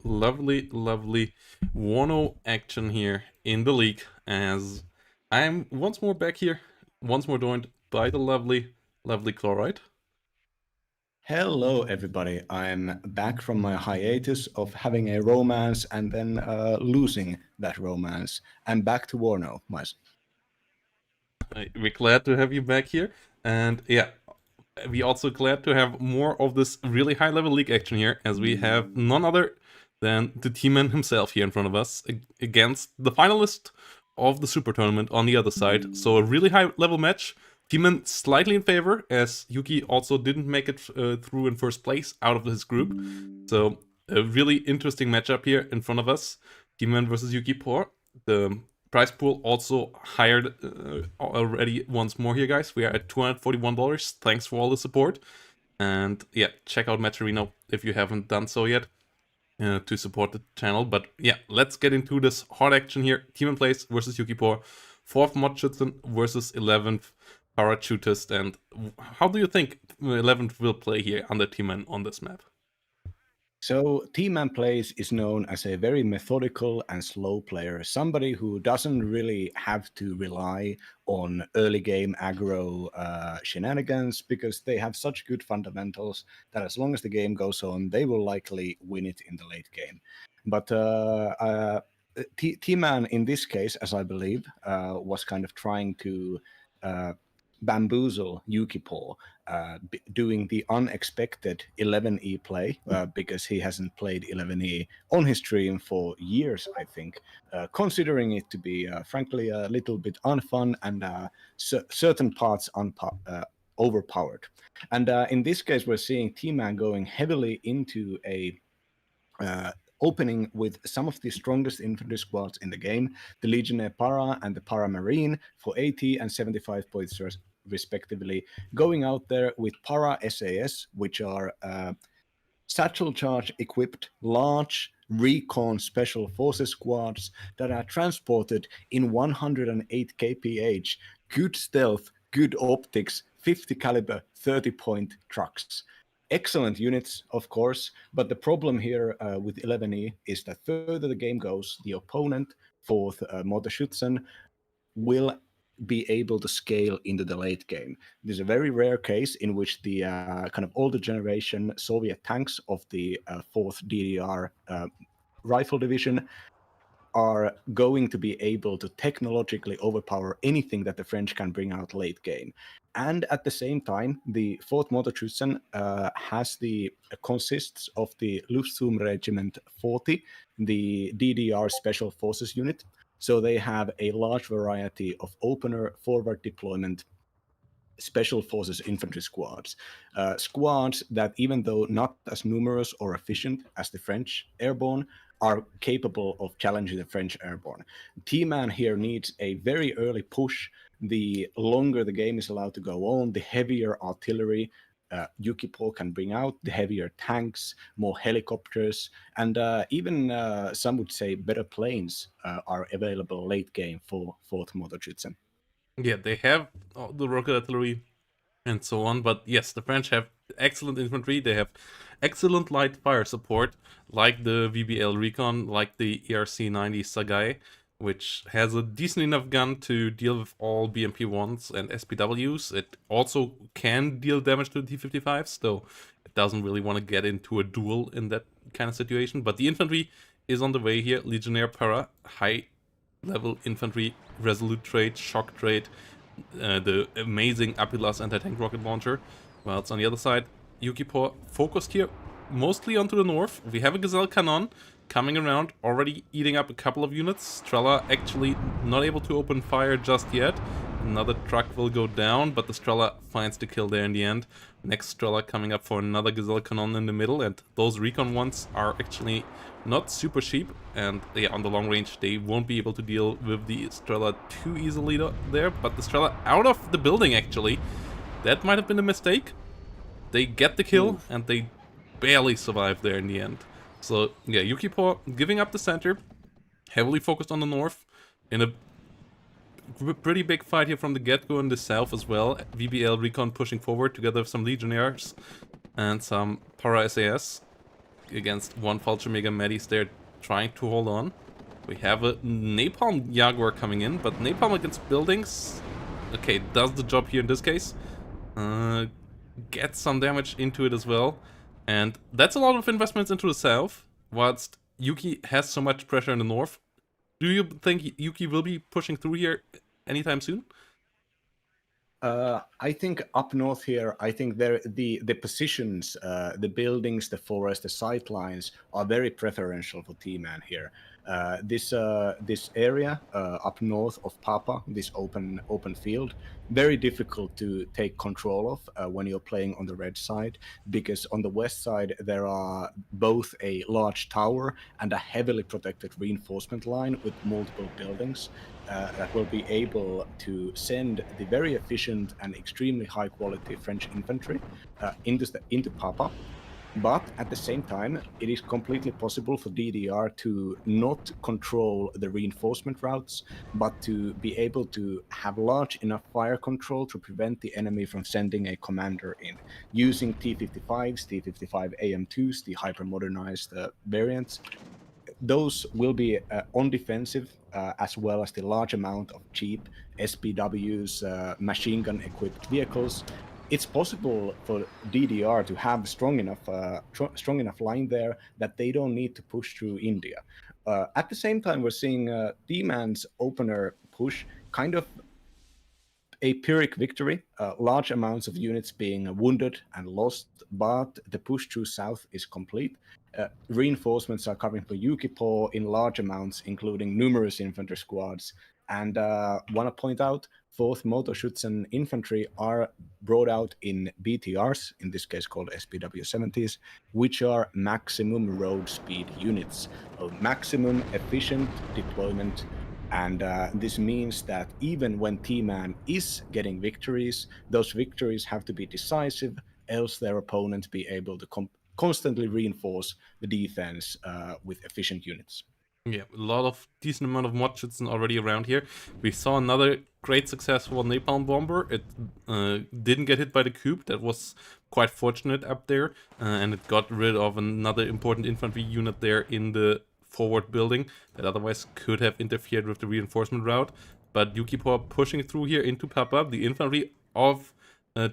lovely, lovely WARNO action here in the league as I'm once more back here, once more joined by the lovely, lovely Chloride. Hello, everybody. I'm back from my hiatus of having a romance and then losing that romance. I'm back to Warno, myself. We're glad to have you back here, and yeah, we also glad to have more of this really high level league action here as we have none other than the T-Man himself here in front of us against the finalist of the super tournament on the other side. So a really high level match. T-Man slightly in favor as Yuki also didn't make it through in first place out of his group. So a really interesting matchup here in front of us. T-Man versus Yukipaw. The prize pool also hired already once more here, guys. We are at $241. Thanks for all the support. And yeah, check out Match Arena if you haven't done so yet to support the channel. But yeah, let's get into this hard action here. Tmanplays versus Yukipaw. 4th Modschützen versus 11th Parachutist. And how do you think 11th will play here under T-Man on this map? So, Tmanplays is known as a very methodical and slow player, somebody who doesn't really have to rely on early game aggro shenanigans because they have such good fundamentals that as long as the game goes on, they will likely win it in the late game. But T-Man in this case, as I believe, was kind of trying to bamboozle Yukipaw, doing the unexpected 11E play because he hasn't played 11E on his stream for years, I think, considering it to be, frankly, a little bit unfun and certain parts overpowered. And in this case, we're seeing T-Man going heavily into a opening with some of the strongest infantry squads in the game, the Legionnaire Para and the Para Marine for 80 and 75 points respectively, going out there with Para SAS, which are satchel charge equipped large recon special forces squads that are transported in 108 kph, good stealth, good optics, 50 caliber, 30 point trucks. Excellent units, of course, but the problem here with 11E is that further the game goes, the opponent, 4th Motorschützen, will be able to scale into the late game. There's a very rare case in which the kind of older generation Soviet tanks of the 4th DDR rifle division are going to be able to technologically overpower anything that the French can bring out late game. And at the same time, the 4th Motorschützen consists of the Luftsturm Regiment 40, the DDR Special Forces unit. So they have a large variety of opener, forward deployment, special forces infantry squads. Squads that, even though not as numerous or efficient as the French airborne, are capable of challenging the French airborne. T-Man here needs a very early push. The longer the game is allowed to go on, the heavier artillery Yukipaw can bring out, the heavier tanks, more helicopters, and even some would say better planes are available late game for 4th Motorschützen. Yeah, they have the rocket artillery and so on, but yes, the French have excellent infantry. They have excellent light fire support, like the VBL Recon, like the ERC-90 Sagai, which has a decent enough gun to deal with all BMP-1s and SPWs. It also can deal damage to the T-55s, though it doesn't really want to get into a duel in that kind of situation. But the infantry is on the way here. Legionnaire Para, high level infantry, resolute trait, shock trait, the amazing Apilas anti-tank rocket launcher. While it's on the other side, Yukipaw focused here mostly onto the north. We have a Gazelle Cannon coming around, already eating up a couple of units. Strela actually not able to open fire just yet. Another truck will go down, but the Strela finds the kill there in the end. Next Strela coming up for another Gazelle Cannon in the middle, and those recon ones are actually not super cheap, and yeah, on the long range they won't be able to deal with the Strela too easily there, but the Strela out of the building actually. That might have been a mistake. They get the kill, and they barely survive there in the end. So yeah, Yukipaw giving up the center, heavily focused on the north, in a pretty big fight here from the get-go in the south as well. VBL Recon pushing forward together with some Legionnaires and some Para SAS. against one Vulture Mega Medis there trying to hold on. We have a Napalm Jaguar coming in, but Napalm against buildings, okay, does the job here in this case. Gets some damage into it as well. And that's a lot of investments into the south, whilst Yuki has so much pressure in the north. Do you think Yuki will be pushing through here anytime soon? I think up north here, I think the positions, the buildings, the forest, the sight lines are very preferential for T-Man here. This area up north of Papa, this open field, very difficult to take control of when you're playing on the red side, because on the west side there are both a large tower and a heavily protected reinforcement line with multiple buildings that will be able to send the very efficient and extremely high quality French infantry into Papa. But at the same time, it is completely possible for DDR to not control the reinforcement routes, but to be able to have large enough fire control to prevent the enemy from sending a commander in. Using T-55s, T-55 AM2s, the hyper-modernized variants, those will be on defensive, as well as the large amount of cheap SPWs, machine gun equipped vehicles. It's possible for DDR to have strong enough line there that they don't need to push through India. At the same time, we're seeing D-Man's opener push kind of a Pyrrhic victory, large amounts of units being wounded and lost, but the push through south is complete. Reinforcements are coming for Yukipaw in large amounts, including numerous infantry squads. And want to point out, 4th Motorschützen infantry are brought out in BTRs, in this case called SPW-70s, which are maximum road speed units, maximum efficient deployment. And this means that even when T-Man is getting victories, those victories have to be decisive, else their opponent be able to constantly reinforce the defense with efficient units. Yeah, a lot of decent amount of mod schützen already around here. We saw another great success for Napalm Bomber. It didn't get hit by the Cube. That was quite fortunate up there. And it got rid of another important infantry unit there in the forward building that otherwise could have interfered with the reinforcement route. But Yukipaw pushing through here into Papa. The infantry of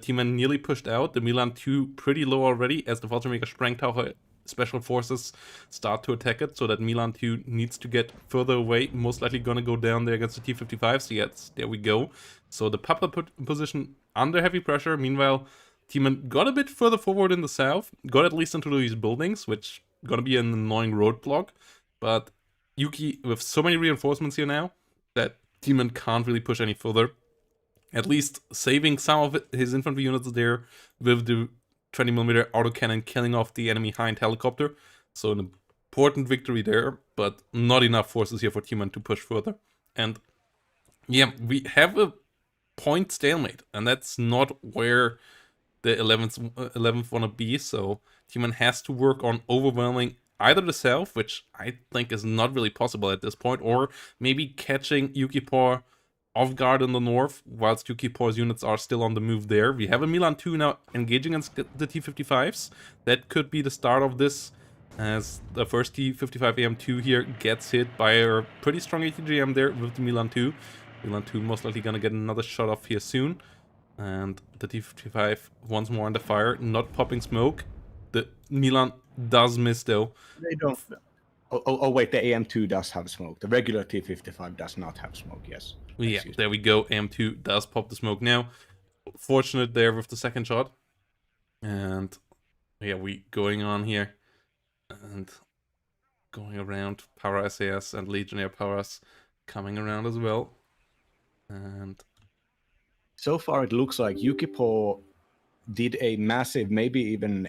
T-Man nearly pushed out. The Milan 2 pretty low already as the Fallschirmjäger Sprengtaucher special forces start to attack it, so that Milan 2 needs to get further away, most likely gonna go down there against the T-55s. Yes, there we go. So the Papa position under heavy pressure. Meanwhile, T-Man got a bit further forward in the south, got at least into these buildings, which gonna be an annoying roadblock. But Yuki with so many reinforcements here now that T-Man can't really push any further. At least saving some of his infantry units there with the 20mm autocannon killing off the enemy hind helicopter. So an important victory there, but not enough forces here for T-Man to push further. And yeah, we have a point stalemate, and that's not where the 11th wanna be. So T-Man has to work on overwhelming either the south, which I think is not really possible at this point, or maybe catching Yukipaw off guard in the north, whilst Yukipaw's units are still on the move there. We have a Milan 2 now engaging against the T-55s. That could be the start of this, as the first T-55 AM2 here gets hit by a pretty strong ATGM there with the Milan 2. Milan 2 most likely gonna get another shot off here soon. And the T-55 once more under fire, not popping smoke. The Milan does miss though. They don't. Oh, wait, the AM2 does have smoke. The regular T-55 does not have smoke, yes. Yeah, there we go. AM2 does pop the smoke now. Fortunate there with the second shot. And yeah, we going on here. And going around. Power SAS and Legionnaire Powers coming around as well. And so far it looks like Yukipaw did a massive, maybe even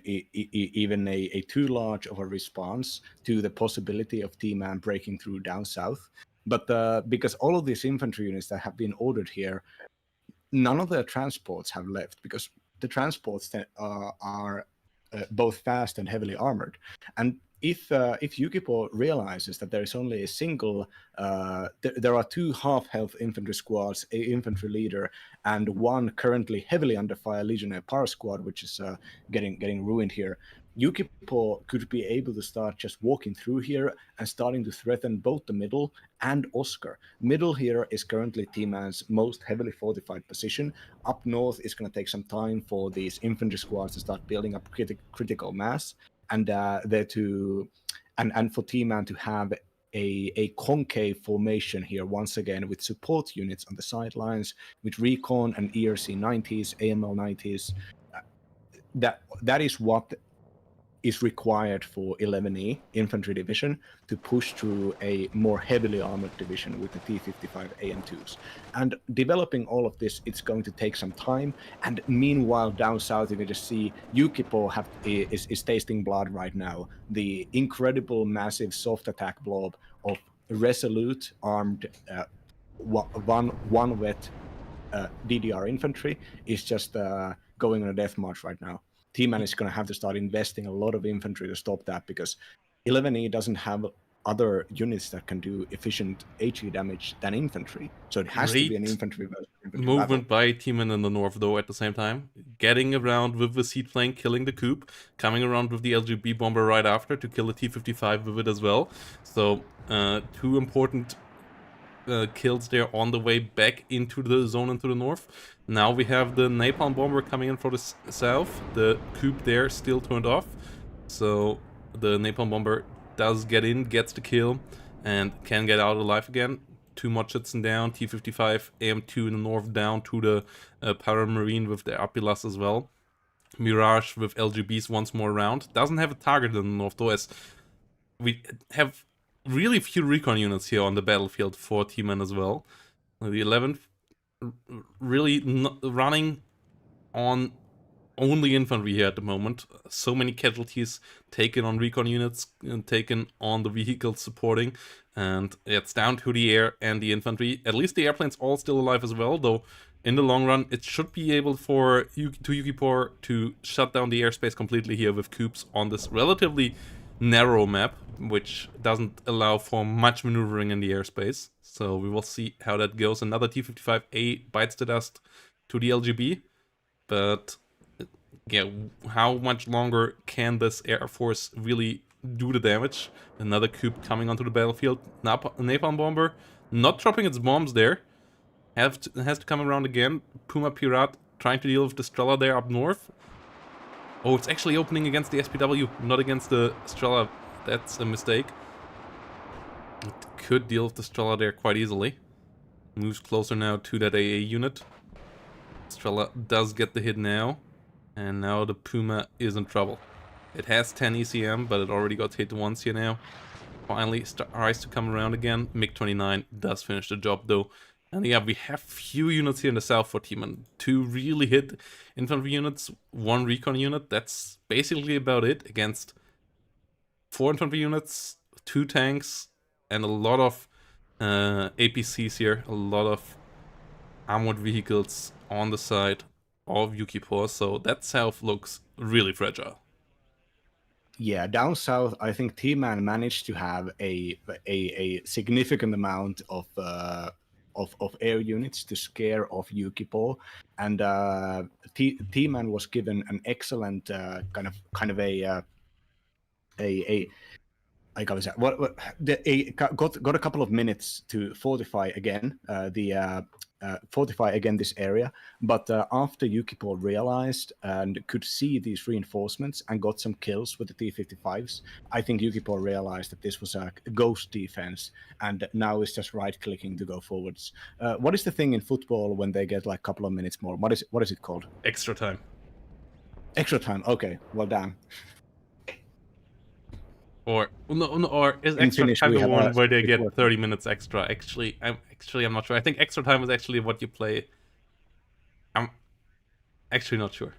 a too large of a response to the possibility of T-Man breaking through down south. But because all of these infantry units that have been ordered here, none of their transports have left, because the transports are both fast and heavily armored. And if Yukipaw realizes that there is only a single, there are 2 half-health infantry squads, a infantry leader, and one currently heavily under fire Legionnaire Power squad, which is getting ruined here. Yukipaw could be able to start just walking through here and starting to threaten both the middle and Oscar. Middle here is currently T-Man's most heavily fortified position. Up north is going to take some time for these infantry squads to start building up critical mass, and for T-Man to have a concave formation here once again with support units on the sidelines, with recon and ERC 90s, AML 90s. That is what is required for 11E infantry division to push through a more heavily armored division with the T55 AM2s. And developing all of this, it's going to take some time. And meanwhile, down south, you can just see Yukipaw is tasting blood right now. The incredible, massive soft attack blob of resolute armed one wet DDR infantry is just going on a death march right now. T-Man is going to have to start investing a lot of infantry to stop that, because 11E doesn't have other units that can do efficient HE damage than infantry. So it has to be an infantry versus infantry movement by T-Man in the north, though, at the same time. Getting around with the seed flank, killing the coup, coming around with the LGB bomber right after to kill the T-55 with it as well. So, two important kills there on the way back into the zone into the north. Now we have the napalm bomber coming in for the south. The coup there still turned off, so the napalm bomber does get in, gets the kill, and can get out alive again. Two Mutchitson down, T-55 AM2 in the north down to the Paramarine with the Apilas as well. Mirage with LGBs once more around. Doesn't have a target in the north though, as we have really few recon units here on the battlefield for T-Man as well. The 11th really running on only infantry here at the moment. So many casualties taken on recon units and taken on the vehicles supporting, and it's down to the air and the infantry. At least the airplanes all still alive as well, though in the long run it should be able for Yukipaw to shut down the airspace completely here with cubes on this relatively narrow map, which doesn't allow for much maneuvering in the airspace. So we will see how that goes. Another T-55A bites the dust to the LGB, but yeah, how much longer can this Air Force really do the damage? Another coup coming onto the battlefield. Napalm bomber not dropping its bombs there. Has to come around again. Puma Pirat trying to deal with the Strela there up north. Oh, it's actually opening against the SPW, not against the Strela. That's a mistake. It could deal with the Strela there quite easily. Moves closer now to that AA unit. Strela does get the hit now. And now the Puma is in trouble. It has 10 ECM, but it already got hit once here now. Finally tries to come around again. MiG-29 does finish the job though. And yeah, we have few units here in the south for T-Man. 2 really hit infantry units, 1 recon unit. That's basically about it against 4 infantry units, 2 tanks, and a lot of APCs here. A lot of armored vehicles on the side of Yukipaw. So that south looks really fragile. Yeah, down south, I think T-Man managed to have a significant amount of air units to scare off Yukipaw, and T-Man was given an excellent kind of a I got got a couple of minutes to fortify again this area, but after Yukipaw realized and could see these reinforcements and got some kills with the T-55s, I think Yukipaw realized that this was a ghost defense, and now is just right-clicking to go forwards. What is the thing in football when they get like a couple of minutes more? What is it called? Extra time. Extra time. Okay, well, damn. Or is extra time the one where they get 30 minutes extra? Actually, I'm not sure. I think extra time is actually what you play. I'm actually not sure.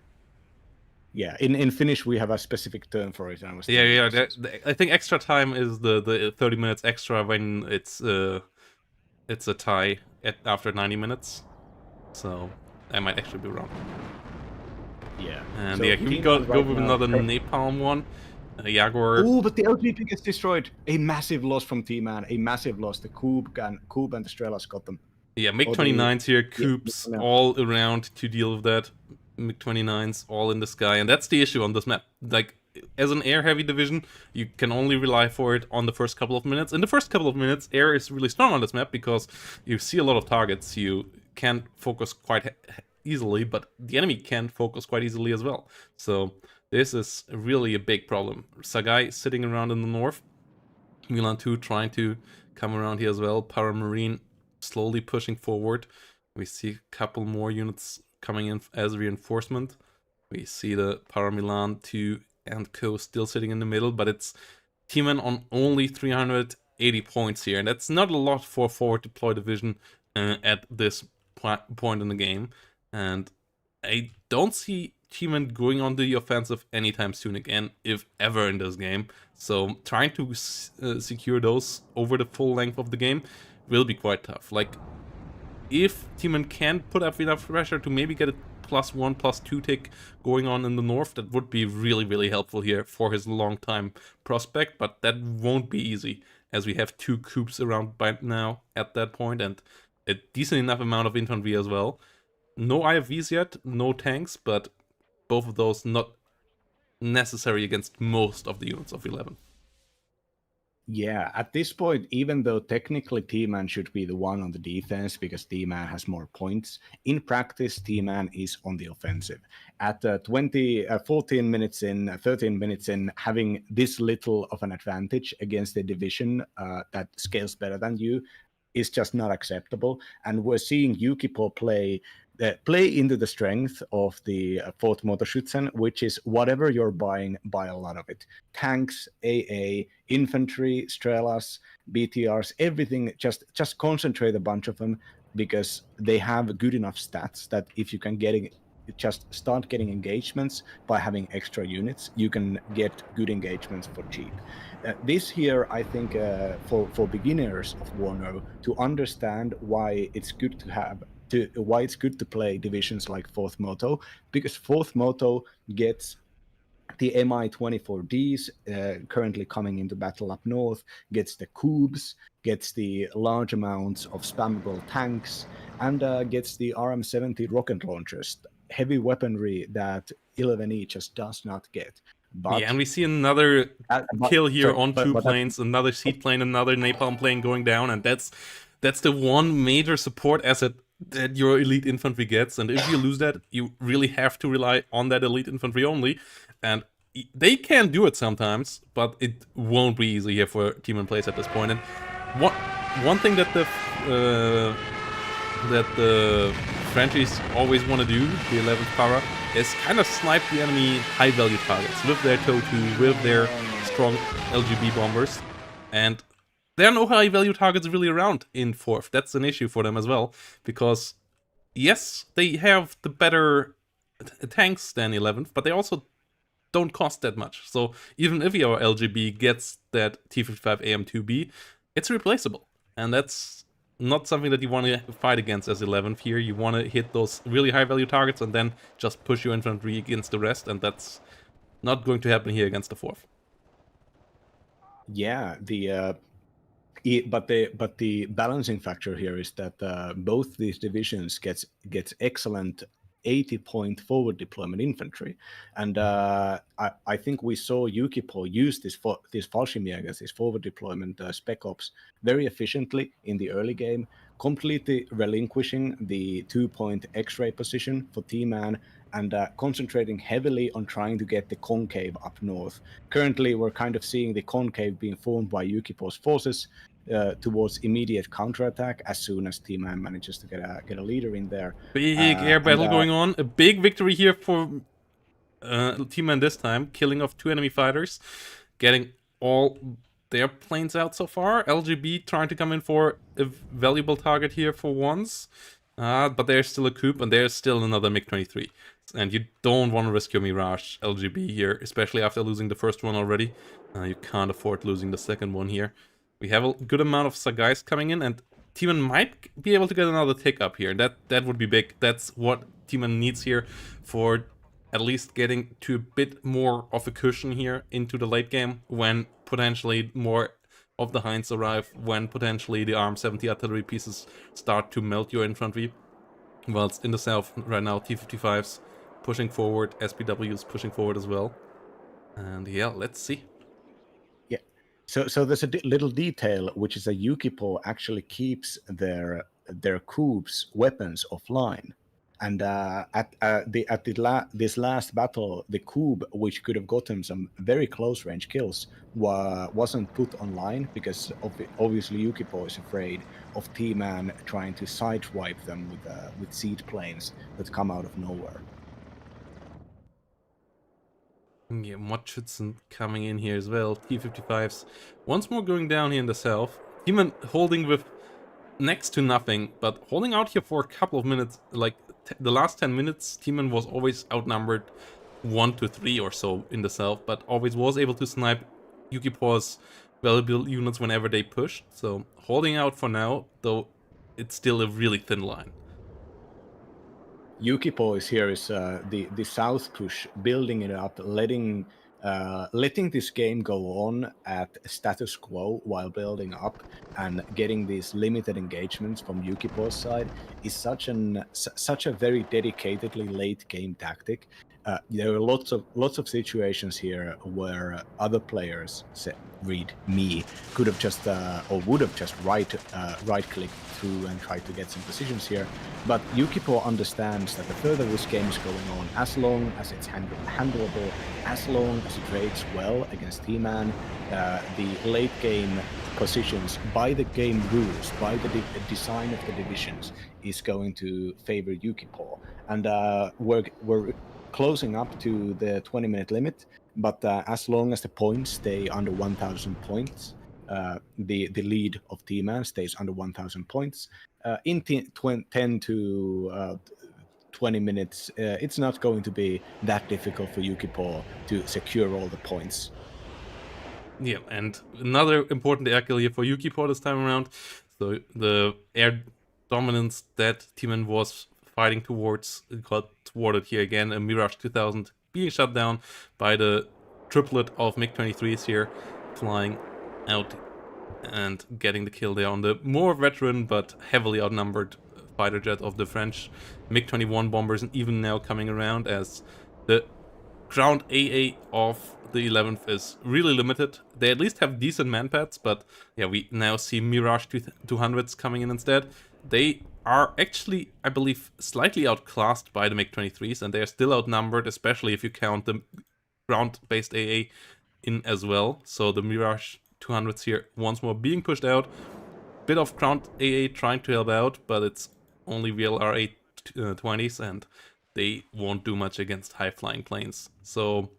Yeah, in Finnish we have a specific term for it. I think extra time is the 30 minutes extra when it's a tie after 90 minutes. So I might actually be wrong. Yeah. And so yeah, we go with another napalm one. Jaguar. Oh, but the LGB gets destroyed. A massive loss from T-Man. A massive loss. The Cube and the Strelas got them. Yeah, MiG-29s here, Cubes all around to deal with that. MiG-29s all in the sky, and that's the issue on this map. Like, as an air-heavy division, you can only rely for it on the first couple of minutes. In the first couple of minutes, air is really strong on this map because you see a lot of targets. You can focus quite easily, but the enemy can focus quite easily as well. So this is really a big problem. Sagai sitting around in the north. Milan 2 trying to come around here as well. Paramarine slowly pushing forward. We see a couple more units coming in as reinforcement. We see the Paramilan 2 and Co still sitting in the middle, but it's T-Man on only 380 points here, and that's not a lot for a forward deploy division at this point in the game. And I don't see T-Man going on the offensive anytime soon again, if ever in this game. So trying to secure those over the full length of the game will be quite tough. Like, if T-Man can put up enough pressure to maybe get a +1, +2 tick going on in the north, that would be really, really helpful here for his long-time prospect, but that won't be easy, as we have 2 coups around by now at that point, and a decent enough amount of infantry as well. No IFVs yet, no tanks, but both of those not necessary against most of the units of 11. Yeah, at this point, even though technically T-Man should be the one on the defense because T-Man has more points, in practice, T-Man is on the offensive. At 14 minutes in, 13 minutes in, having this little of an advantage against a division that scales better than you is just not acceptable. And we're seeing Yukipaw play into the strength of the 4th Motorschützen, which is whatever you're buying, buy a lot of it. Tanks, AA, infantry, Strelas, BTRs, everything, just concentrate a bunch of them because they have good enough stats that if you can just start getting engagements by having extra units, you can get good engagements for cheap. This here, I think, for beginners of WARNO to understand why it's good to play divisions like 4th Moto, because 4th Moto gets the Mi-24Ds currently coming into battle up north, gets the Cubes, gets the large amounts of spammable tanks, and gets the RM-70 rocket launchers, heavy weaponry that 11E just does not get. But, yeah, and we see another kill here on 2 planes, another seed plane, another napalm plane going down, and that's the one major support asset that your elite infantry gets, and if you lose that, you really have to rely on that elite infantry only, and they can do it sometimes, but it won't be easy here for Tmanplays at this point. And one thing that the Frenchies always want to do, the 11th para, is kind of snipe the enemy high-value targets with their TOW2, with their strong LGB bombers, and there are no high-value targets really around in 4th. That's an issue for them as well, because yes, they have the better tanks than 11th, but they also don't cost that much. So even if your LGB gets that T55 AM2B, it's replaceable, and that's not something that you want to fight against as 11th here. You want to hit those really high-value targets and then just push your infantry against the rest, and that's not going to happen here against the 4th. Yeah, but the balancing factor here is that both these divisions gets excellent 80-point forward deployment infantry, and I think we saw Yukipaw use this Fallschirmjägers, this forward deployment spec ops very efficiently in the early game, completely relinquishing the 2-point X-ray position for T-Man and concentrating heavily on trying to get the concave up north. Currently, we're kind of seeing the concave being formed by Yukipaw's forces towards immediate counterattack as soon as T-Man manages to get a leader in there. Big air battle going on. A big victory here for T-Man this time. Killing off 2 enemy fighters. Getting all their planes out so far. LGB trying to come in for a valuable target here for once. But there's still a coup, and there's still another MiG-23. And you don't want to risk your Mirage LGB here, especially after losing the first one already. You can't afford losing the second one here. We have a good amount of Sagais coming in, and T-Man might be able to get another tick up here. That would be big. That's what T-Man needs here for at least getting to a bit more of a cushion here into the late game, when potentially more of the Hinds arrive, when potentially the RM-70 artillery pieces start to melt your infantry. Whilst in the south right now, T-55s pushing forward, SPWs pushing forward as well. And yeah, let's see. Yeah. So there's a little detail, which is that Yukipaw actually keeps their coups weapons offline. And this last battle, the coup, which could have gotten some very close range kills, wasn't put online because obviously Yukipaw is afraid of T-Man trying to sideswipe them with seed planes that come out of nowhere. Yeah, Motschützen coming in here as well. T-55s once more going down here in the south. Demon holding with next to nothing, but holding out here for a couple of minutes. Like the last 10 minutes, Demon was always outnumbered 1-3 or so in the south, but always was able to snipe Yukipaw's valuable units whenever they pushed. So holding out for now, though it's still a really thin line. Yukipaw is here is the south push, building it up, letting this game go on at status quo while building up, and getting these limited engagements from Yukipaw's side is such a very dedicatedly late game tactic. There are lots of situations here where other players read me could have just or would have just right clicked through and tried to get some positions here, but Yukipaw understands that the further this game is going on, as long as it's handleable, as long as it trades well against T-Man, the late game positions by the game rules, by the design of the divisions, is going to favor Yukipaw. And we're closing up to the 20-minute limit, but as long as the points stay under 1,000 points, the lead of T-Man stays under 1,000 points. In 10 to 20 minutes, it's not going to be that difficult for Yukipaw to secure all the points. Yeah, and another important air kill here for Yukipaw this time around. So the air dominance that T-Man was fighting towards got thwarted here again. A Mirage 2000 being shut down by the triplet of MiG-23s here, flying out and getting the kill there on the more veteran but heavily outnumbered fighter jet of the French MiG-21 bombers, and even now coming around as the ground AA of the 11th is really limited. They at least have decent manpads, but yeah, we now see Mirage 200s coming in instead. They are actually, I believe, slightly outclassed by the MiG-23s, and they are still outnumbered, especially if you count the ground-based AA in as well. So the Mirage 200s here once more being pushed out. Bit of ground AA trying to help out, but it's only VLR 820s, and they won't do much against high-flying planes. So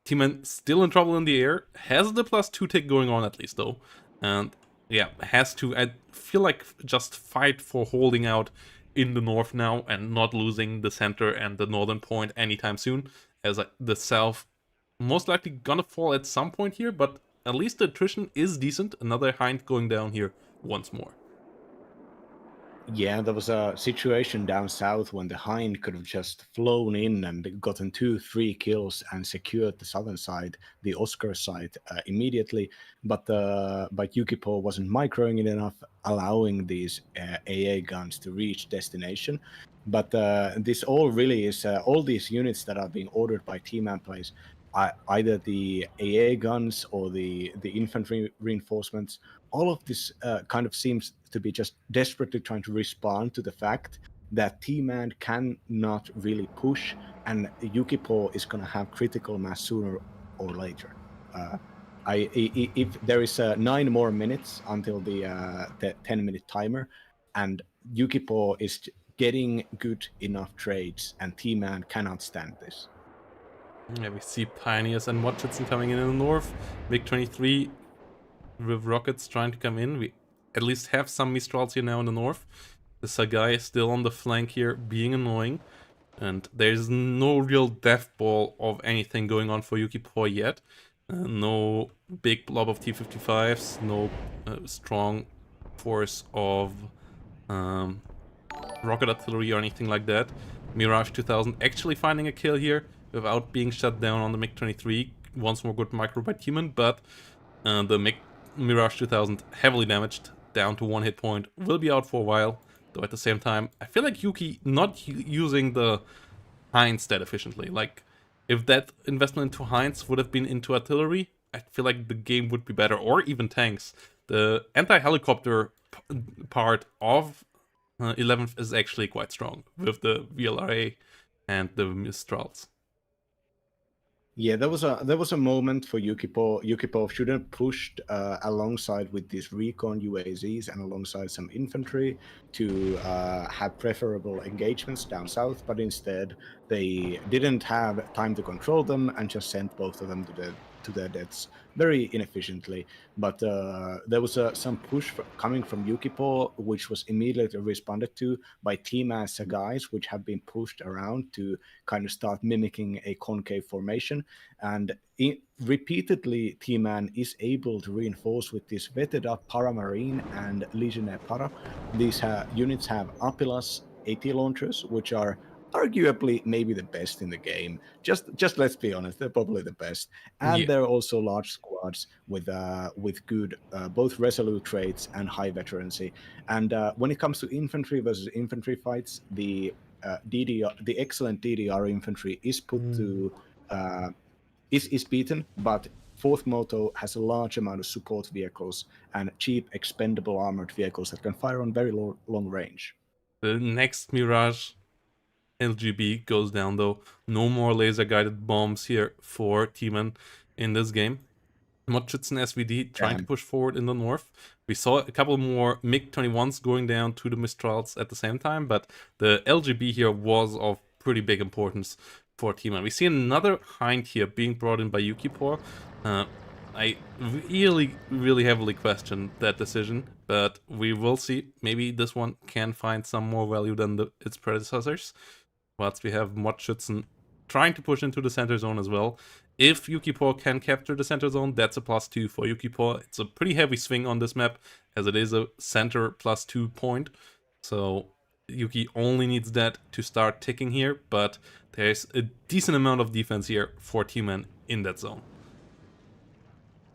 T-Man still in trouble in the air, has the +2 tick going on at least though, and yeah, has to, I feel like, just fight for holding out in the north now and not losing the center and the northern point anytime soon, as the south most likely gonna fall at some point here, but at least the attrition is decent. Another Hind going down here once more. Yeah, there was a situation down south when the Hind could have just flown in and gotten 2-3 kills and secured the southern side, the Oscar side, immediately. But Yukipaw wasn't microing it enough, allowing these AA guns to reach destination. But this all really is all these units that are being ordered by Tmanplays, either the AA guns or the infantry reinforcements. All of this kind of seems to be just desperately trying to respond to the fact that T-Man cannot really push, and Yukipaw is going to have critical mass sooner or later. If there is 9 more minutes until the 10-minute timer, and Yukipaw is getting good enough trades, and T-Man cannot stand this. Yeah, we see Pioneers and Motschützen coming in the north. MiG-23 with rockets trying to come in. We at least have some Mistrals here now in the north. The Sagai is still on the flank here, being annoying. And there's no real death ball of anything going on for Yukipaw yet. No big blob of T-55s, no strong force of rocket artillery or anything like that. Mirage 2000 actually finding a kill here without being shut down on the MiG-23. Once more good micro by T-Man, but the Mirage 2000 heavily damaged, down to 1 hit point, will be out for a while. Though at the same time, I feel like Yuki not using the Hind stat efficiently. Like, If that investment into Heinz would have been into artillery, I feel like the game would be better, or even tanks. The anti-helicopter part of 11th is actually quite strong with the VLRA and the Mistrals. Yeah, there was a moment for Yukipaw. Yukipaw should have pushed alongside with these recon UAZs and alongside some infantry to have preferable engagements down south, but instead they didn't have time to control them and just sent both of them to their deaths very inefficiently. But there was some push coming from Yukipaw, which was immediately responded to by Tman's guys, which have been pushed around to kind of start mimicking a concave formation. And repeatedly, T-Man is able to reinforce with this vetted up Paramarine and Legionnaire Para. These units have Apilas AT launchers, which are arguably maybe the best in the game. Just let's be honest, they're probably the best. And Yeah. they're also large squads with good both resolute traits and high veterancy. And when it comes to infantry versus infantry fights, the the excellent DDR infantry is put to is beaten, but Fourth Moto has a large amount of support vehicles and cheap expendable armored vehicles that can fire on very long range. The next Mirage LGB goes down though. No more laser guided bombs here for T-Man in this game. Motschützen SVD trying to push forward in the north. We saw a couple more MiG-21s going down to the Mistrals at the same time, but the LGB here was of pretty big importance for T-Man. We see another Hind here being brought in by Yukipaw. I really heavily question that decision, but we will see. Maybe this one can find some more value than its predecessors. Whilst we have Motschützen trying to push into the center zone as well. If Yukipaw can capture the center zone, that's a +2 for Yukipaw. It's a pretty heavy swing on this map, as it is a center +2 point. So Yuki only needs that to start ticking here, but there's a decent amount of defense here for T-Man in that zone.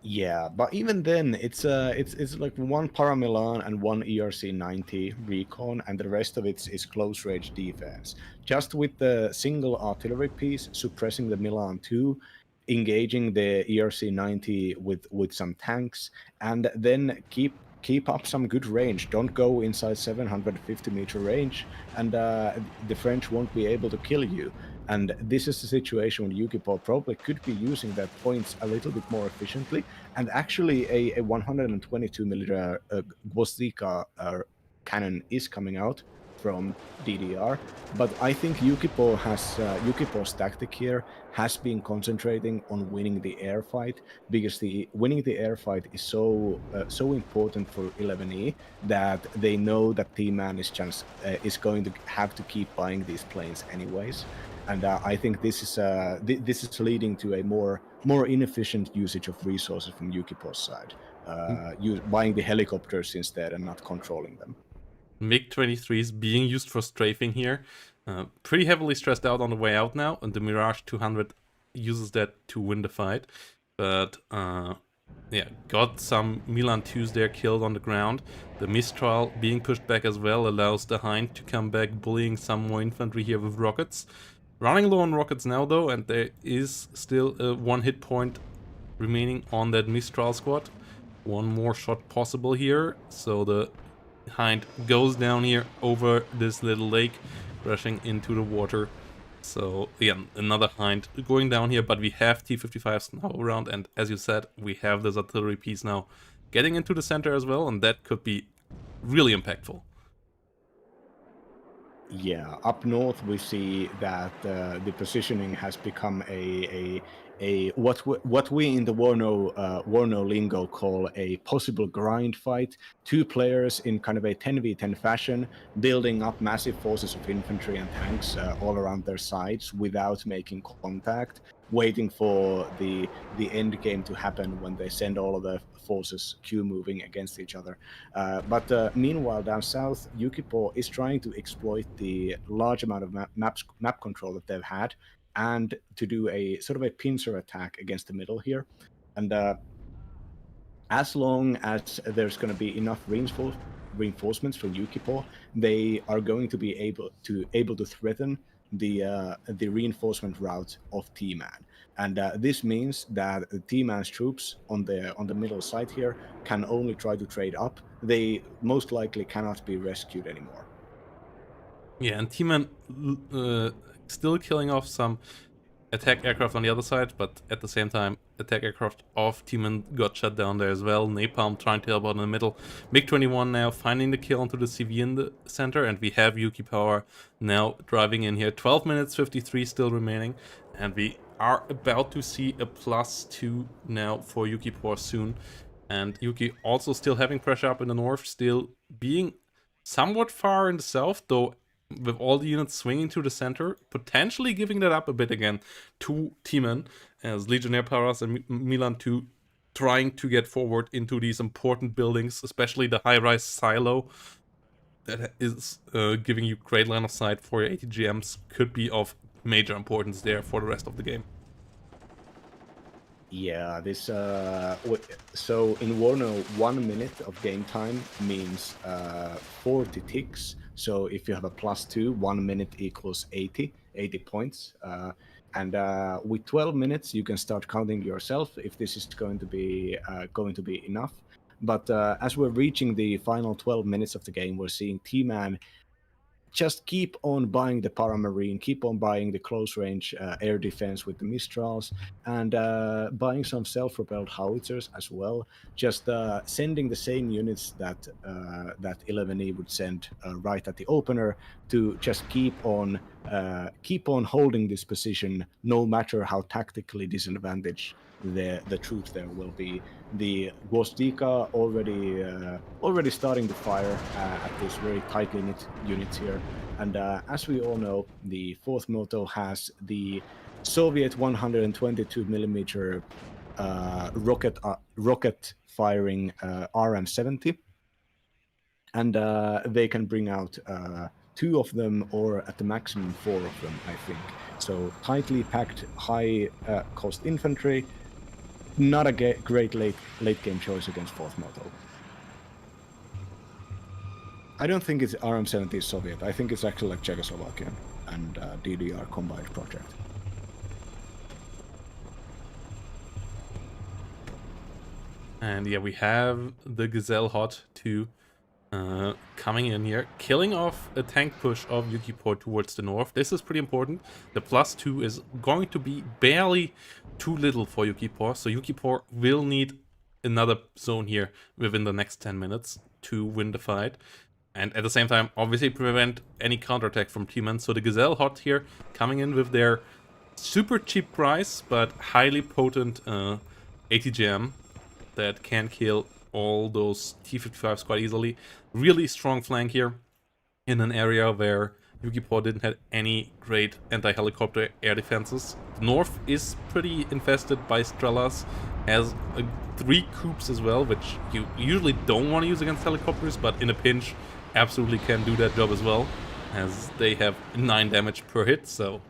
Yeah, but even then, it's like one Paramilan and one ERC 90 recon, and the rest of it is close range defense. Just with the single artillery piece suppressing the Milan 2, engaging the ERC 90 with some tanks, and then keep up some good range. Don't go inside 750-meter range, and the French won't be able to kill you. And this is the situation when Yukipaw probably could be using their points a little bit more efficiently. And actually, a 122 millimeter Gwozdika cannon is coming out from DDR. But I think Yukipaw's tactic here has been concentrating on winning the air fight, because the winning the air fight is so important for 11E that they know that T-Man is going to have to keep buying these planes anyways. And I think this is leading to a more inefficient usage of resources from Yukipaw's side, buying the helicopters instead and not controlling them. MiG-23s being used for strafing here. Pretty heavily stressed out on the way out now, and the Mirage 200 uses that to win the fight. But yeah, got some Milan 2s there killed on the ground. The Mistral being pushed back as well allows the Hind to come back, bullying some more infantry here with rockets. Running low on rockets now though, and there is still a 1 hit point remaining on that Mistral squad. One more shot possible here, so the Hind goes down here over this little lake, rushing into the water. So again, another Hind going down here, but we have T-55s now around, and as you said, we have this artillery piece now getting into the center as well, and that could be really impactful. Yeah, up north we see that the positioning has become what we in the WARNO lingo call a possible grind fight. Two players in kind of a 10v10 fashion, building up massive forces of infantry and tanks all around their sides without making contact, waiting for the end game to happen when they send all of the forces queue moving against each other. But meanwhile, down south, Yukipaw is trying to exploit the large amount of map control that they've had, and to do a sort of a pincer attack against the middle here. And as long as there's going to be enough reinforcements for Yukipaw, they are going to be able to threaten the reinforcement route of T-Man. And this means that the T-Man's troops on the middle side here can only try to trade up. They most likely cannot be rescued anymore. Yeah, and T-Man still killing off some attack aircraft on the other side, but at the same time, attack aircraft of T-Man got shut down there as well. Napalm trying to help out in the middle. MiG-21 now finding the kill onto the CV in the center, and we have Yukipaw now driving in here. 12 minutes 53 still remaining, and we are about to see a +2 now for Yukipaw soon. And Yuki also still having pressure up in the north, still being somewhat far in the south, though with all the units swinging to the center, potentially giving that up a bit again to T-Man, as Legionnaire Paras and Milan 2 trying to get forward into these important buildings, especially the high-rise silo that is giving you great line of sight for your ATGMs, could be of major importance there for the rest of the game. Yeah, this so in Warno, 1 minute of game time means 40 ticks. So if you have a +2, 1 minute equals 80 points. And with 12 minutes, you can start counting yourself if this is going to be enough. But as we're reaching the final 12 minutes of the game, we're seeing T-Man just keep on buying the Paramarine, keep on buying the close-range air defense with the Mistrals, and buying some self-propelled howitzers as well. Just sending the same units that 11E would send right at the opener to just keep on holding this position, no matter how tactically disadvantaged the troops there will be. The Gwozdika already starting to fire at these very tightly knit units here, and as we all know, the 4th Moto has the Soviet 122mm rocket firing RM-70, and they can bring out 2 of them, or at the maximum 4 of them, I think. So tightly packed, high cost infantry. Not a great late game choice against 4th Moto. I don't think it's RM-70 is Soviet. I think it's actually like Czechoslovakian and DDR combined project. And yeah, we have the Gazelle Hot 2 coming in here, killing off a tank push of Yukipaw towards the north. This is pretty important. The +2 is going to be barely too little for Yukipaw, so Yukipaw will need another zone here within the next 10 minutes to win the fight. And at the same time, obviously prevent any counterattack from T-Man. So the Gazelle Hot here coming in with their super cheap price, but highly potent ATGM that can kill all those T-55s quite easily. Really strong flank here in an area where Yukipaw didn't have any great anti-helicopter air defenses. The north is pretty infested by Strelas, has 3 coups as well, which you usually don't want to use against helicopters, but in a pinch absolutely can do that job as well, as they have 9 damage per hit, so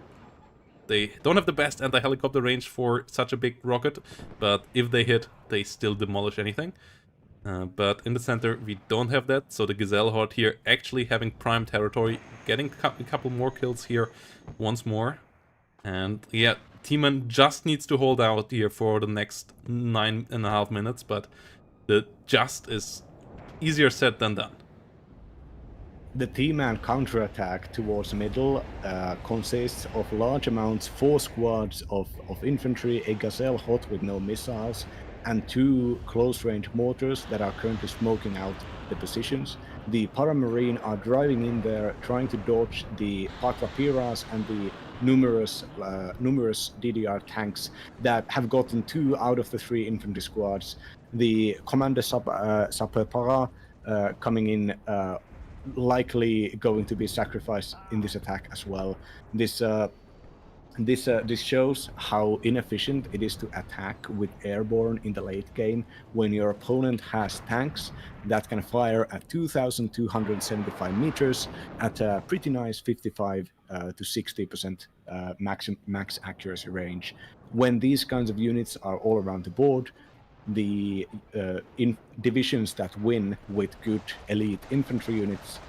they don't have the best anti-helicopter range for such a big rocket, but if they hit, they still demolish anything. But in the center, we don't have that, so the Gazelle Horde here actually having prime territory, getting a couple more kills here once more. And yeah, T-Man just needs to hold out here for the next 9.5 minutes, but the just is easier said than done. The T-Man counterattack towards middle consists of large amounts, 4 squads of infantry, a Gazelle Hot with no missiles, and 2 close-range mortars that are currently smoking out the positions. The Paramarine are driving in there, trying to dodge the Patrapiras and the numerous DDR tanks that have gotten 2 out of the 3 infantry squads. The Commander Sapepara coming in, likely going to be sacrificed in this attack as well. This shows how inefficient it is to attack with airborne in the late game when your opponent has tanks that can fire at 2,275 meters at a pretty nice 55 to 60% max accuracy range. When these kinds of units are all around the board, the divisions that win with good elite infantry units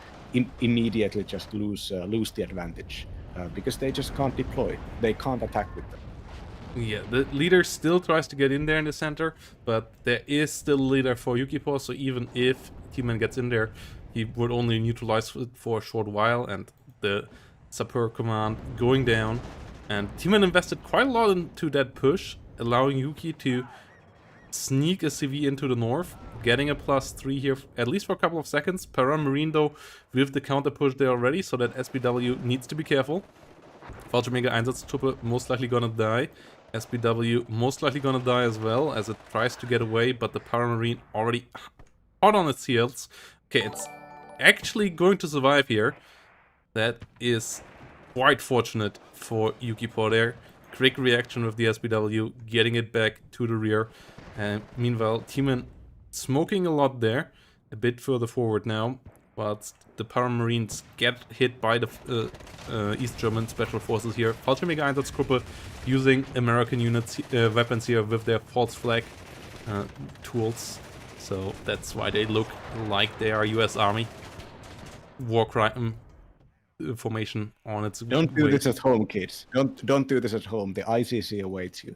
immediately just lose the advantage. because they just can't deploy. They can't attack with them. Yeah, the leader still tries to get in there in the center, but there is still a leader for Yukipaw, so even if T-Man gets in there, he would only neutralize it for a short while, and the Sapper command going down. And T-Man invested quite a lot into that push, allowing Yuki to sneak a CV into the north, getting a +3 here, at least for a couple of seconds. Paramarine, though, with the counter push there already, so that SBW needs to be careful. Fallschirmjäger Einsatztruppe most likely gonna die. SBW most likely gonna die as well, as it tries to get away, but the Paramarine already hot on its heels. Okay, it's actually going to survive here. That is quite fortunate for Yukipaw there. Quick reaction with the SBW, getting it back to the rear. And meanwhile, T-Man smoking a lot there, a bit further forward now. But the Paramarines get hit by the East German Special Forces here. Fallschirmjäger Einsatzgruppe using American units, weapons here with their false flag tools. So that's why they look like they are US Army. War crime formation on its Don't do way. this at home, kids. Don't do this at home. The ICC awaits you.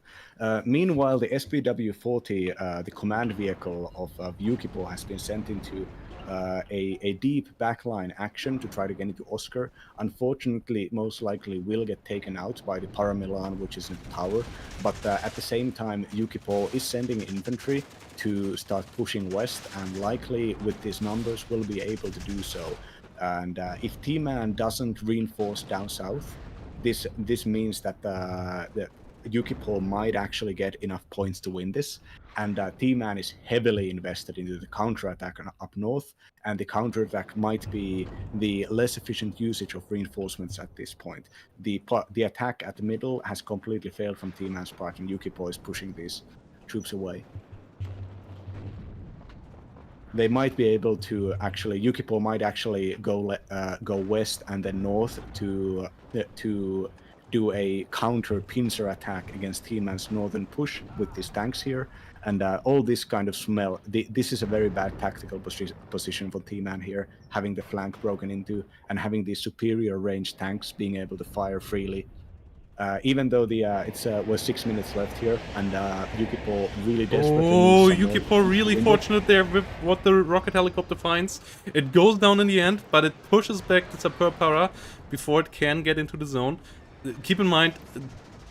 Meanwhile, the SPW-40, the command vehicle of Yukipaw, has been sent into a deep backline action to try to get into Oscar. Unfortunately, most likely will get taken out by the Paramilan, which is in the tower. But at the same time, Yukipaw is sending infantry to start pushing west, and likely with these numbers will be able to do so. And if T-Man doesn't reinforce down south, this means that the Yukipaw might actually get enough points to win this. And T-Man is heavily invested into the counterattack up north, and the counterattack might be the less efficient usage of reinforcements at this point. The attack at the middle has completely failed from T-Man's part, and Yukipaw is pushing these troops away. They might be able to actually, Yukipaw might actually go west and then north to do a counter pincer attack against T-Man's northern push with these tanks here, and all this kind of smell. This is a very bad tactical position for T-Man here, having the flank broken into and having these superior range tanks being able to fire freely. Even though it was 6 minutes left here, and Yukipaw really desperately Oh, needs some more Yukipaw really fortunate there with what the rocket helicopter finds. It goes down in the end, but it pushes back the Sapper Para before it can get into the zone. Keep in mind,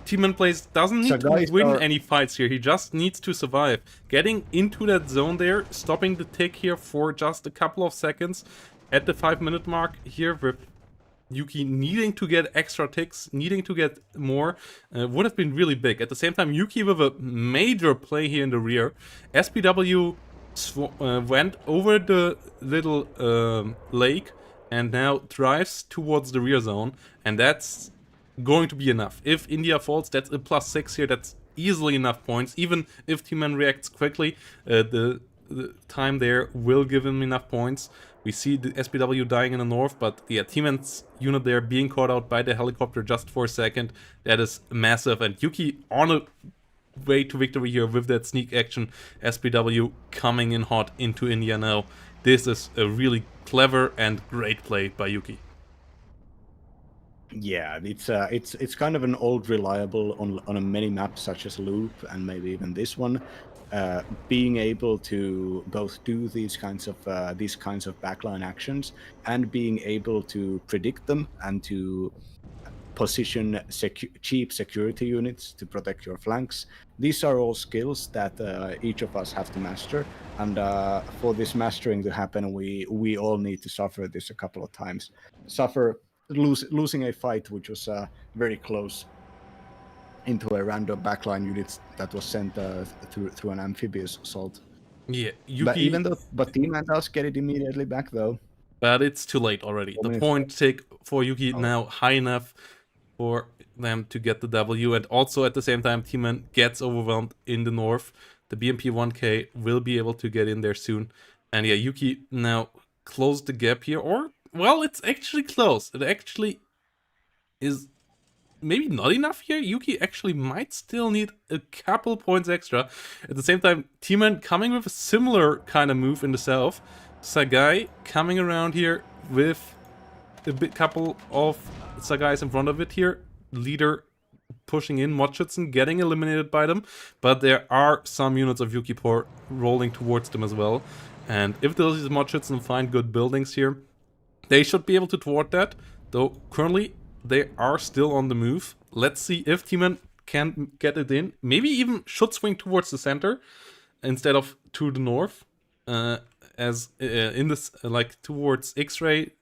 Tmanplays doesn't need to win any fights here. He just needs to survive. Getting into that zone there, stopping the tick here for just a couple of seconds at the 5-minute mark here with Yuki needing to get extra ticks, needing to get more, would have been really big. At the same time, Yuki with a major play here in the rear. SPW went over the little lake and now drives towards the rear zone, and that's going to be enough. If India falls, that's a +6 here. That's easily enough points. Even if T-Man reacts quickly, the time there will give him enough points. We see the SPW dying in the north, but yeah, T-Man's unit there being caught out by the helicopter just for a second. That is massive, and Yuki on a way to victory here with that sneak action. SPW coming in hot into India now. This is a really clever and great play by Yuki. Yeah, it's kind of an old reliable on a many maps such as Loop and maybe even this one. Being able to both do these kinds of backline actions and being able to predict them and to position cheap security units to protect your flanks. These are all skills that each of us have to master, and for this mastering to happen, we all need to suffer this a couple of times. Losing a fight which was very close into a random backline unit that was sent through an amphibious assault. Yeah, Yuki. But T-Man does get it immediately back though. But it's too late already. The point take for Yuki now high enough for them to get the W, and also at the same time T-Man gets overwhelmed in the north. The BMP 1K will be able to get in there soon. And yeah, Yuki now closed the gap here, or well, it's actually close. It actually is maybe not enough here. Yuki actually might still need a couple points extra. At the same time, T-Man coming with a similar kind of move in the south. Sagai coming around here with a couple of Sagai's in front of it here. Leader pushing in, Mochitsen getting eliminated by them, but there are some units of Yukipaw rolling towards them as well. And if those Mochitsen find good buildings here, they should be able to thwart that, though currently they are still on the move. Let's see if Tman can get it in. Maybe even should swing towards the center instead of to the north. As in this, like towards X-Ray,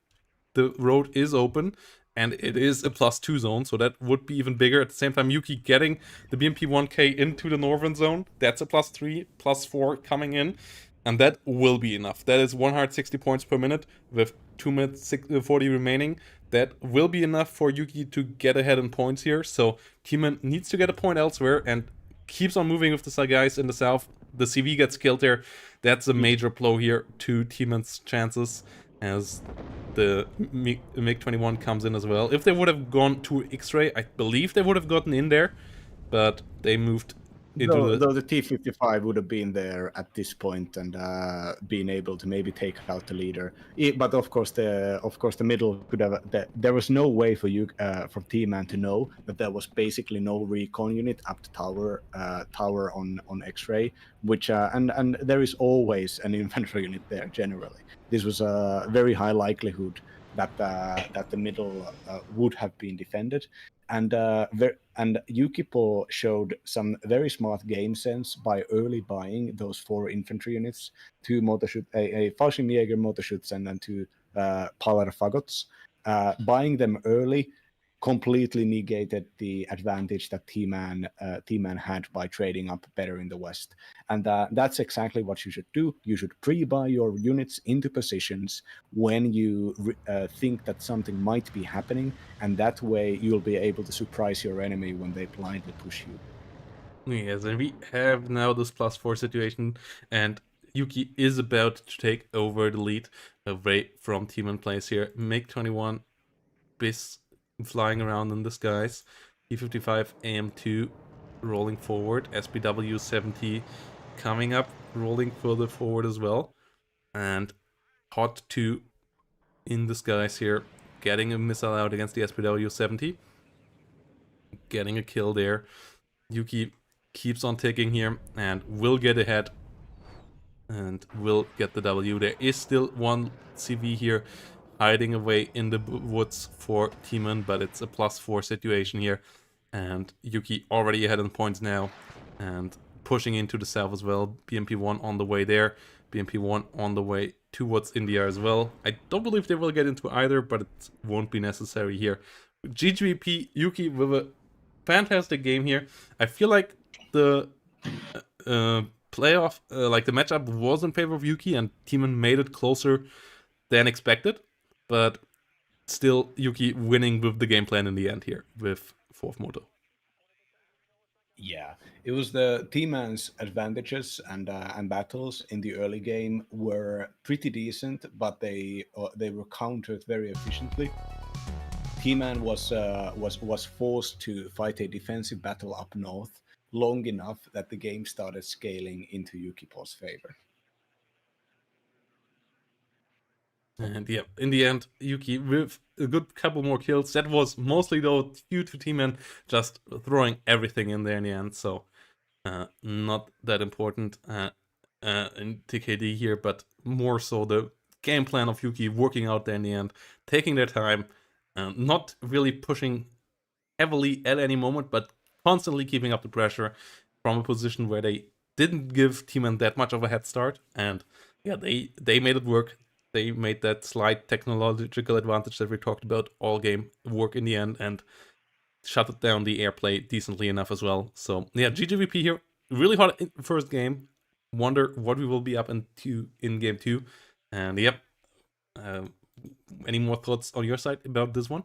the road is open and it is a +2 zone, so that would be even bigger. At the same time, Yuki getting the BMP 1K into the northern zone, that's a +3, +4 coming in, and that will be enough. That is 160 points per minute with 2 minutes 40 remaining. That will be enough for Yuki to get ahead in points here, so Tman needs to get a point elsewhere and keeps on moving with the Sagais in the south. The CV gets killed there. That's a major blow here to Tman's chances, as the MiG-21 comes in as well. If they would have gone to X-Ray, I believe they would have gotten in there, but they moved into though the T-55 would have been there at this point and been able to maybe take out the leader. But of course the middle could have. There was no way for you for T-Man to know that there was basically no recon unit up the tower on X-Ray, which and there is always an infantry unit there generally. This was a very high likelihood that the middle would have been defended. And Yukipaw showed some very smart game sense by early buying those 4 infantry units, 2 a Fallschirmjäger motorschütz and then 2 Power Fagots. Buying them early completely negated the advantage that T-Man had by trading up better in the west. And that's exactly what you should do. You should pre-buy your units into positions when you think that something might be happening, and that way you'll be able to surprise your enemy when they blindly push you. Yes, and we have now this +4 situation, and Yuki is about to take over the lead away from Tmanplays here. MiG-21 bis flying around in the skies. T-55 AM2 rolling forward. SPW-70 coming up, rolling further forward as well. And Hot 2 in the skies here, getting a missile out against the SPW-70. Getting a kill there. Yuki keeps on ticking here and will get ahead and will get the W. There is still one CV here hiding away in the woods for Tman, but it's a +4 situation here, and Yuki already ahead in points now and pushing into the south as well. BMP-1 on the way there, BMP-1 on the way towards India as well. I don't believe they will get into either, but it won't be necessary here. GGVP, Yuki with a fantastic game here. I feel like the playoff, like the matchup was in favor of Yuki, and Tman made it closer than expected, but still Yuki winning with the game plan in the end here with 4th motor. Yeah, it was the T-Man's advantages and battles in the early game were pretty decent, but they were countered very efficiently. T-Man was forced to fight a defensive battle up north long enough that the game started scaling into Yukipaw's favor. And yeah, in the end, Yuki with a good couple more kills. That was mostly though due to T-Man just throwing everything in there in the end, so not that important in TKD here, but more so the game plan of Yuki working out there in the end, taking their time, not really pushing heavily at any moment, but constantly keeping up the pressure from a position where they didn't give T-Man that much of a head start, and yeah, they made it work. They made that slight technological advantage that we talked about all game work in the end and shut it down the airplay decently enough as well. So yeah, GGVP here, really hot first game. Wonder what we will be up into in game 2. And yep, any more thoughts on your side about this one?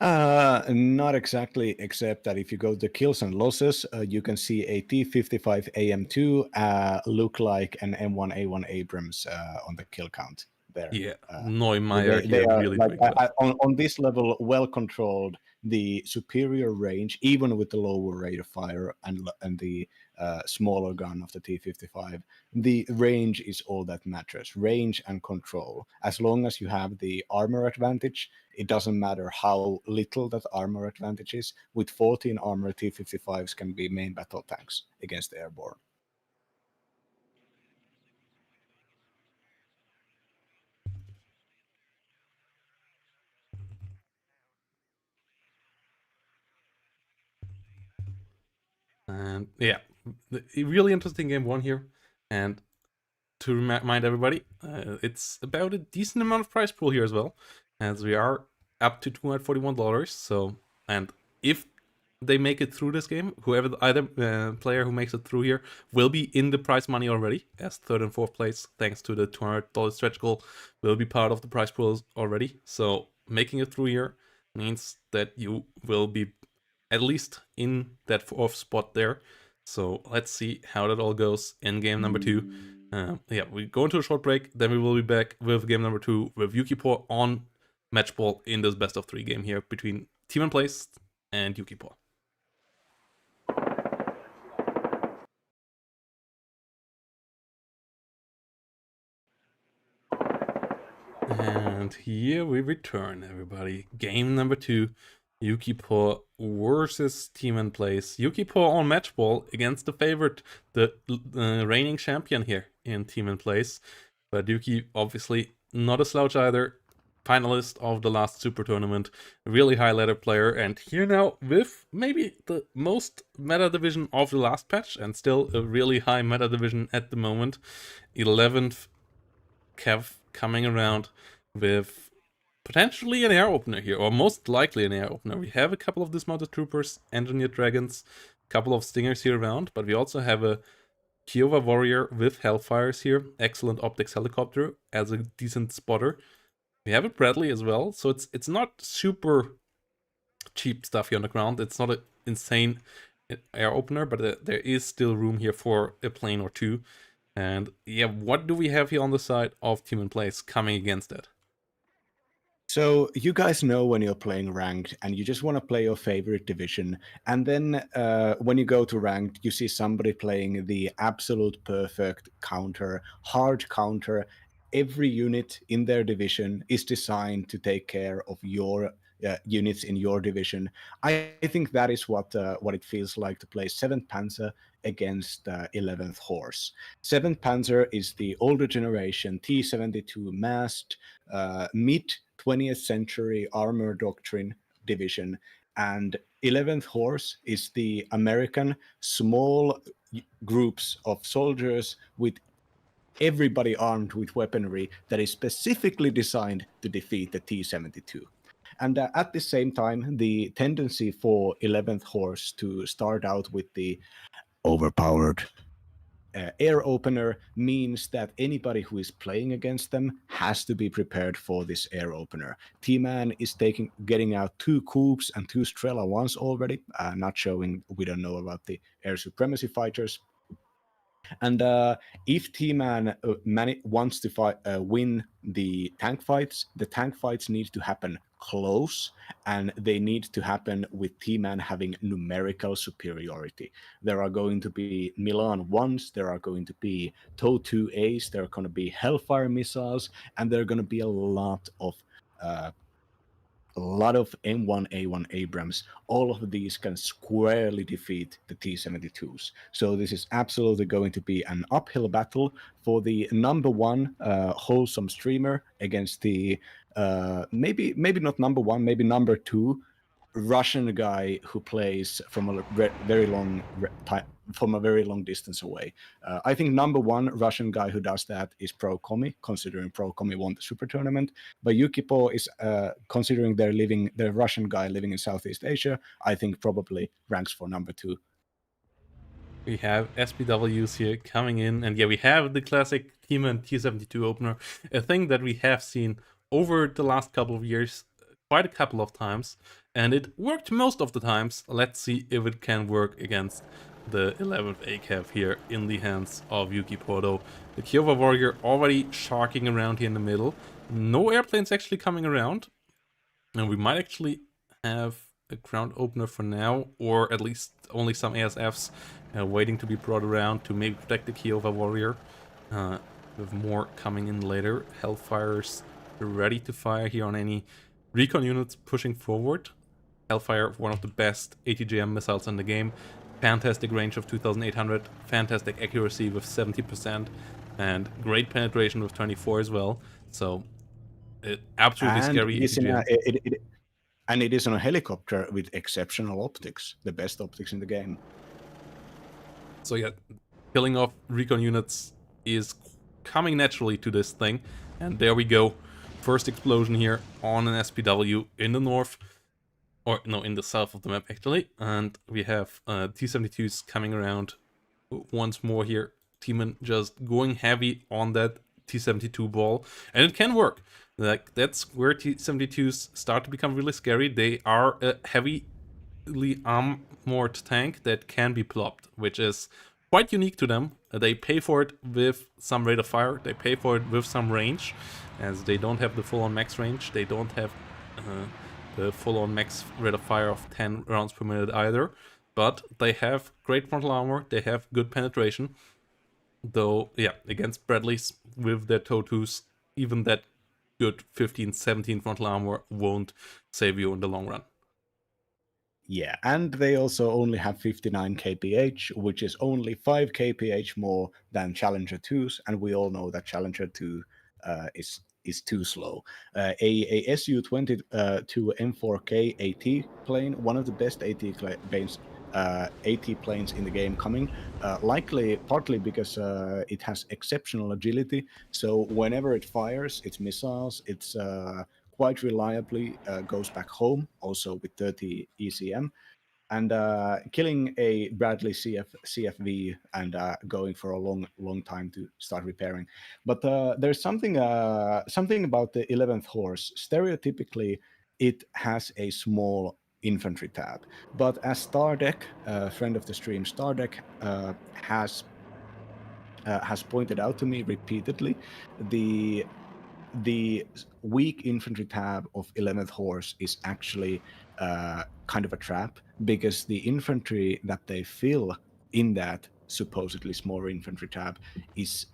Not exactly, except that if you go to kills and losses, you can see a T-55 AM2 look like an M1A1 Abrams on the kill count. there. Yeah, Neumeier They here are really like doing well. on this level well controlled. The superior range, even with the lower rate of fire and the smaller gun of the T55, the range is all that matters. Range and control. As long as you have the armor advantage, it doesn't matter how little that armor advantage is. With 14 armor, T55s can be main battle tanks against the airborne. And yeah, a really interesting game one here. And to remind everybody, it's about a decent amount of prize pool here as well, as we are up to $241. So, and if they make it through this game, whoever either player who makes it through here will be in the prize money already, as third and fourth place, thanks to the $200 stretch goal, will be part of the prize pools already. So making it through here means that you will be at least in that fourth spot there. So let's see how that all goes in game number 2. Yeah, we go into a short break, then we will be back with game number 2 with Yukipaw on match ball in this best of 3 game here between Tmanplays and Yukipaw. And here we return, everybody. Game number 2, Yukipaw versus Tmanplays. Yukipaw on match ball against the favorite, the reigning champion here in Tmanplays. But Yuki, obviously not a slouch either. Finalist of the last Super Tournament, really high ladder player, and here now with maybe the most meta division of the last patch, and still a really high meta division at the moment. 11th Kev coming around with potentially an air opener here, or most likely an air opener. We have a couple of dismounted troopers, engineered dragons, a couple of stingers here around, but we also have a Kiowa warrior with hellfires here, excellent optics helicopter as a decent spotter. We have a Bradley as well, so it's not super cheap stuff here on the ground. It's not an insane air opener, but there is still room here for a plane or two. And yeah, what do we have here on the side of Tmanplays coming against it? So you guys know when you're playing ranked and you just want to play your favorite division, and then when you go to ranked, you see somebody playing the absolute perfect counter, hard counter. Every unit in their division is designed to take care of your units in your division. I think that is what it feels like to play 7th Panzer against 11th Horse. 7th Panzer is the older generation T-72 massed mid 20th century armor doctrine division, and 11th Horse is the American small groups of soldiers with everybody armed with weaponry that is specifically designed to defeat the T-72. And at the same time, the tendency for 11th Horse to start out with the overpowered air opener means that anybody who is playing against them has to be prepared for this air opener. T-Man is getting out 2 Coups and 2 Strela 1s already, not showing, we don't know about the air supremacy fighters. And if T-Man wants to win the tank fights need to happen close, and they need to happen with T-Man having numerical superiority. There are going to be Milan 1s, there are going to be TOW 2As, there are going to be Hellfire missiles, and there are going to be a lot of M1A1 Abrams. All of these can squarely defeat the T-72s. So this is absolutely going to be an uphill battle for the number 1 wholesome streamer against the maybe not number 1, maybe number 2 Russian guy who plays from a very long from a very long distance away. I think number 1 Russian guy who does that is Pro Komi, considering Pro Komi won the Super Tournament. But Yukipaw is considering their Russian guy living in Southeast Asia. I think probably ranks for number 2. We have SPWs here coming in, and yeah, we have the classic T-Man T-72 opener, a thing that we have seen over the last couple of years quite a couple of times, and it worked most of the times. Let's see if it can work against the 11th ACAV here in the hands of Yukipaw, though. The Kiowa Warrior already sharking around here in the middle. No airplanes actually coming around. And we might actually have a ground opener for now, or at least only some ASFs waiting to be brought around to maybe protect the Kiowa Warrior. With more coming in later. Hellfires ready to fire here on any recon units pushing forward. Hellfire, one of the best ATGM missiles in the game. Fantastic range of 2800, fantastic accuracy with 70%, and great penetration with 24 as well. So, absolutely And scary it is, ATGM. and it is on a helicopter with exceptional optics, the best optics in the game. So yeah, killing off recon units is coming naturally to this thing. And there we go. First explosion here on an SPW in the north. Or no, in the south of the map actually. And we have T-72s coming around once more here. Tman just going heavy on that T-72 ball. And it can work. Like, that's where T-72s start to become really scary. They are a heavily armored tank that can be plopped, which is quite unique to them. They pay for it with some rate of fire. They pay for it with some range, as they don't have the full-on max range. They don't have the full-on max rate of fire of 10 rounds per minute either. But they have great frontal armor. They have good penetration. Though, yeah, against Bradleys with their TOW2s, even that good 15, 17 frontal armor won't save you in the long run. Yeah, and they also only have 59 kph, which is only 5 kph more than Challenger 2s, and we all know that Challenger 2 is too slow. A Su-22 M4K AT plane, one of the best AT planes in the game coming, likely partly because it has exceptional agility, so whenever it fires its missiles, it's quite reliably goes back home, also with 30 ECM, and killing a Bradley CFV and going for a long time to start repairing. But there's something about the 11th horse. Stereotypically, it has a small infantry tab, but as Stardek, friend of the stream, Stardek has pointed out to me repeatedly, the weak infantry tab of 11th horse is actually kind of a trap, because the infantry that they fill in that supposedly smaller infantry tab is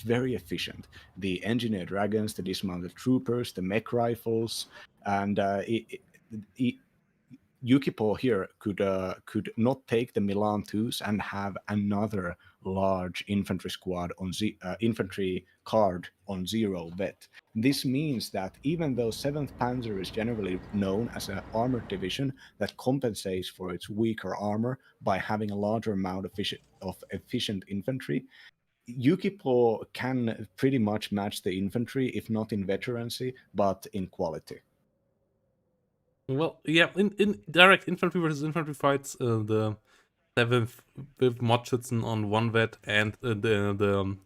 very efficient. The engineer dragons, the dismounted troopers, the mech rifles, and Yukipaw here could not take the Milan 2s and have another large infantry squad on infantry card on 0 vet. This means that even though 7th Panzer is generally known as an armored division that compensates for its weaker armor by having a larger amount of efficient infantry, Yukipaw can pretty much match the infantry, if not in veterancy, but in quality. Well, yeah, in direct infantry versus infantry fights, the 7th with Modschützen on 1 vet and the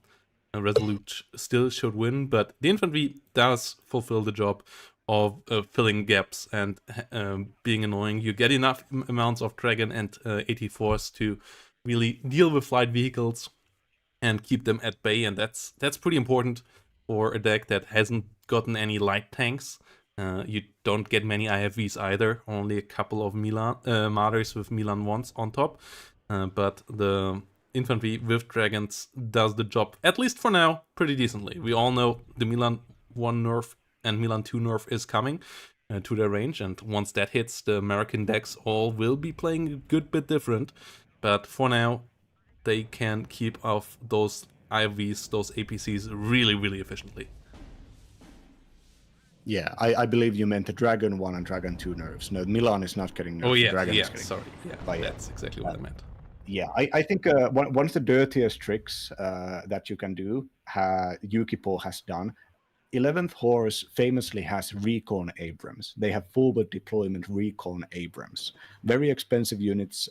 Resolute still should win, but the infantry does fulfill the job of filling gaps and being annoying. You get enough amounts of Dragon and 84s to really deal with light vehicles and keep them at bay, and that's pretty important for a deck that hasn't gotten any light tanks. You don't get many IFVs either, only a couple of Milan Martyrs with Milan 1s on top. But the infantry with dragons does the job, at least for now, pretty decently. We all know the Milan 1 nerf and Milan 2 nerf is coming to their range, and once that hits, the American decks all will be playing a good bit different. But for now, they can keep off those IFVs, those APCs really, really efficiently. Yeah, I believe you meant the Dragon 1 and Dragon 2 nerfs. No, Milan is not getting nerfed. Oh yeah, Dragon yeah, is getting sorry. Yeah, that's exactly what I meant. Yeah, I think one of the dirtiest tricks that you can do, Yukipaw has done. 11th Horse famously has Recon Abrams. They have forward deployment Recon Abrams. Very expensive units,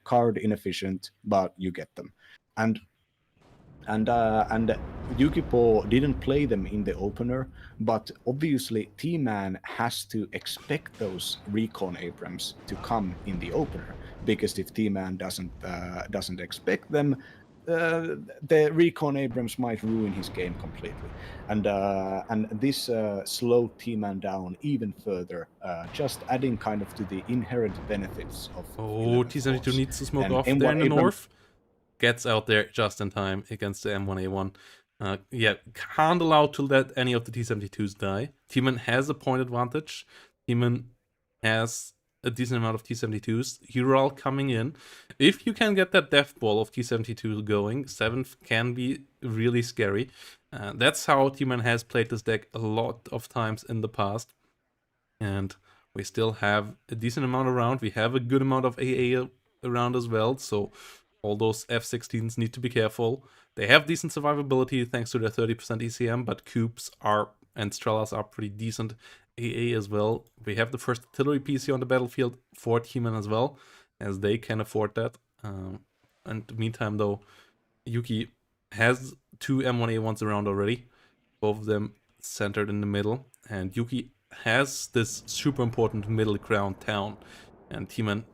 card inefficient, but you get them. And And Yukipaw didn't play them in the opener, but obviously T-Man has to expect those recon Abrams to come in the opener, because if T-Man doesn't expect them, the recon Abrams might ruin his game completely, and this slowed T-Man down even further, just adding kind of to the inherent benefits of Oh, 11th T72 Force. needs to smoke And off there M1 in the Abrams, north. Gets out there just in time against the M1A1. Yeah, can't allow to let any of the T72s die. T-Man has a point advantage. T-Man has a decent amount of T72s. Hero coming in. If you can get that death ball of T72 going, 7th can be really scary. That's how T-Man has played this deck a lot of times in the past. And we still have a decent amount around. We have a good amount of AA around as well, so all those F-16s need to be careful. They have decent survivability thanks to their 30% ECM, but Cubes are and Strellas are pretty decent AA as well. We have the first artillery PC on the battlefield for T-Man as well, as they can afford that. In the meantime, though, Yuki has 2 M1A1s around already, both of them centered in the middle, and Yuki has this super important middle ground town, and T-Man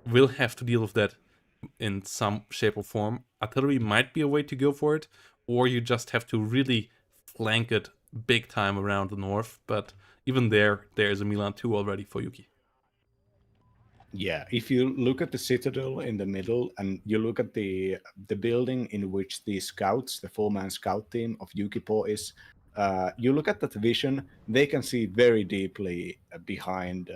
will have to deal with that in some shape or form. Artillery might be a way to go for it, or you just have to really flank it big time around the north, but even there is a Milan 2 already for Yuki. yeah, if you look at the citadel in the middle and you look at the building in which the scouts, the 4-man scout team of Yukipaw is, you look at that vision, they can see very deeply behind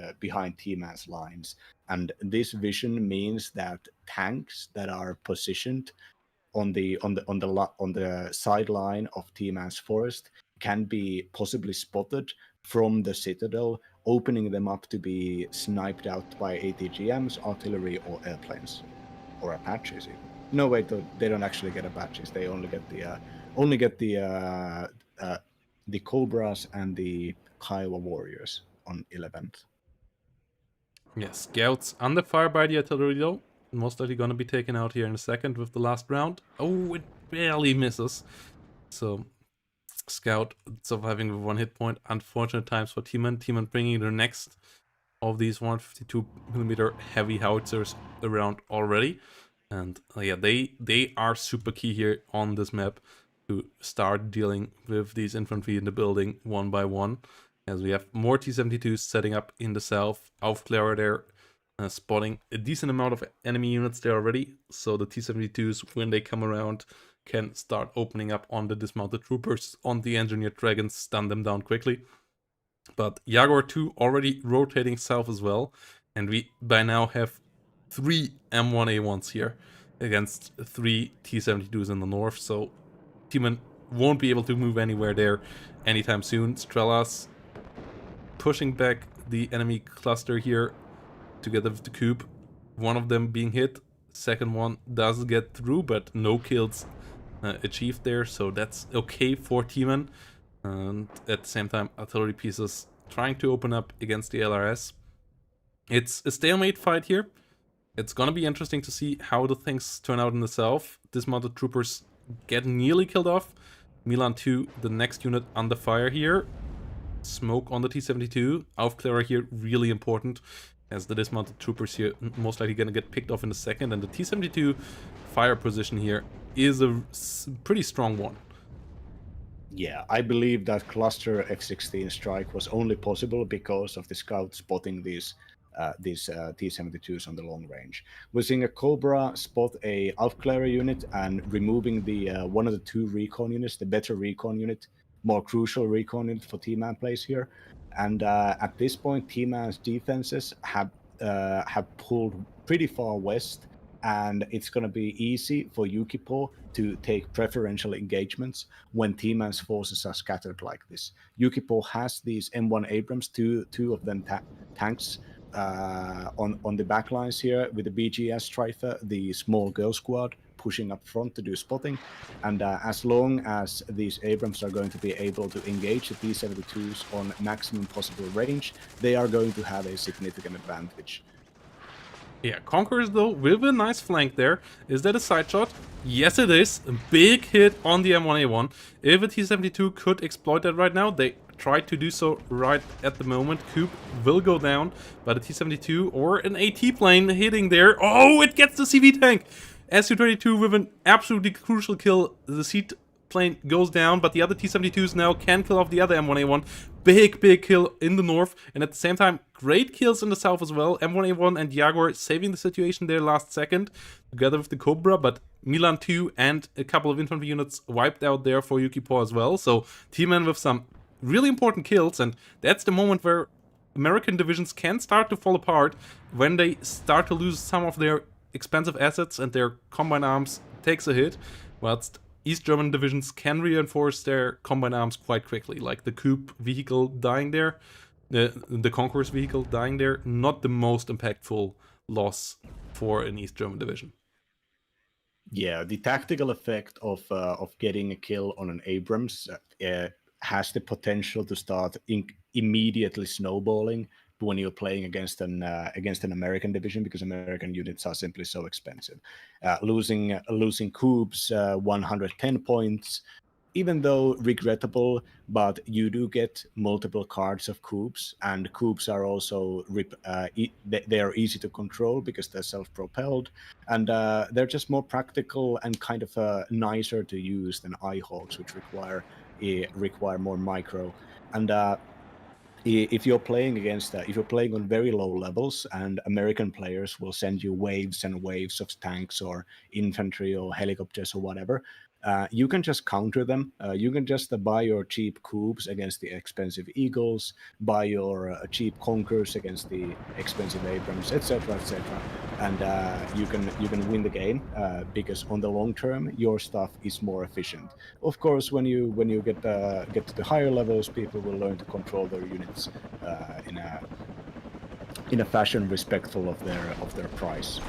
T-Man's lines, and this vision means that tanks that are positioned on the sideline of T-Man's forest can be possibly spotted from the citadel, opening them up to be sniped out by ATGMs, artillery, or airplanes, or Apaches even. No, wait, they don't actually get Apaches. They only get the Cobras and the Kiowa Warriors on 11th. Yeah, scouts under fire by the artillery though. Most likely gonna be taken out here in a second with the last round. Oh, it barely misses. So Scout surviving with 1 hit point. Unfortunate times for T-Man. T-Man bringing the next of these 152mm heavy howitzers around already. And yeah, they are super key here on this map to start dealing with these infantry in the building one by one. As we have more T-72s setting up in the south. Aufklärer there, spotting a decent amount of enemy units there already. So the T-72s, when they come around, can start opening up on the dismounted troopers, on the engineered dragons, stun them down quickly. But Jaguar 2 already rotating south as well. And we by now have 3 M1A1s here against 3 T-72s in the north. So T-Man won't be able to move anywhere there anytime soon. Strellas pushing back the enemy cluster here together with the Cube. One of them being hit. Second one does get through, but no kills achieved there. So that's okay for T-Man. And at the same time, artillery pieces trying to open up against the LRS. It's a stalemate fight here. It's gonna be interesting to see how the things turn out in the south. Dismounted troopers get nearly killed off. Milan 2, the next unit under fire here. Smoke on the T-72. Aufklärer here, really important, as the dismounted troopers here most likely gonna get picked off in a second. And the T-72 fire position here is a pretty strong one. Yeah, I believe that cluster F-16 strike was only possible because of the scout spotting these T-72s on the long range. We're seeing a Cobra spot a Aufklärer unit and removing the one of the 2 recon units, the better recon unit, more crucial recon unit for Tmanplays here. And at this point, Tman's defenses have pulled pretty far west, and it's going to be easy for Yukipaw to take preferential engagements when T-Man's forces are scattered like this. Yukipaw has these M1 Abrams, two of them tanks on the backlines here with the BGS Strifer, the small girl squad pushing up front to do spotting. And as long as these Abrams are going to be able to engage the T-72s on maximum possible range, they are going to have a significant advantage. Yeah, Conquerors though, with a nice flank there. Is that a side shot? Yes it is. A big hit on the M1A1. If a T-72 could exploit that right now, they tried to do so right at the moment. Coop will go down, but a T-72 or an AT plane hitting there. Oh, it gets the CV tank! Su-22 with an absolutely crucial kill. The seat plane goes down, but the other T-72s now can kill off the other M1A1. Big kill in the north, and at the same time, great kills in the south as well. M1A1 and Jaguar saving the situation there last second, together with the Cobra, but Milan 2 and a couple of infantry units wiped out there for Yukipaw as well. So T-Man with some really important kills, and that's the moment where American divisions can start to fall apart when they start to lose some of their expensive assets and their combine arms takes a hit, whilst East German divisions can reinforce their combine arms quite quickly, like the Coup vehicle dying there, the Conqueror's vehicle dying there, not the most impactful loss for an East German division. Yeah, the tactical effect of getting a kill on an Abrams has the potential to start immediately snowballing when you're playing against an American division, because American units are simply so expensive. Losing Coups 110 points, even though regrettable, but you do get multiple cards of Coups, and Coups are also they are easy to control because they're self-propelled, and they're just more practical and kind of nicer to use than iHawks, which require more micro. And if you're playing if you're playing on very low levels, and American players will send you waves and waves of tanks or infantry or helicopters or whatever, you can just counter them. You can just buy your cheap Coups against the expensive Eagles, buy your cheap Conquerors against the expensive Abrams, etc., etc., and you can win the game because on the long term your stuff is more efficient. Of course, when you get to the higher levels, people will learn to control their units in a fashion respectful of their price.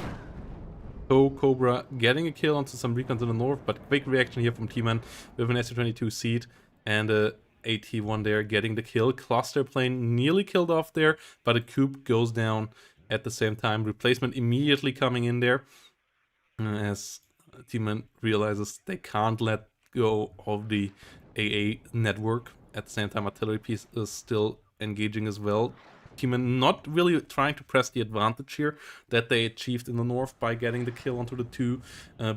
So Cobra getting a kill onto some recons in the north, but quick reaction here from T-Man with an Su-22 seat and a AT-1 there getting the kill. Cluster plane nearly killed off there, but a Coup goes down at the same time. Replacement immediately coming in there as T-Man realizes they can't let go of the AA network. At the same time, artillery piece is still engaging as well. T-Man not really trying to press the advantage here that they achieved in the north by getting the kill onto the two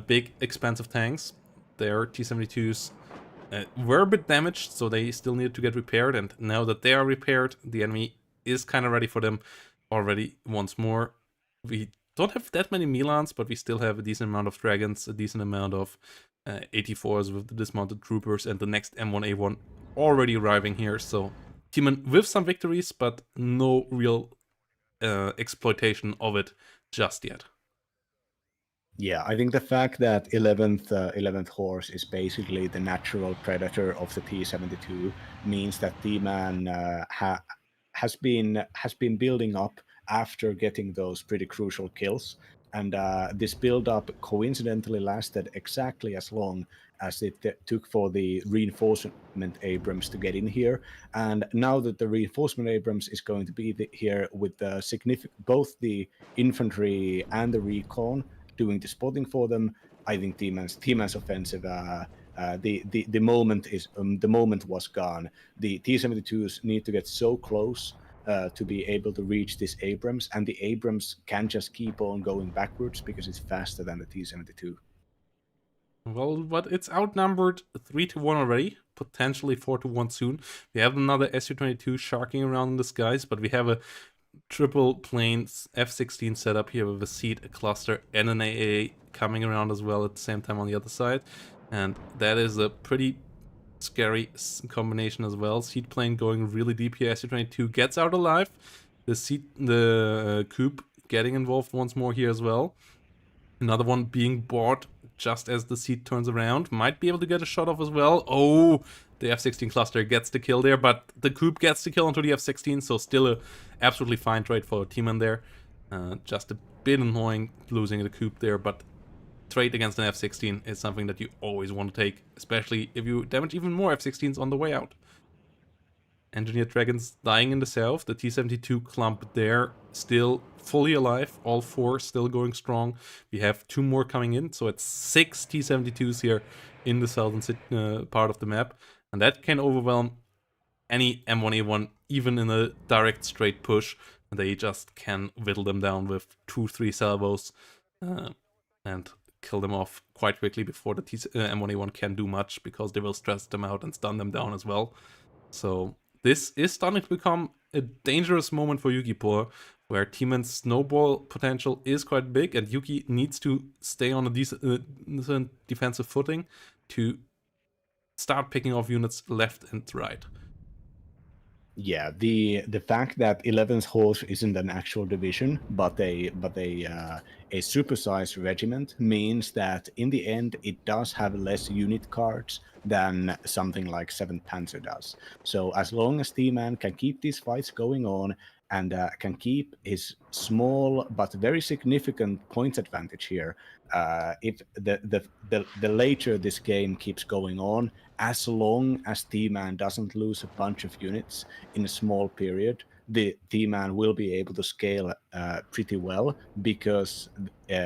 big expensive tanks. Their T-72s were a bit damaged, so they still needed to get repaired, and now that they are repaired, the enemy is kind of ready for them already once more. We don't have that many Milans, but we still have a decent amount of Dragons, a decent amount of 84s with the dismounted troopers, and the next M1A1 already arriving here, so T-Man with some victories, but no real exploitation of it just yet. Yeah, I think the fact that 11th horse is basically the natural predator of the T-72 means that T-Man has been building up after getting those pretty crucial kills, and this build-up coincidentally lasted exactly as long as it took for the reinforcement Abrams to get in here. And now that the reinforcement Abrams is going to be here with the both the infantry and the recon doing the spotting for them, I think T-Man's offensive. The moment was gone. The T-72s need to get so close to be able to reach this Abrams, and the Abrams can just keep on going backwards because it's faster than the T-72. Well, but it's outnumbered 3-1 already, potentially 4-1 soon. We have another Su-22 sharking around in the skies, but we have a triple planes F-16 setup here with a seat, a cluster, and an AA coming around as well at the same time on the other side. And that is a pretty scary combination as well. Seat plane going really deep here. Su-22 gets out alive. The Coup getting involved once more here as well. Another one being bought just as the seat turns around. Might be able to get a shot off as well. Oh, the F-16 cluster gets the kill there, but the Coup gets the kill onto the F-16, so still a absolutely fine trade for T-Man there. Just a bit annoying losing the Coup there, but trade against an F-16 is something that you always want to take, especially if you damage even more F-16s on the way out. Engineered Dragons dying in the south. The T-72 clump there still fully alive. All 4 still going strong. We have 2 more coming in, so it's 6 T-72s here in the southern part of the map. And that can overwhelm any M1A1, even in a direct straight push. They just can whittle them down with 2-3 salvos and kill them off quite quickly before the M1A1 can do much, because they will stress them out and stun them down as well. So this is starting to become a dangerous moment for Yukipaw, where T-Man's snowball potential is quite big, and Yuki needs to stay on a decent defensive footing to start picking off units left and right. Yeah, the fact that 11th Horse isn't an actual division, but a supersized regiment, means that in the end it does have less unit cards than something like 7th Panzer does. So as long as T-Man can keep these fights going on and can keep his small but very significant points advantage here, if the later this game keeps going on, as long as T-Man doesn't lose a bunch of units in a small period, the T-Man will be able to scale pretty well, because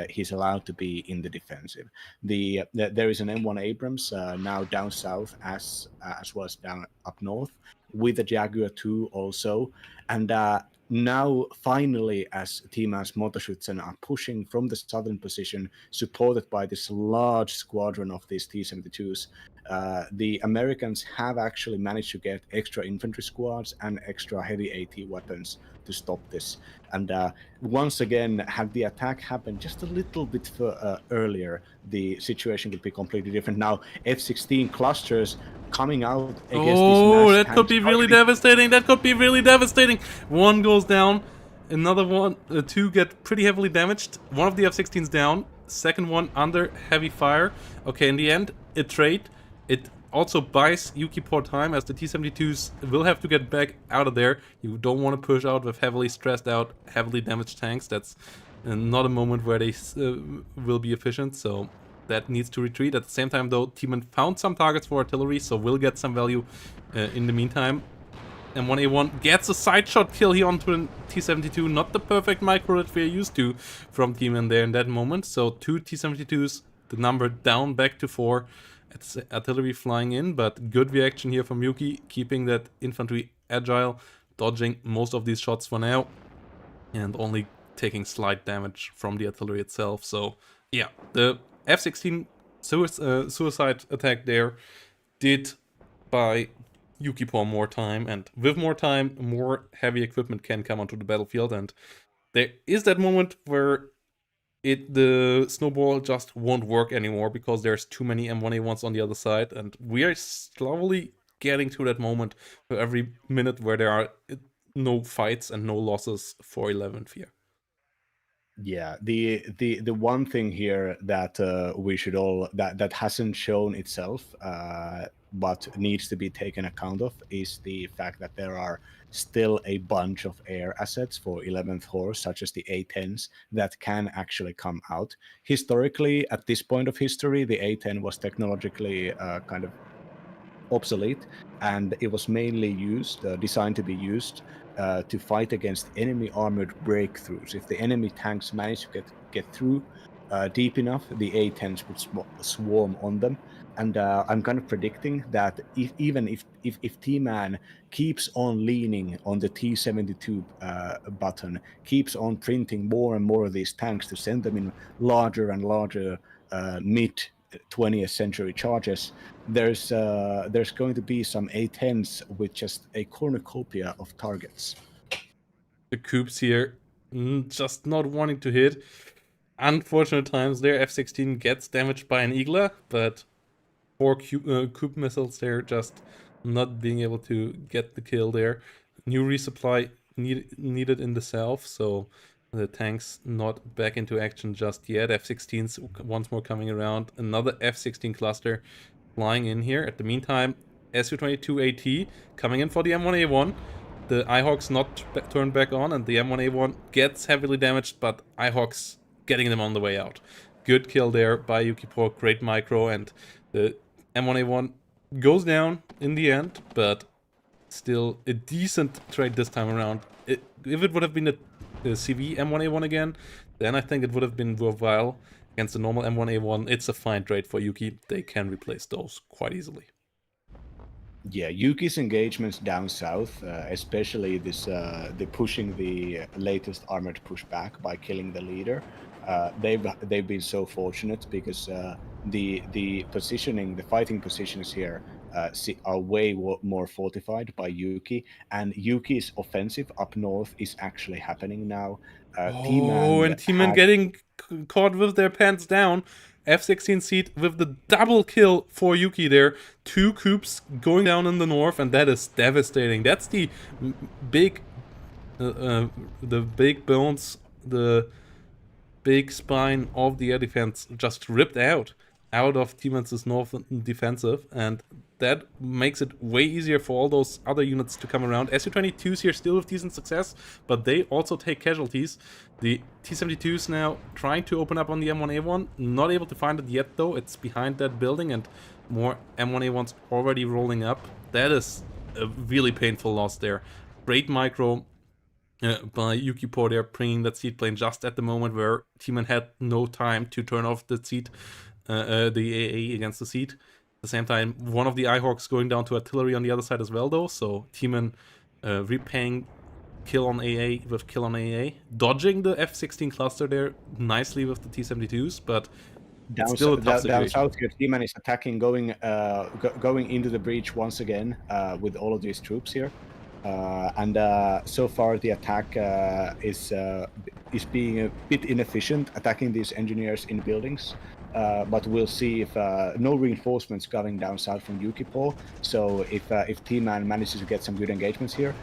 he's allowed to be in the defensive. There is an M1 Abrams now down south, as well as down up north, with a Jaguar 2 also, and now finally, as T-Man's Motorschützen are pushing from the southern position, supported by this large squadron of these T-72s, the Americans have actually managed to get extra infantry squads and extra heavy AT weapons to stop this. And once again, had the attack happened just a little bit earlier, the situation would be completely different. Now, F-16 clusters coming out against these mass that could be really devastating. That could be really devastating. 1 goes down. Another one, 2 get pretty heavily damaged. One of the F-16s down. Second one under heavy fire. Okay, in the end, a trade. It also buys Yukipaw time, as the T-72s will have to get back out of there. You don't want to push out with heavily stressed out, heavily damaged tanks. That's not a moment where they will be efficient, so that needs to retreat. At the same time, though, T-Man found some targets for artillery, so will get some value in the meantime. M1A1 gets a side shot kill here onto the T-72. Not the perfect micro that we're used to from T-Man there in that moment. So 2 T-72s, the number down back to 4. It's artillery flying in, but good reaction here from Yuki, keeping that infantry agile, dodging most of these shots for now, and only taking slight damage from the artillery itself. So yeah, the F-16 suicide attack there did buy Yukipaw more time, and with more time, more heavy equipment can come onto the battlefield, and there is that moment where the snowball just won't work anymore, because there's too many M1A1s on the other side, and we are slowly getting to that moment for every minute where there are no fights and no losses for 11th here. Yeah, the one thing here that we should all that hasn't shown itself, but needs to be taken account of, is the fact that there are still a bunch of air assets for 11th Horse, such as the A-10s, that can actually come out. Historically, at this point of history, the A-10 was technologically kind of obsolete, and it was mainly designed to be used to fight against enemy armored breakthroughs. If the enemy tanks managed to get through deep enough, the A-10s would swarm on them. And I'm kind of predicting that even if T-Man keeps on leaning on the T-72 button, keeps on printing more and more of these tanks to send them in larger and larger mid 20th century charges, there's going to be some A-10s with just a cornucopia of targets. The Coups here just not wanting to hit. Unfortunate times there. F-16 gets damaged by an Eagler, but 4 Coup missiles there, just not being able to get the kill there. New resupply needed in the south, so the tanks not back into action just yet. F-16s once more coming around. Another F-16 cluster flying in here. At the meantime, Su-22 AT coming in for the M1A1. The IHawks not turned back on, and the M1A1 gets heavily damaged, but IHawks getting them on the way out. Good kill there by Yukipaw, great micro, and the M1A1 goes down in the end, but still a decent trade this time around. If it would have been a CV M1A1 again, then I think it would have been worthwhile. Against the normal M1A1, it's a fine trade for Yuki. They can replace those quite easily. Yeah, Yuki's engagements down south, especially this the pushing the latest armored pushback by killing the leader, they've been so fortunate because the positioning, the fighting positions here are way more fortified by Yuki, and Yuki's offensive up north is actually happening now. Oh, and T-Man getting caught with their pants down. F-16 seat with the double kill for Yuki there. 2 coups going down in the north, and that is devastating. That's the big bones, the big spine of the air defense just ripped out of T-Man's north defensive, and that makes it way easier for all those other units to come around. Su-22s here still with decent success, but they also take casualties. The T-72s now trying to open up on the M1A1, not able to find it yet though. It's behind that building, and more M1A1s already rolling up. That is a really painful loss there. Great micro by Yukipaw there, bringing that seed plane just at the moment where T-Man had no time to turn off the seed, the AA against the seed. At the same time, one of the Eyehawks going down to artillery on the other side as well though, so T-Man repaying kill on AA with kill on AA, dodging the F-16 cluster there nicely with the T-72s, but down south here, T-Man is attacking, going into the breach once again with all of these troops here. And so far the attack is being a bit inefficient, attacking these engineers in buildings. But we'll see if no reinforcements coming down south from Yukipaw. So if T-Man manages to get some good engagements here,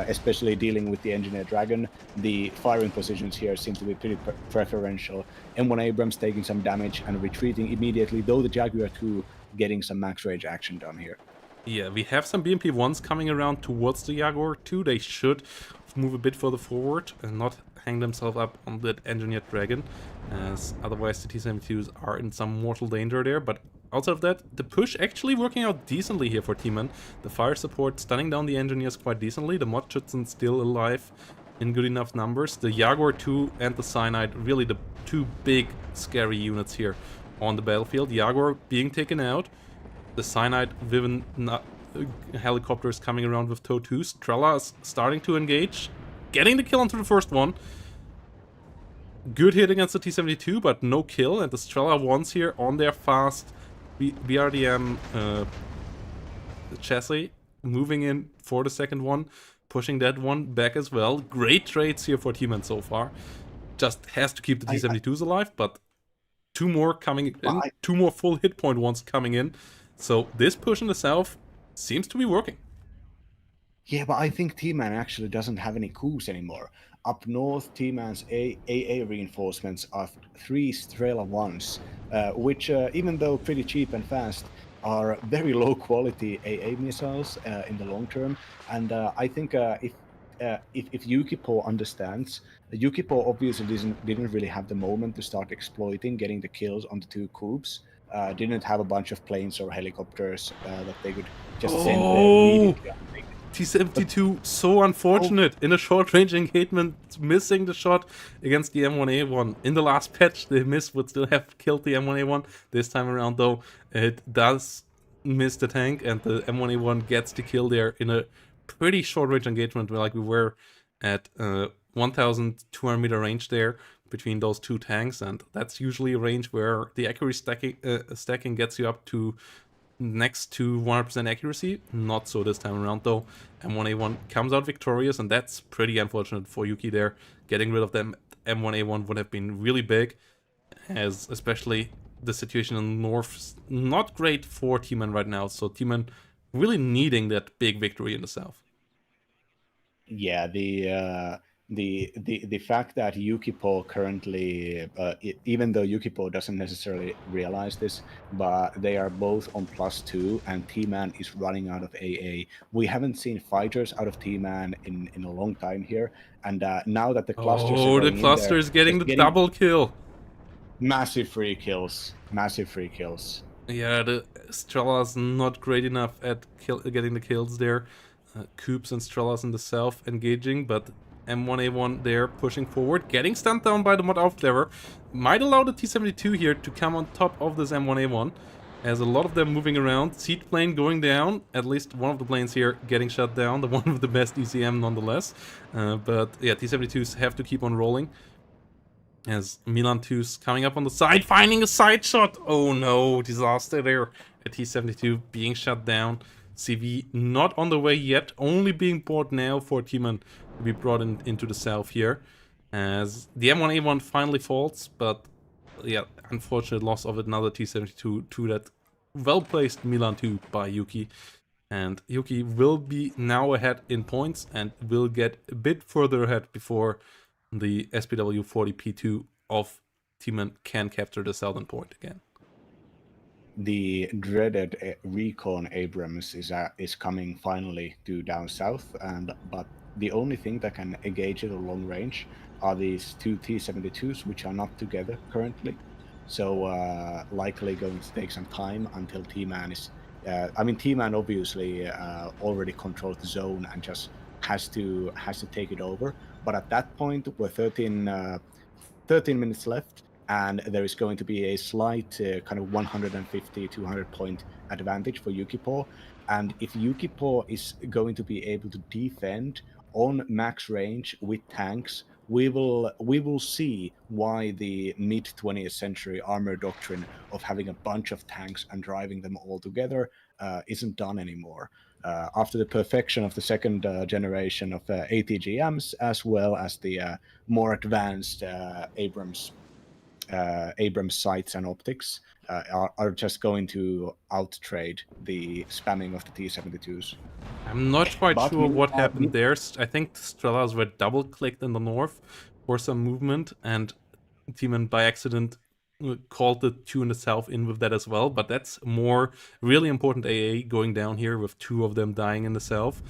especially dealing with the engineer dragon, the firing positions here seem to be pretty preferential. M1 Abrams taking some damage and retreating immediately, though the Jaguar 2 getting some max range action done here. Yeah, we have some BMP-1s coming around towards the Jaguar 2. They should move a bit further forward and not hang themselves up on that engineered dragon, as otherwise the T-72s are in some mortal danger there. But outside of that, the push actually working out decently here for T-Man. The fire support stunning down the engineers quite decently. The Mod Schützen still alive in good enough numbers. The Jaguar 2 and the Cyanide, really the two big scary units here on the battlefield. Jaguar being taken out. The Cyanide with helicopters coming around with TOW2s. Trella is starting to engage, getting the kill onto the first one. Good hit against the T-72, but no kill. And the Strela 1s here on their fast BRDM chassis, moving in for the second one, pushing that one back as well. Great trades here for T-Man so far. Just has to keep the T-72s alive, but 2 more coming in, 2 more full hit point ones coming in. So this push in the south seems to be working. Yeah, but I think T-Man actually doesn't have any coups anymore. Up north, T-Man's AA reinforcements are 3 Strela 1s, which, even though pretty cheap and fast, are very low quality AA missiles in the long term. And I think if Yukipaw understands, Yukipaw obviously didn't really have the moment to start exploiting, getting the kills on the 2 coups. Didn't have a bunch of planes or helicopters that they could just send there immediately. T-72, so unfortunate. In a short-range engagement, missing the shot against the M1A1. In the last patch, the miss would still have killed the M1A1. This time around, though, it does miss the tank, and the M1A1 gets the kill there in a pretty short-range engagement, like we were at 1,200 meter range there between those 2 tanks, and that's usually a range where the accuracy stacking gets you up to next to 100% accuracy. Not so this time around though. M1A1 comes out victorious, and that's pretty unfortunate for Yuki there. Getting rid of them M1A1 would have been really big, as especially the situation in the north is not great for T-Man right now, so T-Man really needing that big victory in the south. Yeah, the fact that Yukipaw currently, even though Yukipaw doesn't necessarily realize this, but they are both on +2, and T-Man is running out of AA. We haven't seen fighters out of T-Man in a long time here, and now that the clusters are the cluster is getting the double kill. Massive free kills. Massive free kills. Yeah, the Strella's not great enough at getting the kills there. Coops and Strella's in the south engaging, but M1A1 there pushing forward, getting stunned down by the Mod Aufklärer. Might allow the T-72 here to come on top of this M1A1. As a lot of them moving around. Seed plane going down. At least one of the planes here getting shut down. The one with the best ECM nonetheless. But yeah, T-72s have to keep on rolling. As Milan 2's coming up on the side, finding a side shot. Oh no, disaster there. A T-72 being shut down. CV not on the way yet, only being brought now for Tman to be brought into the south here. As the M1A1 finally falls, but yeah, unfortunate loss of another T-72 to that well-placed Milan 2 by Yuki. And Yuki will be now ahead in points and will get a bit further ahead before the SPW 40P2 of Tman can capture the southern point again. The dreaded recon Abrams is coming finally to down south, but the only thing that can engage it at long range are these two T-72s, which are not together currently. So likely going to take some time until T-Man is. I mean, T-Man obviously already controls the zone and just has to take it over. But at that point, we're 13 minutes left, and there is going to be a slight kind of 150, 200 point advantage for Yukipaw. And if Yukipaw is going to be able to defend on max range with tanks, we will see why the mid 20th century armor doctrine of having a bunch of tanks and driving them all together isn't done anymore. After the perfection of the second generation of ATGMs, as well as the more advanced Abrams sights and optics, are just going to outtrade the spamming of the T-72s. I'm not quite sure what happened there. I think the Strellas were double-clicked in the north for some movement, and Tman by accident called the two in the south in with that as well. But that's more really important AA going down here with two of them dying in the south.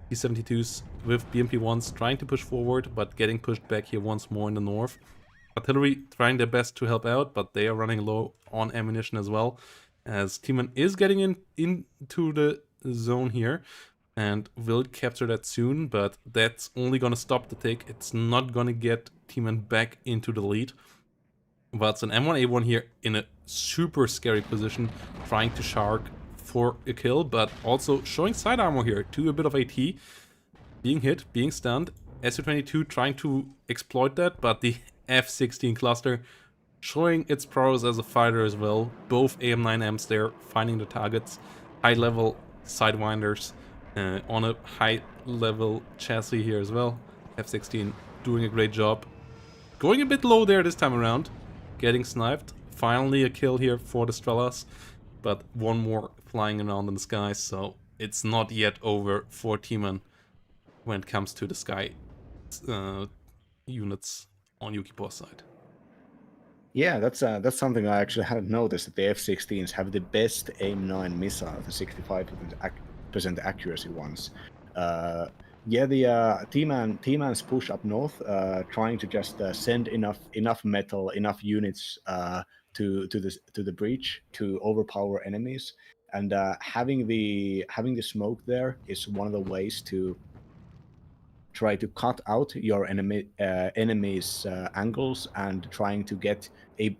T-72s with BMP-1s trying to push forward, but getting pushed back here once more in the north. Artillery trying their best to help out, but they are running low on ammunition as well, as Tman is getting into the zone here and will capture that soon, but that's only gonna stop the tick. It's not gonna get Tman back into the lead. But it's an M1A1 here in a super scary position, trying to shark for a kill, but also showing side armor here to a bit of AT. Being hit, being stunned. Su-22 trying to exploit that, but the F-16 cluster showing its prowess as a fighter as well. Both AM9Ms there, finding the targets. High-level sidewinders on a high-level chassis here as well. F-16 doing a great job. Going a bit low there this time around. Getting sniped. Finally a kill here for the Strellas, but one more flying around in the skies, so it's not yet over for Tman when it comes to the sky units on Yukipaw's side. Yeah, that's something I actually hadn't noticed, that the F-16s have the best AIM-9 missile, the 65% accuracy ones. Yeah, the T-Man's push up north, trying to just send enough metal, enough units to the breach to overpower enemies, and having the smoke there is one of the ways to try to cut out your enemy's angles and trying to get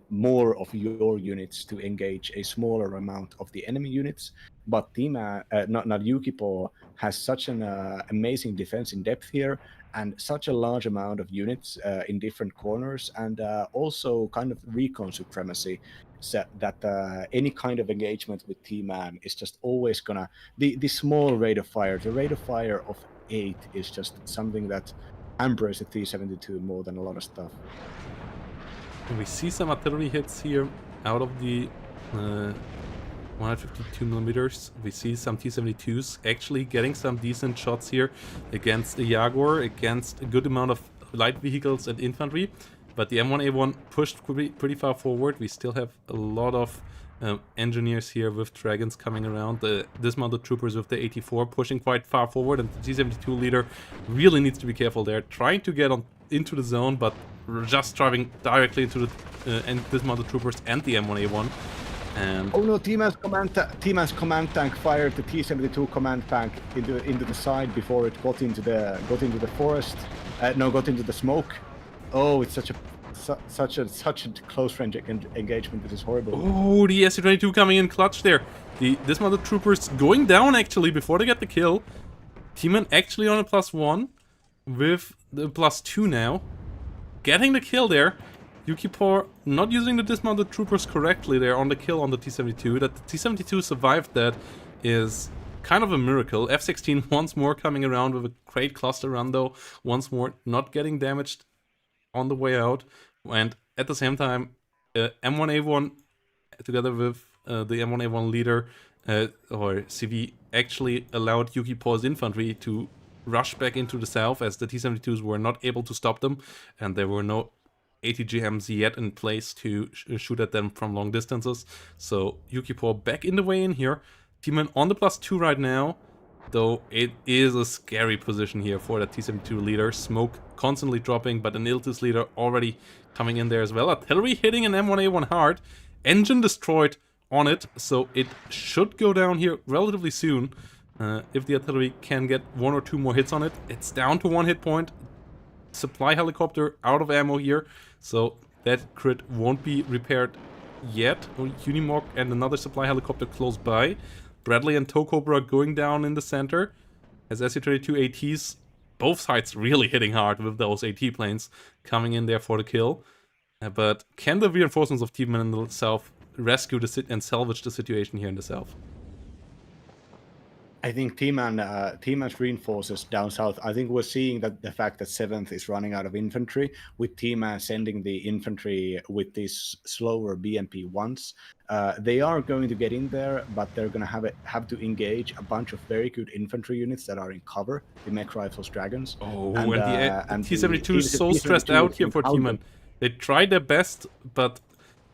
more of your units to engage a smaller amount of the enemy units. But not Yukipaw has such an amazing defense in depth here, and such a large amount of units in different corners, and also kind of recon supremacy, so that any kind of engagement with T-Man is just always gonna the small rate of fire. The rate of fire of 8 is just something that hampers the T-72 more than a lot of stuff. And we see some artillery hits here out of the 152 millimeters. We see some T-72s actually getting some decent shots here against the Jaguar, against a good amount of light vehicles and infantry. But the M1A1 pushed pretty far forward. We still have a lot of engineers here with dragons coming around. The dismounted troopers with the 84 pushing quite far forward, and the T-72 leader really needs to be careful there, trying to get into the zone, but just driving directly into the dismounted troopers and the M1A1. And oh no, T-Man's command tank fired the T-72 command tank into the side before it got into the forest. Got into the smoke. Oh, it's such a close range engagement. This is horrible. oh, the SU-22 coming in clutch there. The dismounted troopers going down actually before they get the kill. T-Man actually on a +1 with the +2 now. Getting the kill there. Yukipaw not using the dismounted troopers correctly there on the kill on the T-72. That the T-72 survived that is kind of a miracle. F-16 once more coming around with a great cluster run though. Once more not getting damaged on the way out. And at the same time, M1A1 together with the M1A1 leader or CV actually allowed Yukipaw's infantry to rush back into the south as the T-72s were not able to stop them and there were no ATGMs yet in place to shoot at them from long distances. So Yukipaw back in the way in here. T-Man on the +2 right now, though it is a scary position here for the T-72 leader. Smoke constantly dropping, but an Iltis leader already coming in there as well. Artillery hitting an M1A1 hard. Engine destroyed on it, so it should go down here relatively soon. If the artillery can get 1 or 2 more hits on it. It's down to 1 hit point. Supply helicopter out of ammo here, so that crit won't be repaired yet. Unimog and another supply helicopter close by. Bradley and Tokobra going down in the center. As Su-22 ATs, both sides really hitting hard with those AT planes coming in there for the kill. But can the reinforcements of T-Man in the south rescue and salvage the situation here in the south? I think T-Man's reinforces down south. I think we're seeing that the fact that 7th is running out of infantry, with T-Man sending the infantry with these slower BMP-1s. They are going to get in there, but they're going to have to engage a bunch of very good infantry units that are in cover, the mech rifles Dragons. Oh, and the T-72 is so stressed out here for T-Man. They tried their best, but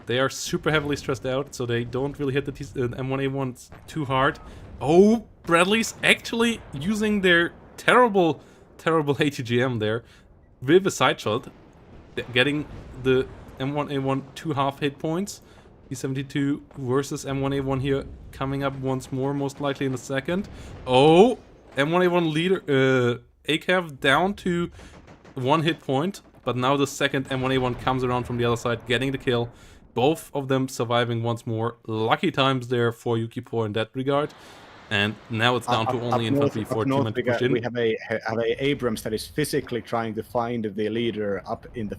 they are super heavily stressed out, so they don't really hit the M1A1s too hard. Oh, Bradley's actually using their terrible ATGM there with a side shot, getting the M1A1 2 half hit points. T-72 versus M1A1 here coming up once more, most likely in a second. Oh, M1A1 leader, ACAV down to 1 hit point, but now the second M1A1 comes around from the other side, getting the kill. Both of them surviving once more. Lucky times there for Yukipaw in that regard. And now it's down to only infantry for T-Man to push in. We have a Abrams that is physically trying to find the leader up in the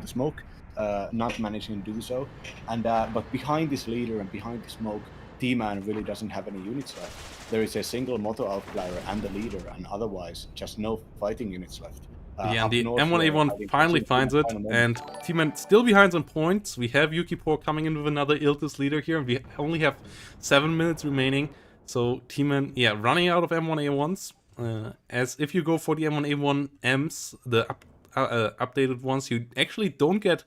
smoke, not managing to do so. And but behind this leader and behind the smoke, T-Man really doesn't have any units left. There is a single motor outflyer and the leader, and otherwise just no fighting units left. Yeah, and the M1A1 finally finds it, and T-Man still behind on points. We have Yukipaw coming in with another Iltis leader here, and we only have 7 minutes remaining. So T-Man, yeah, running out of M1A1s. As if you go for the M1A1Ms, the updated ones, you actually don't get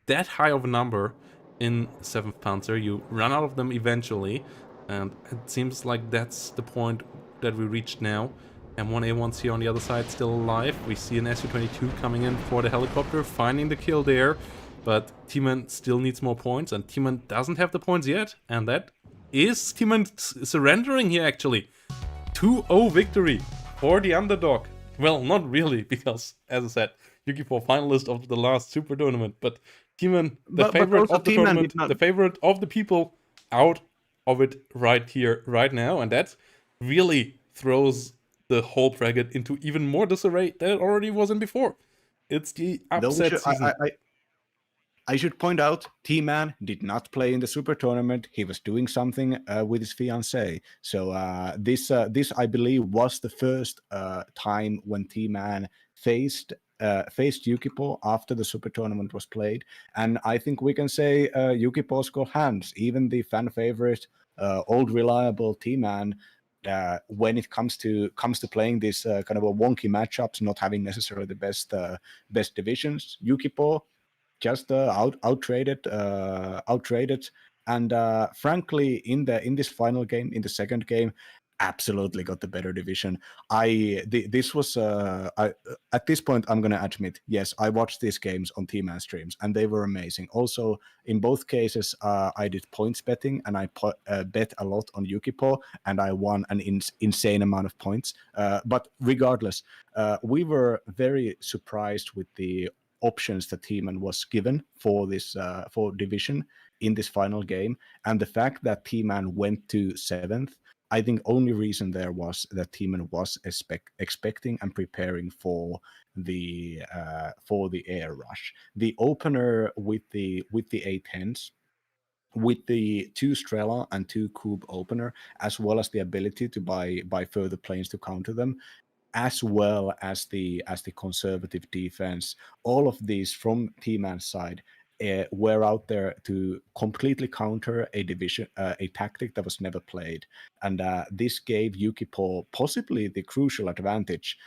that high of a number in 7th Panzer. You run out of them eventually, and it seems like that's the point that we reached now. M1A1s here on the other side still alive. We see an Su-22 coming in for the helicopter, finding the kill there, but T-Man still needs more points, and T-Man doesn't have the points yet, and that is T-Man surrendering here actually. 2-0 victory for the underdog. Well, not really, because as I said, Yukipaw finalist of the last super tournament, but T-Man, the favorite of the tournament, the favorite of the people, out of it right here, right now, and that really throws the whole bracket into even more disarray than it already was in before. It's the upset season. I should point out, T-Man did not play in the Super Tournament. He was doing something with his fiancée. So this, I believe, was the first time when T-Man faced Yukipaw after the Super Tournament was played. And I think we can say Yukipaw's got hands. Even the fan favorite, old reliable T-Man, when it comes to playing this kind of a wonky matchups, not having necessarily the best divisions, Yukipaw just outtraded, and frankly, in this final game, in the second game, absolutely got the better division. This was at this point I'm gonna admit, yes, I watched these games on T-Man streams and they were amazing. Also, in both cases, I did points betting and I bet a lot on Yukipaw and I won an insane amount of points. But regardless, we were very surprised with the options that T-Man was given for this for division in this final game, and the fact that T-Man went to 7th. I think only reason there was that Teeman was expecting and preparing for the air rush. The opener with the A10s, with the 2 Strela and 2 Cube opener, as well as the ability to buy further planes to counter them, as well as the conservative defense. All of these from T-Man's side were out there to completely counter a division, a tactic that was never played, and this gave Yukipaw possibly the crucial advantage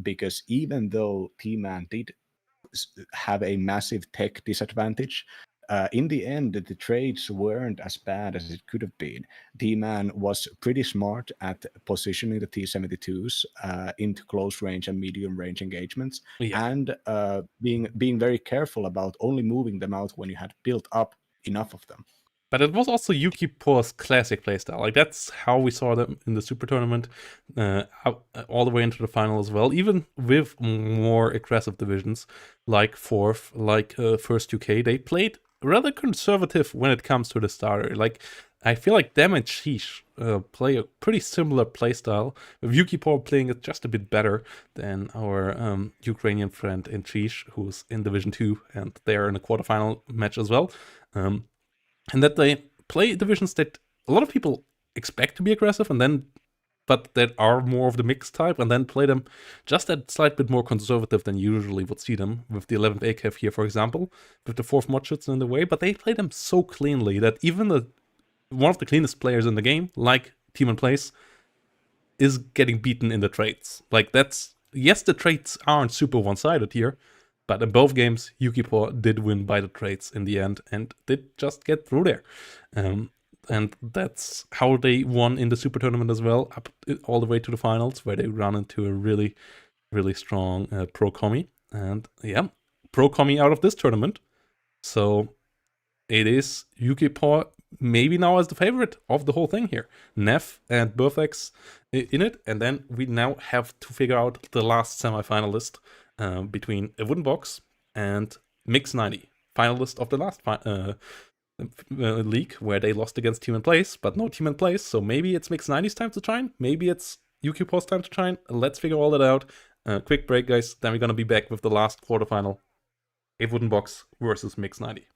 because even though T-Man did have a massive tech disadvantage. In the end, the trades weren't as bad as it could have been. D-Man was pretty smart at positioning the T-72s into close range and medium range engagements, Yeah. and being very careful about only moving them out when you had built up enough of them. But it was also Yukipaw's classic playstyle. Like, that's how we saw them in the Super Tournament, all the way into the final as well, even with more aggressive divisions, like 4th, like First UK. They played rather conservative when it comes to the starter. Like, I feel like them and Sheesh play a pretty similar playstyle, with Yukipaw playing it just a bit better than our Ukrainian friend in Sheesh, who's in Division 2, and they're in a quarterfinal match as well. And that they play divisions that a lot of people expect to be aggressive, but that are more of the mixed type, and then play them just a slight bit more conservative than you usually would see them, with the 11th ACAF here, for example, with the 4th Modschützen in the way. But they play them so cleanly that even one of the cleanest players in the game, like Tmanplays, is getting beaten in the trades. Like, yes, the trades aren't super one-sided here, but in both games, Yukipaw did win by the trades in the end and did just get through there. And that's how they won in the Super Tournament as well, up all the way to the finals, where they ran into a really, really strong Pro Commie. And yeah, Pro Commie out of this tournament. So it is Yukipaw maybe now as the favorite of the whole thing here. Neff and Burthex in it, and then we now have to figure out the last semi-finalist between a wooden box and Mix 90, finalist of the last league, where they lost against Tmanplays, but no Tmanplays. So maybe it's Mix 90's time to shine. Maybe it's Yukipaw's time to shine. Let's figure all that out. Quick break, guys. Then we're gonna be back with the last quarterfinal. A wooden box versus Mix 90.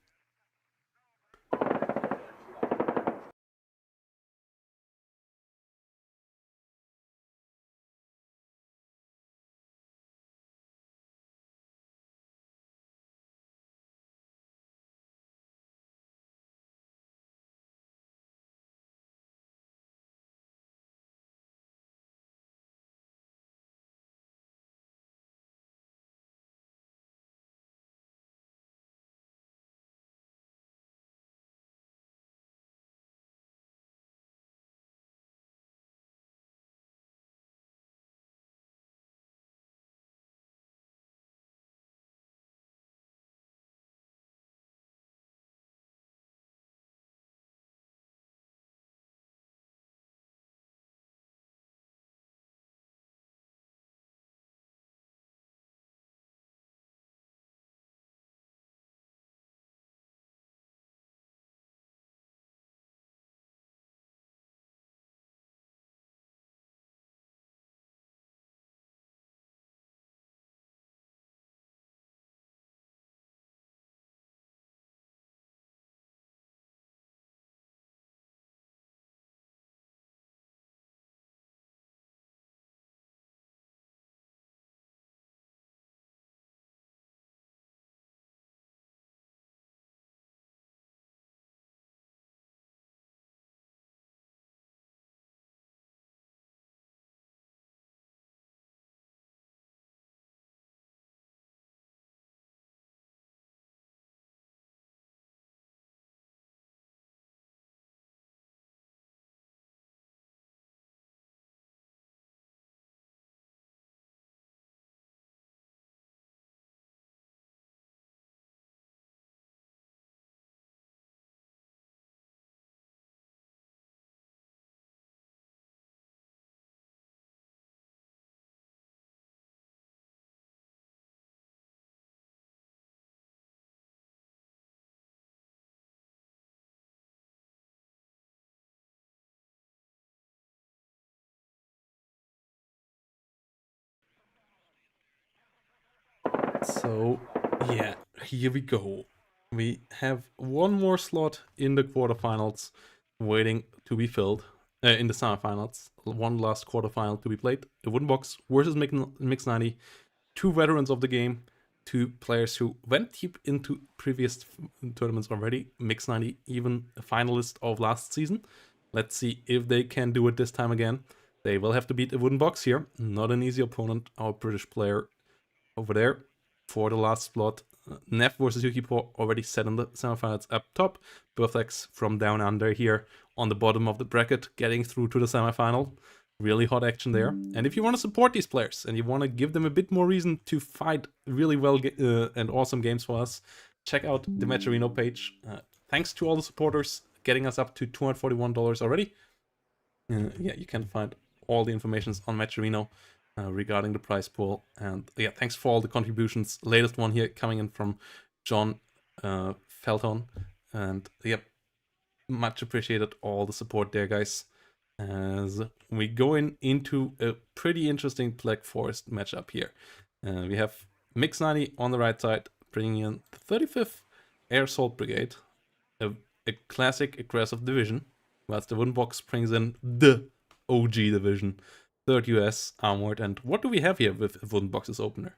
So, yeah, here we go. We have one more slot in the quarterfinals waiting to be filled. In the semifinals, one last quarterfinal to be played. A wooden box versus Mix 90. Two veterans of the game, two players who went deep into previous tournaments already. Mix 90, even a finalist of last season. Let's see if they can do it this time again. They will have to beat a wooden box here. Not an easy opponent. Our British player over there for the last slot. Neff versus Yukipaw already set in the semifinals up top. Birthlex from down under here on the bottom of the bracket, getting through to the semifinal. Really hot action there. And if you want to support these players and you want to give them a bit more reason to fight really well and awesome games for us, check out the Matcherino page. Thanks to all the supporters getting us up to $241 already. Yeah, you can find all the information on Matcherino regarding the prize pool. And yeah, thanks for all the contributions. Latest one here coming in from John Felton. And yep, much appreciated all the support there, guys. As we go into a pretty interesting Black Forest matchup here. We have Mix 90 on the right side, bringing in the 35th Air Assault Brigade, a classic aggressive division, whilst the Wooden Box brings in the OG division, 3rd US Armored. And what do we have here with Wooden Box's opener?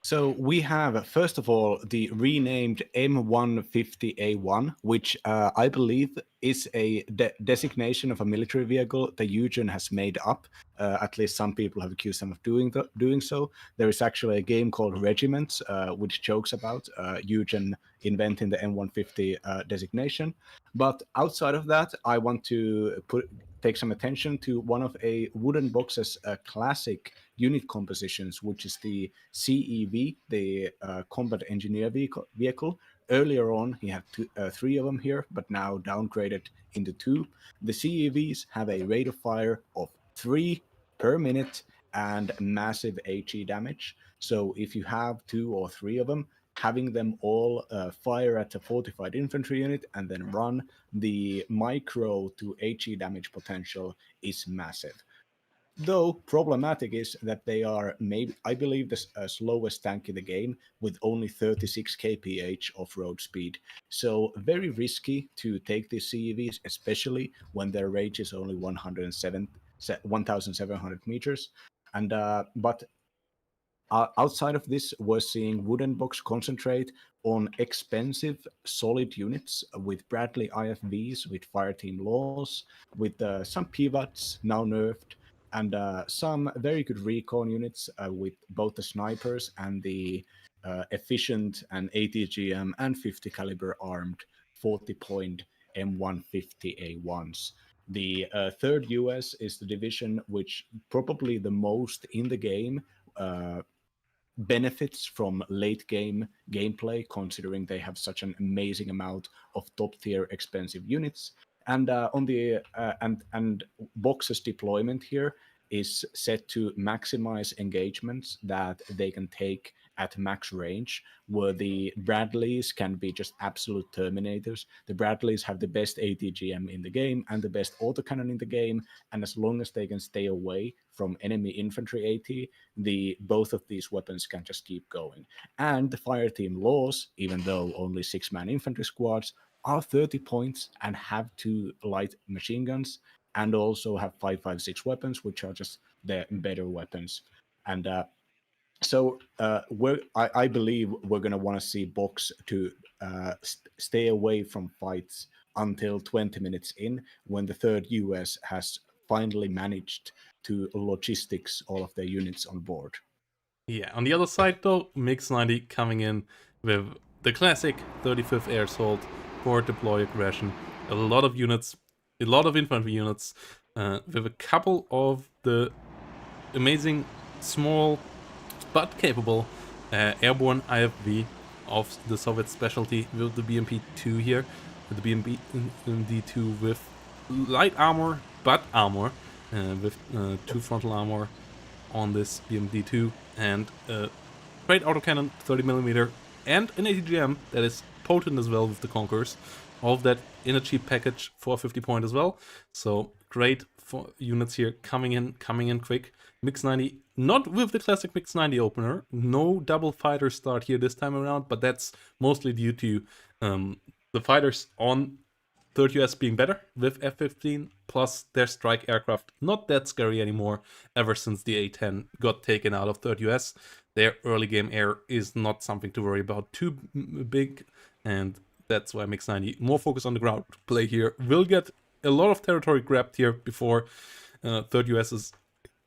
So we have, first of all, the renamed M150A1, which I believe is a designation of a military vehicle the Eugen has made up. At least some people have accused him of doing so. There is actually a game called Regiments, which jokes about Eugen inventing the M150 designation. But outside of that, I want to take some attention to one of a Wooden Box's classic unit compositions, which is the CEV, the Combat Engineer vehicle. Earlier on, he had 3 of them here, but now downgraded into 2. The CEVs have a rate of fire of 3 per minute and massive HE damage. So if you have 2 or 3 of them, having them all fire at a fortified infantry unit and then run, the micro to HE damage potential is massive. Though problematic is that they are maybe, I believe, the slowest tank in the game with only 36 kph off-road speed. So very risky to take these CEVs, especially when their range is only 1,700 meters. And but outside of this, we're seeing Wooden Box concentrate on expensive, solid units with Bradley IFVs, with Fireteam Laws, with some PVATs now nerfed, and some very good recon units with both the snipers and the efficient and ATGM and 50 caliber armed 40-point M150A1s. The 3rd US is the division which probably the most in the game benefits from late game gameplay, considering they have such an amazing amount of top tier expensive units. And on the and Box's deployment here is set to maximize engagements that they can take at max range, where the Bradleys can be just absolute terminators. The Bradleys have the best ATGM in the game and the best autocannon in the game, and as long as they can stay away from enemy infantry AT, both of these weapons can just keep going. And the Fireteam Laws, even though only 6-man infantry squads, are 30 points and have 2 light machine guns, and also have 5.56 weapons, which are just the better weapons. And so I believe we're going to want to see Box to stay away from fights until 20 minutes in, when the 3rd US has finally managed to logistics all of their units on board. Yeah, on the other side though, Mix 90 coming in with the classic 35th Air Assault for deploy aggression. A lot of units, a lot of infantry units, with a couple of the amazing, small, but capable airborne IFV of the Soviet specialty with the BMP-2 here. The BMP-2 with light armor, but armor, with 2 frontal armor on this BMD2, and great autocannon 30mm, and an ATGM that is potent as well with the Conquerors. All of that in a cheap package for 50 point as well. So great units here coming in quick. Mix 90, not with the classic Mix 90 opener. No double fighter start here this time around, but that's mostly due to the fighters on 3rd US being better with F-15, plus their strike aircraft not that scary anymore ever since the A-10 got taken out of 3rd US. Their early game air is not something to worry about too big, and that's why Mix 90 more focus on the ground play here. Will get a lot of territory grabbed here before 3rd US is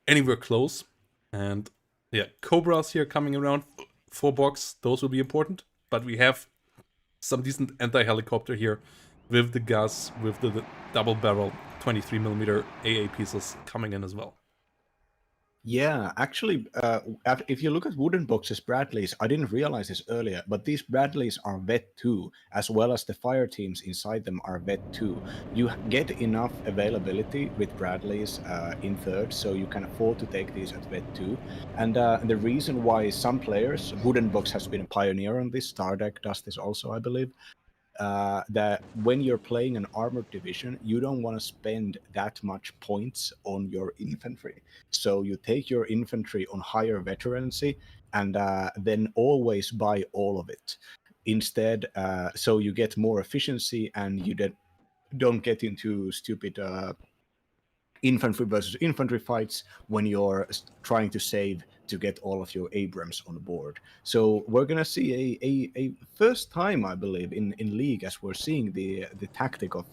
anywhere close. And yeah, Cobras here coming around 4 box, those will be important, but we have some decent anti-helicopter here with the gas, with the double barrel 23mm AA pieces coming in as well. Yeah, actually, if you look at wooden boxes Bradleys, I didn't realize this earlier, but these Bradleys are vet 2, as well as the fire teams inside them are vet 2. You get enough availability with Bradleys in 3rd, so you can afford to take these at vet 2. And the reason why some players, wooden box has been a pioneer on this, Stardeck does this also, I believe, that when you're playing an armored division, you don't want to spend that much points on your infantry. So you take your infantry on higher veterancy and then always buy all of it. Instead, so you get more efficiency and you don't get into stupid infantry versus infantry fights when you're trying to save to get all of your Abrams on board. So we're gonna see a first time, I believe, in League, as we're seeing the tactic of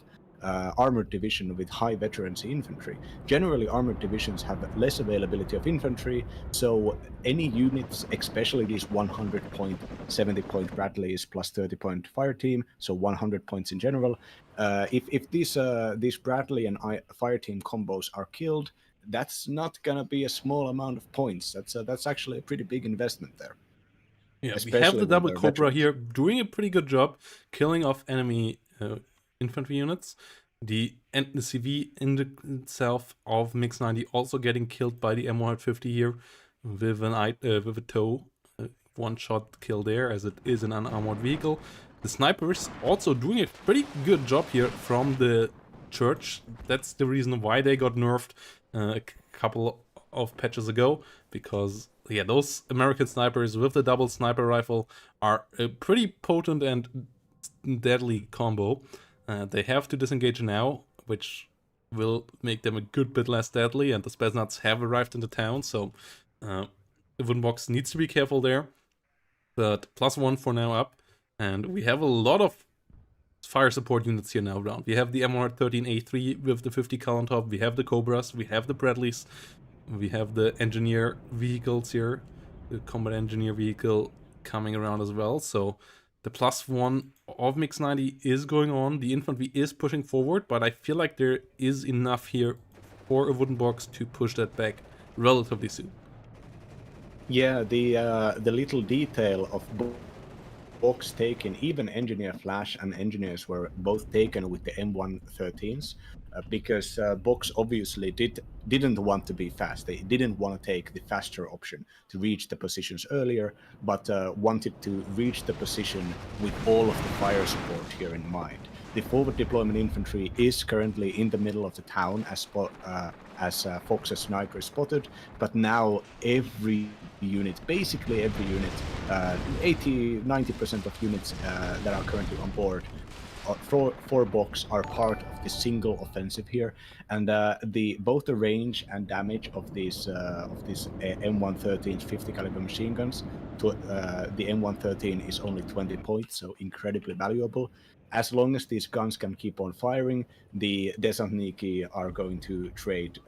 armored division with high veterancy infantry. Generally, armored divisions have less availability of infantry, so any units, especially these 100-point, 70-point Bradleys plus 30-point fire team, so 100 points in general, if these Bradley and fire team combos are killed, that's not gonna be a small amount of points. That's actually a pretty big investment there. Yeah, we have the double Cobra here doing a pretty good job killing off enemy infantry units. The CV in itself of Mix 90 also getting killed by the M150 here with a tow. One shot kill there, as it is an unarmored vehicle. The snipers also doing a pretty good job here from the church. That's the reason why they got nerfed a couple of patches ago, because yeah, those American snipers with the double sniper rifle are a pretty potent and deadly combo. They have to disengage now, which will make them a good bit less deadly, and the Spetsnaz have arrived in the town, so the wooden box needs to be careful there. But +1 for now up, and we have a lot of fire support units here now around. We have the M113A3 with the 50 cal on top, we have the Cobras, we have the Bradleys, we have the engineer vehicles here, the combat engineer vehicle coming around as well. So the +1 of Mix 90 is going on, the infantry is pushing forward, but I feel like there is enough here for a wooden box to push that back relatively soon. Yeah, the little detail of box taken, even engineer flash and engineers were both taken with the M113s because box obviously didn't want to be fast. They didn't want to take the faster option to reach the positions earlier, but wanted to reach the position with all of the fire support here in mind. The forward deployment infantry is currently in the middle of the town as Fox's sniper spotted, but now basically every unit, 80-90% of units that are currently on board for box are part of the single offensive here, and both the range and damage of these M113 50 caliber machine guns. The M113 is only 20 points, so incredibly valuable. As long as these guns can keep on firing, the Desantniki are going to trade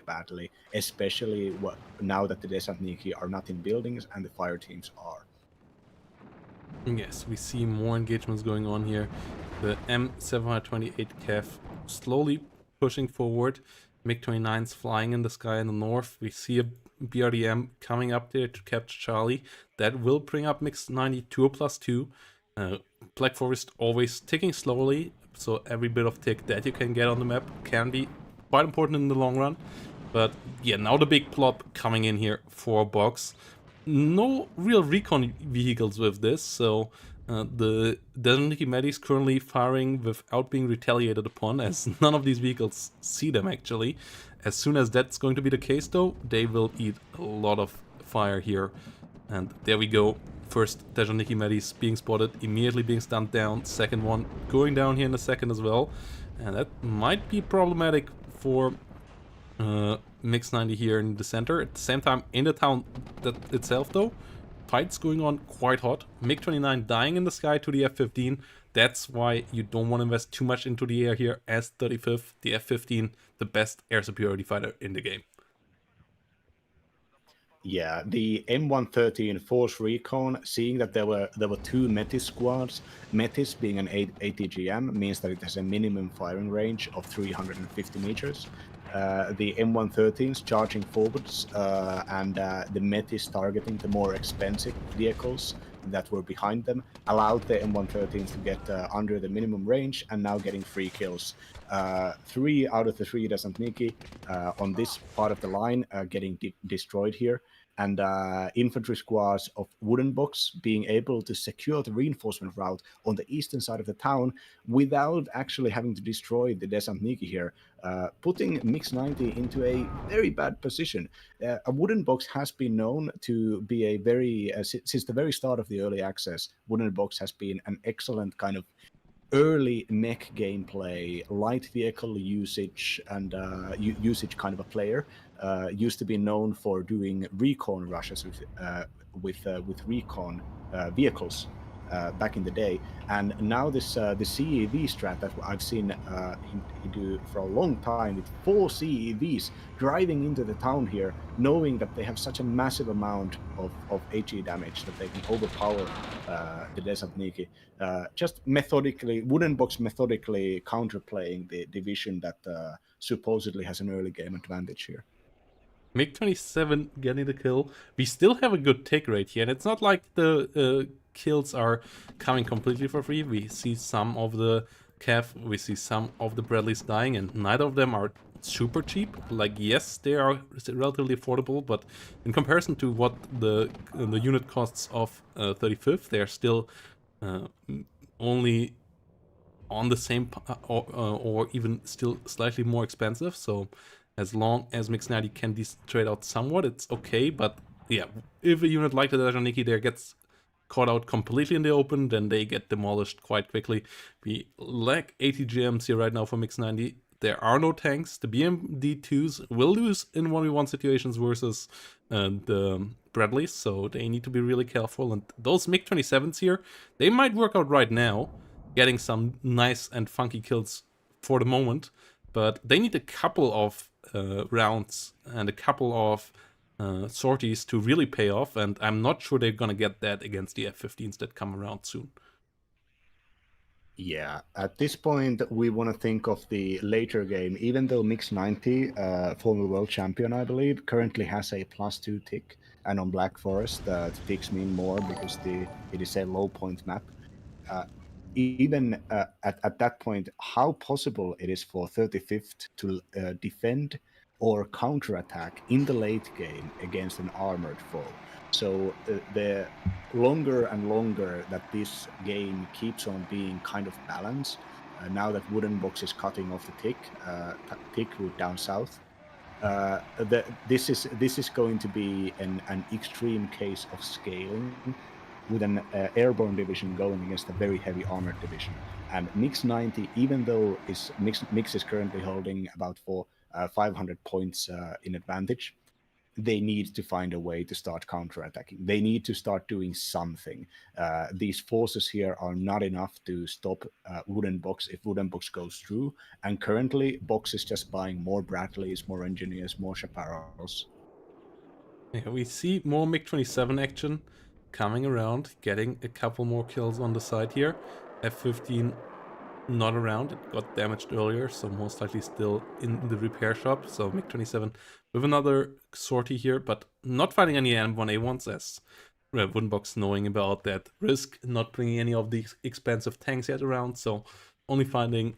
badly, especially now that the Desantniki are not in buildings and the fire teams are. Yes, we see more engagements going on here. The M728 Cav slowly pushing forward. MiG-29s flying in the sky in the north. We see a BRDM coming up there to capture Charlie. That will bring up Mix 90 to a +2. Black Forest always ticking slowly, so every bit of tick that you can get on the map can be quite important in the long run. But yeah, now the big plop coming in here for box. No real recon vehicles with this, so The Desaniki is currently firing without being retaliated upon, as none of these vehicles see them actually. As soon as that's going to be the case though, they will eat a lot of fire here. And there we go. First Desaniki Medis being spotted, immediately being stunned down. Second one going down here in a second as well. And that might be problematic for Mix 90 here in the center. At the same time, in the town itself though, fights going on quite hot. MiG-29 dying in the sky to the F-15. That's why you don't want to invest too much into the air here, as 35th, the F-15, the best air superiority fighter in the game. Yeah, the M113 Force Recon, seeing that there were two Metis squads, Metis being an ATGM means that it has a minimum firing range of 350 meters. The M113s charging forwards and the Metis targeting the more expensive vehicles that were behind them allowed the M113s to get under the minimum range and now getting free kills. 3 out of the 3 Desaniki on this part of the line getting destroyed here, and infantry squads of Wooden Box being able to secure the reinforcement route on the eastern side of the town without actually having to destroy the Desaniki here, putting Mix 90 into a very bad position. A Wooden Box has been known to be a very, since the very start of the early access, Wooden Box has been an excellent kind of early mech gameplay, light vehicle usage, and usage kind of a player. Used to be known for doing recon rushes with recon vehicles back in the day, and now this the CEV strat that I've seen he do for a long time with 4 CEVs driving into the town here, knowing that they have such a massive amount of HE damage that they can overpower the Desaniki. Just methodically, Wooden Box methodically counterplaying the division that supposedly has an early game advantage here. MiG-27 getting the kill. We still have a good take rate here, and it's not like the kills are coming completely for free. We see some of the Cav, we see some of the Bradleys dying, and neither of them are super cheap. Like, yes, they are relatively affordable, but in comparison to what the unit costs of 35th, they are still only on the same or even still slightly more expensive. So as long as Mix 90 can trade out somewhat, it's okay. But yeah, if a unit like the Desaniki there gets caught out completely in the open, then they get demolished quite quickly. We lack ATGMs here right now for Mix 90. There are no tanks. The BMD2s will lose in 1v1 situations versus the Bradleys, so they need to be really careful. And those MiG-27s here, they might work out right now, getting some nice and funky kills for the moment, but they need a couple of rounds and a couple of sorties to really pay off, and I'm not sure they're gonna get that against the F-15s that come around soon. Yeah, at this point, we want to think of the later game. Even though Mix 90, former world champion, I believe, currently has a +2 tick, and on Black Forest, the ticks mean more because it is a low point map. Even at that point, how possible it is for 35th to defend or counterattack in the late game against an armored foe. So the longer and longer that this game keeps on being kind of balanced, now that Wooden Box is cutting off the tick route down south, this is going to be an extreme case of scaling, with an airborne division going against a very heavy armored division. And Mix 90, even though Mix is currently holding about 500 points in advantage, they need to find a way to start counterattacking. They need to start doing something. These forces here are not enough to stop Wooden Box if Wooden Box goes through. And currently, Box is just buying more Bradleys, more engineers, more Chaparrals. Yeah, we see more MiG-27 action coming around, getting a couple more kills on the side here. F-15 not around, it got damaged earlier, so most likely still in the repair shop. So MiG-27 with another sortie here, but not fighting any M1A1s, as Wooden Box knowing about that risk, not bringing any of these expensive tanks yet around, so only finding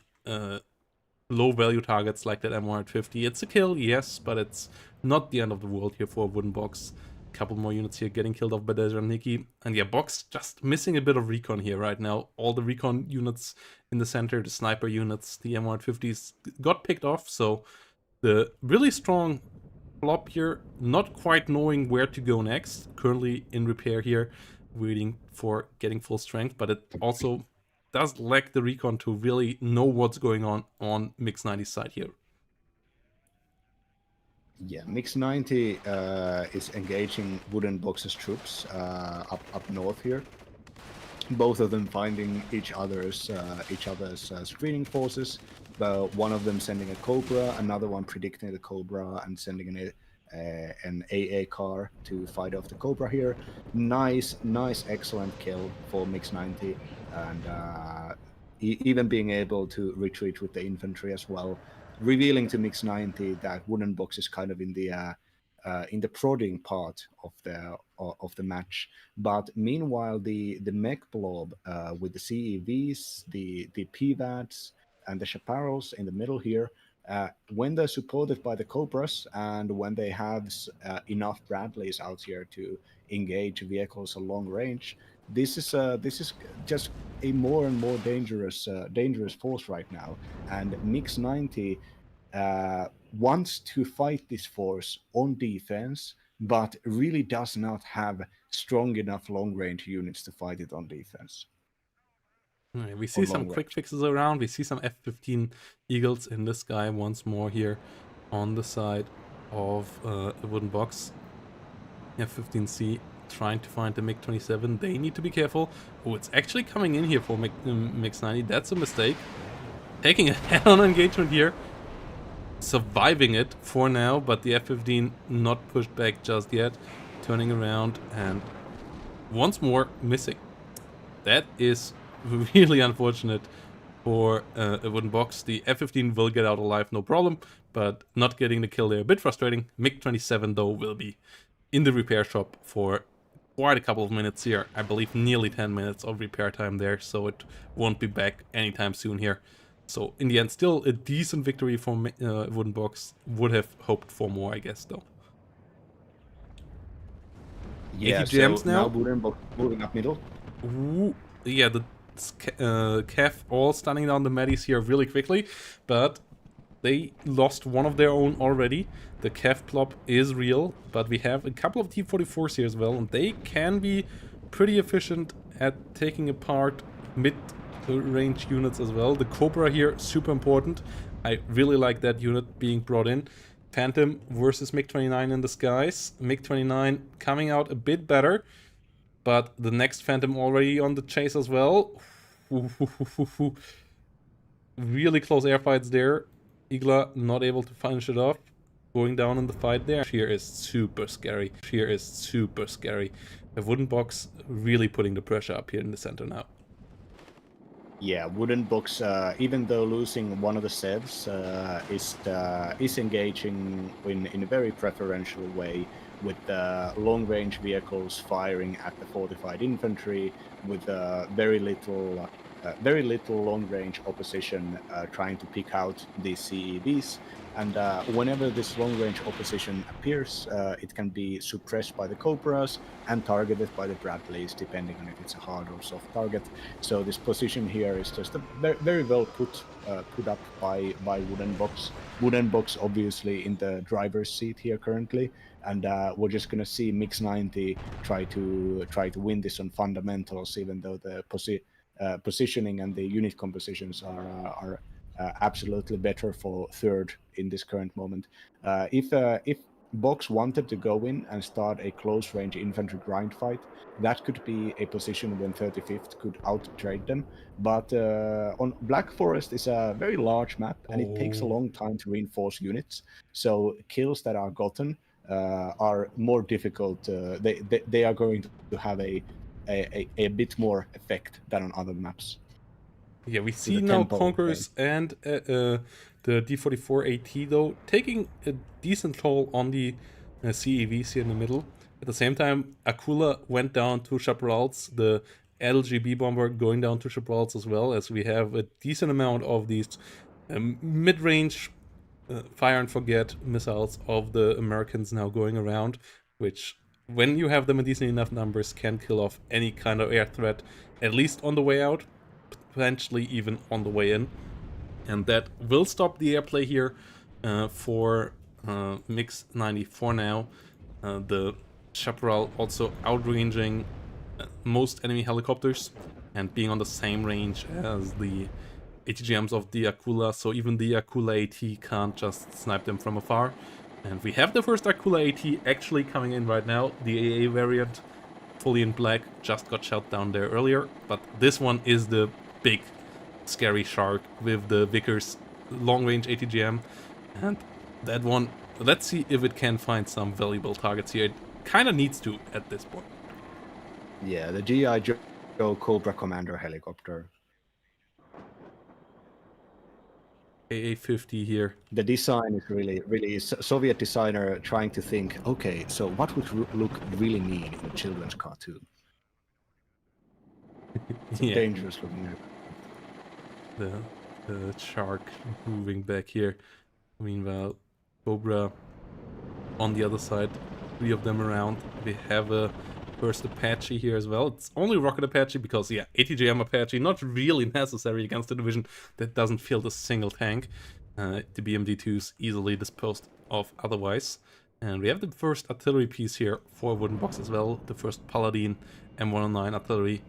low value targets like that M150. It's a kill, yes, but it's not the end of the world here for Wooden Box. couple more units here getting killed off by Nikki. And yeah, Box just missing a bit of recon here right now. All the recon units in the center, the sniper units, the M150s got picked off. So the really strong flop here, not quite knowing where to go next. Currently in repair here, waiting for getting full strength. But it also does lack the recon to really know what's going on Mix 90's side here. Yeah, Mix 90 is engaging Wooden Box's troops up north here. Both of them finding each other's screening forces. One of them sending a Cobra, another one predicting the Cobra and sending an AA car to fight off the Cobra here. Nice, excellent kill for Mix 90, and even being able to retreat with the infantry as well, revealing to Mix 90 that Wooden Box is kind of in the prodding part of the match. But meanwhile, the mech blob with the CEVs, the PVADs, and the chaparrals in the middle here, when they're supported by the Cobras and when they have enough Bradleys out here to engage vehicles at long range, this is just a more and more dangerous force right now. And Mix 90 wants to fight this force on defense, but really does not have strong enough long-range units to fight it on defense. Right, we see some quick fixes around. We see some F-15 Eagles in the sky once more here on the side of the Wooden Box. F-15C trying to find the MiG-27. They need to be careful. Oh, it's actually coming in here for Mix 90. That's a mistake. Taking a head-on engagement here. Surviving it for now, but the F-15 not pushed back just yet. Turning around and once more missing. That is really unfortunate for a Wooden Box. The F-15 will get out alive, no problem, but not getting the kill there, a bit frustrating. MiG-27 though will be in the repair shop for quite a couple of minutes here. I believe nearly 10 minutes of repair time there, so it won't be back anytime soon here. So in the end, still a decent victory for Wooden Box. Would have hoped for more, I guess, though. Yeah, so now Wooden Box moving up middle. Ooh, yeah, the Cav all stunning down the Maddies here really quickly, but they lost one of their own already. The Cav plop is real, but we have a couple of T-44s here as well, and they can be pretty efficient at taking apart mid-range units as well. The Cobra here, super important. I really like that unit being brought in. Phantom versus MiG-29 in the skies. MiG-29 coming out a bit better, but the next Phantom already on the chase as well. Really close airfights there. Igla not able to finish it off. Going down in the fight there. Here is super scary. A Wooden Box really putting the pressure up here in the center now. Yeah, Wooden Box, even though losing one of the Sevs, is engaging in a very preferential way with long-range vehicles firing at the fortified infantry, with very little long-range opposition trying to pick out these CEVs. And whenever this long-range opposition appears, it can be suppressed by the Cobras and targeted by the Bradleys, depending on if it's a hard or soft target. So this position here is just a very well put up by Wooden Box. Wooden Box obviously in the driver's seat here currently, and we're just gonna see Mix 90 try to win this on fundamentals, even though the positioning and the unit compositions are absolutely better for third in this current moment. If Box wanted to go in and start a close range infantry grind fight, that could be a position when 35th could out-trade them. But on Black Forest is a very large map, and it takes a long time to reinforce units. So kills that are gotten are more difficult. They are going to have a bit more effect than on other maps. Yeah, we see now Conquerors and the D44AT though taking a decent toll on the CEVs here in the middle. At the same time, Akula went down to Chaparrals, the LGB bomber going down to Chaparrals as well, as we have a decent amount of these mid-range fire and forget missiles of the Americans now going around, which when you have them in decent enough numbers, can kill off any kind of air threat, at least on the way out, potentially even on the way in. And that will stop the airplay here for Mix 90 for now. The Chaparral also outranging most enemy helicopters and being on the same range as the ATGMs of the Akula, so even the Akula AT can't just snipe them from afar. And we have the first Akula AT actually coming in right now, the AA variant, fully in black, just got shot down there earlier, but this one is the big scary shark with the Vickers long-range ATGM, and that one, let's see if it can find some valuable targets here. It kind of needs to at this point. Yeah, the GI Joe Cobra Commander helicopter. AA-50 here. The design is really Soviet designer trying to think, okay, so what would look really mean in a children's cartoon? It's a dangerous looking aircraft. The shark moving back here. Meanwhile, Cobra on the other side, 3 of them around. We have a first Apache here as well. It's only Rocket Apache because, yeah, ATGM Apache, not really necessary against a division that doesn't field a single tank. The BMD-2's easily disposed of otherwise. And we have the first artillery piece here for Wooden Box as well. The first Paladin M109 artillery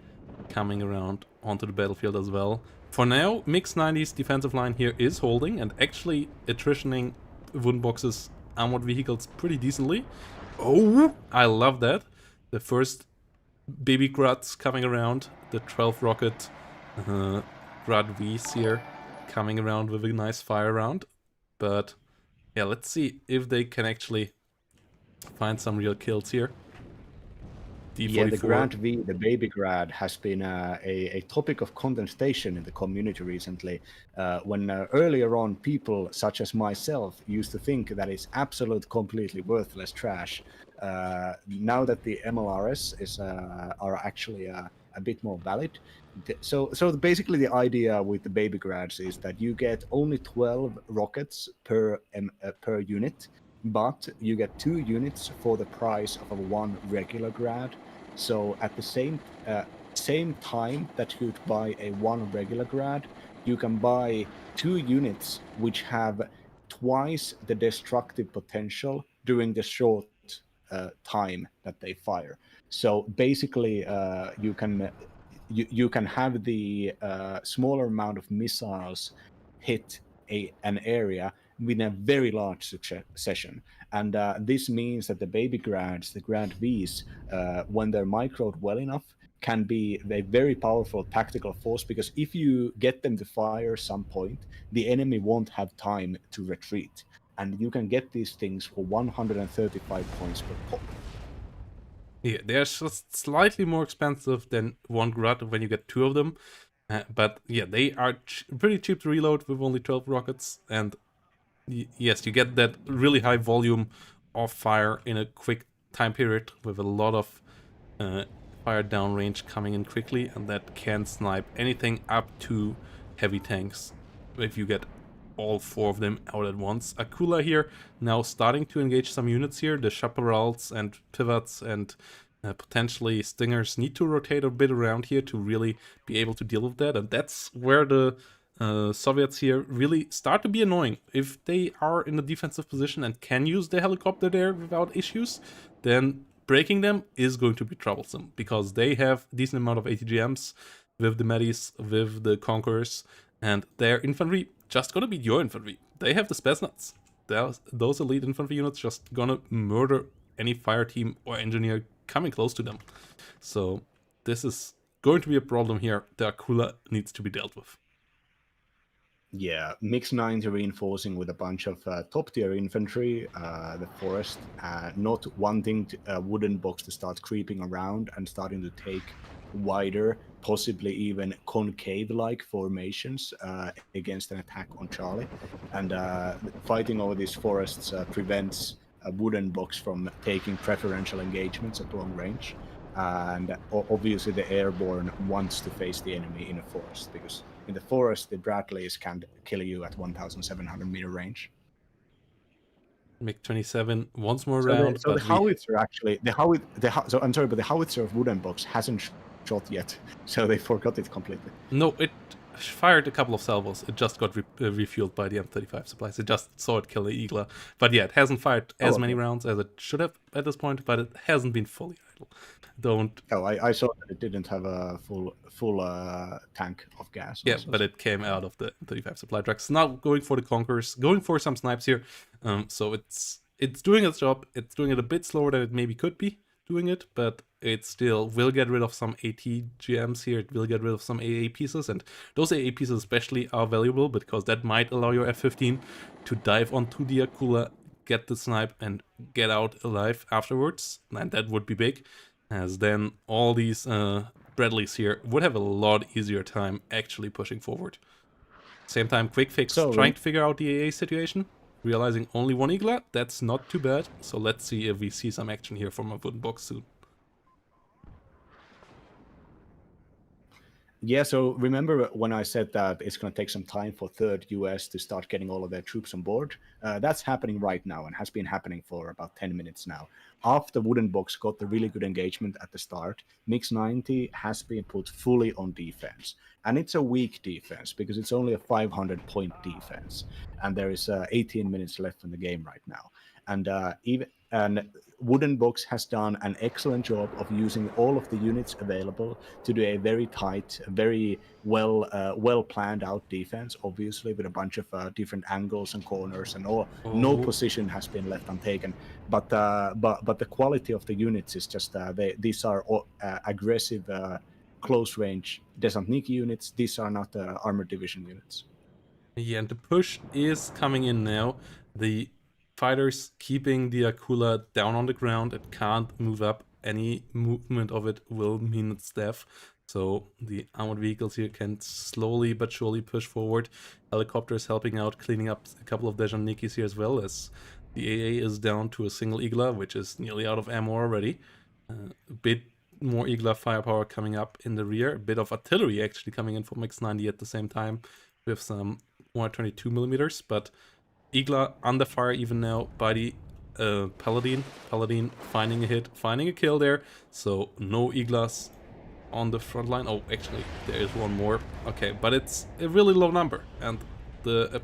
coming around onto the battlefield as well. For now, Mix 90's defensive line here is holding and actually attritioning Wooden Box's armored vehicles pretty decently. Oh, I love that. The first baby Gruds coming around, the 12 rocket Grud V's here coming around with a nice fire round. But yeah, let's see if they can actually find some real kills here. D44. Yeah, the Grad V, the baby Grad, has been a topic of contestation in the community recently. When earlier on, people such as myself used to think that it's absolute, completely worthless trash. Now that the MLRS are actually a bit more valid. So basically the idea with the baby Grads is that you get only 12 rockets per unit, but you get 2 units for the price of one regular Grad. So at the same time that you'd buy a 1 regular Grad, you can buy 2 units which have twice the destructive potential during the short time that they fire. So basically, you can have the smaller amount of missiles hit an area within a very large succession. And this means that the baby Grads, the Grad Vs, when they're microed well enough, can be a very powerful tactical force, because if you get them to fire some point, the enemy won't have time to retreat. And you can get these things for 135 points per pop. Yeah, they're just slightly more expensive than 1 Grud when you get 2 of them. But yeah, they are pretty cheap to reload with only 12 rockets. And yes, you get that really high volume of fire in a quick time period with a lot of fire downrange coming in quickly. And that can snipe anything up to heavy tanks if you get all 4 of them out at once. Akula here now starting to engage some units here. The Chaparrals and Pivots and potentially Stingers need to rotate a bit around here to really be able to deal with that. And that's where the Soviets here really start to be annoying. If they are in a defensive position and can use the helicopter there without issues, then breaking them is going to be troublesome, because they have a decent amount of ATGMs with the Medis, with the Conquerors, and their infantry just gonna beat your infantry. They have the Spetsnaz. Those elite infantry units just gonna murder any fire team or engineer coming close to them. So this is going to be a problem here. The Akula needs to be dealt with. Yeah, Mix 90 reinforcing with a bunch of top-tier infantry, the forest, not wanting Wooden Box to start creeping around and starting to take wider, possibly even concave-like formations against an attack on Charlie. And fighting over these forests prevents a Wooden Box from taking preferential engagements at long range. And obviously the airborne wants to face the enemy in a forest, because in the forest the Bradleys can kill you at 1,700 meter range. MiG-27 once more So round, the but howitzer actually so I'm sorry, but the howitzer of Wooden Box hasn't shot yet, so they forgot it completely. no, it fired a couple of salvos. It just got refueled by the M35 supplies. It just saw it kill the Eagler. But yeah, it hasn't fired as many rounds as it should have at this point, but it hasn't been fully idle. Don't... Oh, I saw that it didn't have a full tank of gas. Yeah, Also, but it came out of the M35 supply trucks. Now going for the Conquerors, going for some snipes here. So it's doing its job. It's doing it a bit slower than it maybe could be doing it, but it still will get rid of some AT GMs here. It will get rid of some AA pieces, and those AA pieces especially are valuable because that might allow your F-15 to dive onto the Akula, get the snipe, and get out alive afterwards, and that would be big, as then all these Bradleys here would have a lot easier time actually pushing forward. Same time, Quick Fix trying to figure out the AA situation, realizing only one Eagler, that's not too bad. So let's see if we see some action here from a Wooden Box soon. Yeah, so remember when I said that it's going to take some time for third US to start getting all of their troops on board? That's happening right now and has been happening for about 10 minutes now. After Wooden Box got the really good engagement at the start, Mix-90 has been put fully on defense. And it's a weak defense because it's only a 500-point defense. And there is 18 minutes left in the game right now. And Wooden Box has done an excellent job of using all of the units available to do a very tight, very well planned out defense. Obviously, with a bunch of different angles and corners, and all. No position has been left untaken. But the quality of the units is just these are aggressive, close range Desantniki units. These are not armored division units. Yeah, and the push is coming in now. The fighters keeping the Akula down on the ground. It can't move up. Any movement of it will mean its death. So the armored vehicles here can slowly but surely push forward. Helicopters helping out, cleaning up a couple of Dejannikis here as well, as the AA is down to a single Igla, which is nearly out of ammo already. A bit more Igla firepower coming up in the rear. A bit of artillery actually coming in from Mix-90 at the same time with some 122 millimeters, but Igla under fire even now by the Paladin. Paladin finding a hit, finding a kill there. So no Iglas on the front line. Oh, actually, there is one more. Okay, but it's a really low number, and the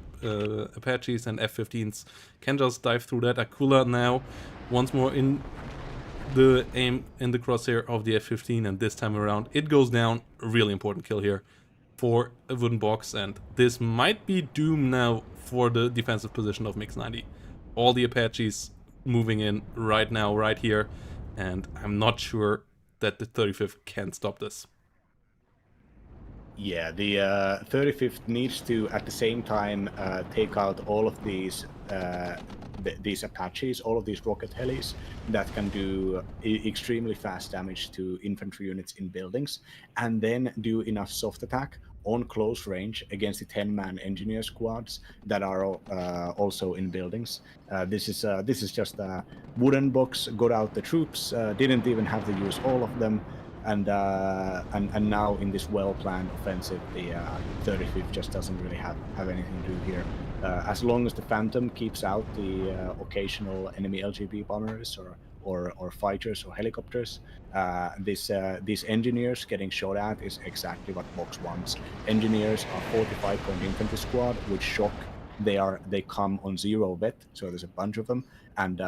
Apaches and F-15s can just dive through that. Akula now once more in the aim in the crosshair of the F-15, and this time around it goes down. A really important kill here for a Wooden Box, and this might be doom now for the defensive position of Mix-90. All the Apaches moving in right now, right here, and I'm not sure that the 35th can stop this. Yeah, the 35th needs to, at the same time, take out all of these Apaches, all of these rocket helis that can do extremely fast damage to infantry units in buildings, and then do enough soft attack on close range against the 10-man engineer squads that are also in buildings. This is just a Wooden Box, got out the troops, didn't even have to use all of them. And now in this well-planned offensive, the 35th just doesn't really have anything to do here. As long as the Phantom keeps out the occasional enemy LGB bombers or fighters or helicopters, these engineers getting shot at is exactly what Box wants. Engineers are 45-point infantry squad with shock. They come on 0 vet, so there's a bunch of them, and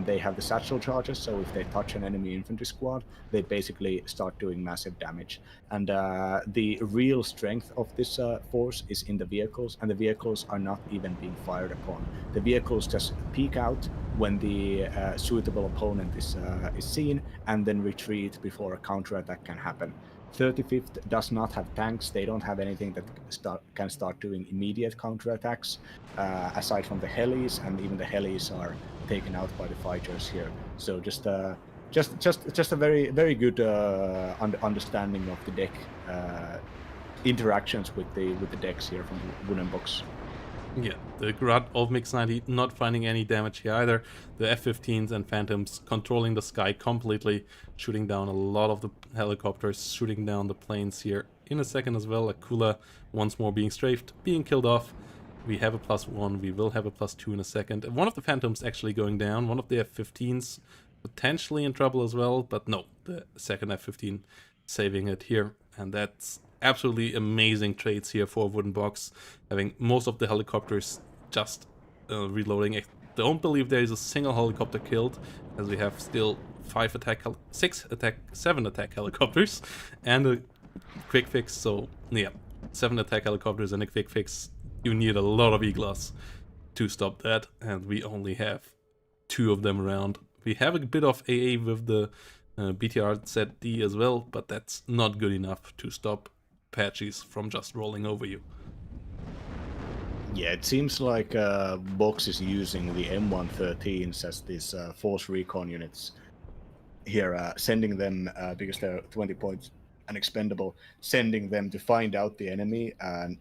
they have the satchel charges. So if they touch an enemy infantry squad, they basically start doing massive damage. And the real strength of this force is in the vehicles, and the vehicles are not even being fired upon. The vehicles just peek out when the suitable opponent is seen, and then retreat before a counterattack can happen. 35th does not have tanks. They don't have anything that can start doing immediate counterattacks, aside from the helis, and even the helis are taken out by the fighters here. So just a very, very good understanding of the deck interactions with the decks here from Wooden Box. Yeah, the Grud of Mix-90 not finding any damage here either. The F-15s and Phantoms controlling the sky completely, shooting down a lot of the helicopters, shooting down the planes here in a second as well. Akula once more being strafed, being killed off. We have a +1, we will have a +2 in a second. One of the Phantoms actually going down, one of the F-15s potentially in trouble as well, but no, the second F-15 saving it here. And that's absolutely amazing trades here for Wooden Box, having most of the helicopters just reloading. I don't believe there is a single helicopter killed, as we have still 7 attack helicopters and a quick fix. So yeah, 7 attack helicopters and a quick fix. You need a lot of E-Glass to stop that, and we only have 2 of them around. We have a bit of AA with the BTR-ZD as well, but that's not good enough to stop Apaches from just rolling over you. Yeah, it seems like Box is using the M113s as these force recon units here, sending them, because they're 20 points and expendable, sending them to find out the enemy and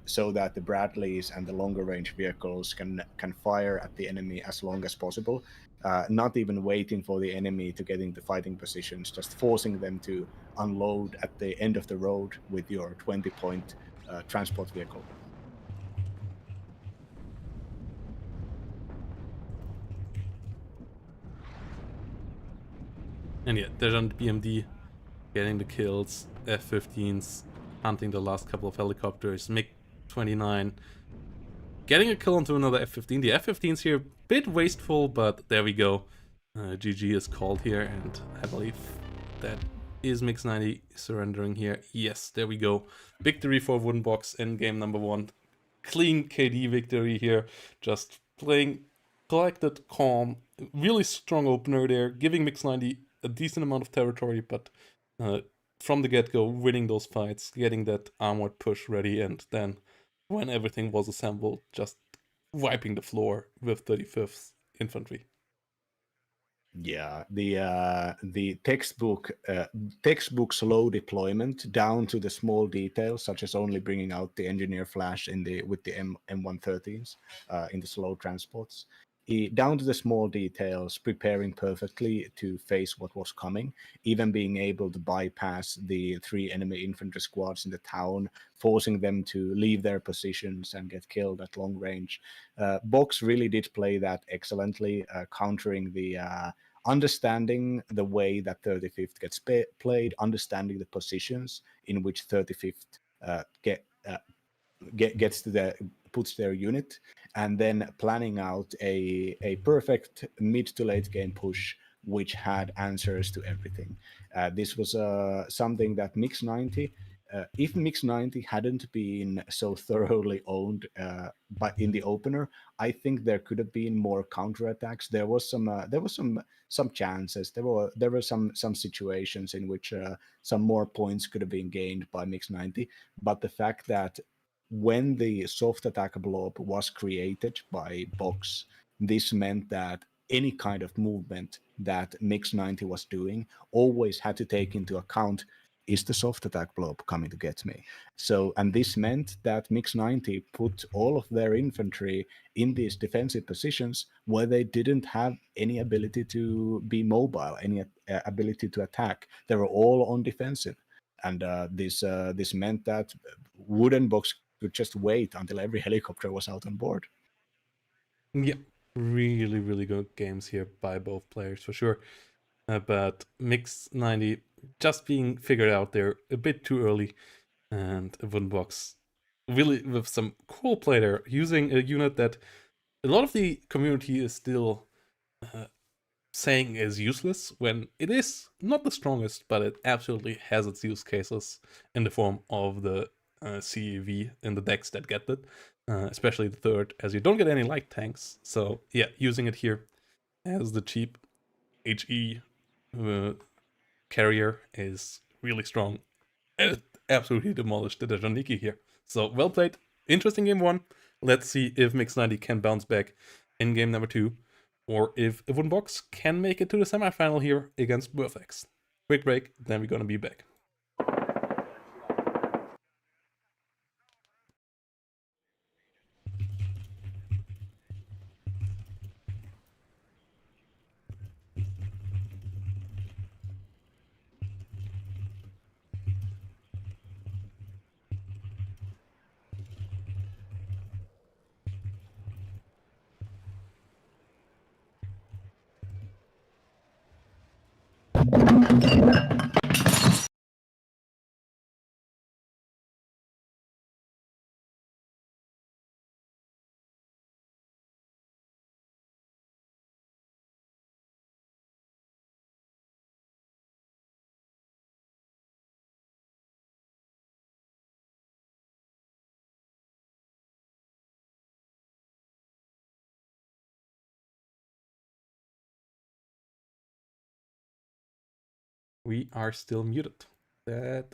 so that the Bradleys and the longer range vehicles can fire at the enemy as long as possible, not even waiting for the enemy to get into fighting positions, just forcing them to unload at the end of the road with your 20-point transport vehicle. And yeah, there's on the BMD getting the kills, F-15s hunting the last couple of helicopters, MiG-29 getting a kill onto another F-15. The F-15s here, bit wasteful, but there we go. GG is called here, and I believe that is Mix90 surrendering here. Yes, there we go. Victory for Wooden Box in game number 1. Clean KD victory here. Just playing collected, calm, really strong opener there, giving Mix90 a decent amount of territory, but from the get-go, winning those fights, getting that armored push ready, and then when everything was assembled, just wiping the floor with 35th Infantry. Yeah, the textbook slow deployment down to the small details, such as only bringing out the engineer flash with the M113s in the slow transports, down to the small details, preparing perfectly to face what was coming, even being able to bypass the 3 enemy infantry squads in the town, forcing them to leave their positions and get killed at long range. Box really did play that excellently, countering the understanding the way that 35th gets played, understanding the positions in which 35th gets to puts their unit, and then planning out a perfect mid to late game push which had answers to everything. This was something that Mix90, if Mix90 hadn't been so thoroughly owned in the opener, I think there could have been more counterattacks. There was some chances. There were some situations in which some more points could have been gained by Mix90. But the fact that when the soft attack blob was created by Box, this meant that any kind of movement that Mix90 was doing always had to take into account, is the soft attack blob coming to get me? So, and this meant that Mix90 put all of their infantry in these defensive positions where they didn't have any ability to be mobile, any ability to attack. They were all on defensive. And this meant that Wooden Box could just wait until every helicopter was out on board. Yeah, really, really good games here by both players for sure. But Mix90 just being figured out there a bit too early, and Wooden Box really with some cool play there, using a unit that a lot of the community is still saying is useless, when it is not the strongest, but it absolutely has its use cases in the form of the CEV in the decks that get it, especially the third, as you don't get any light tanks. So yeah, using it here as the cheap HE carrier is really strong. It absolutely demolished the Dejaniki here. So well played. Interesting game 1. Let's see if Mix90 can bounce back in game number 2, or if Wooden Box can make it to the semifinal here against Burfax. Quick break, then we're gonna be back. we are still muted. That.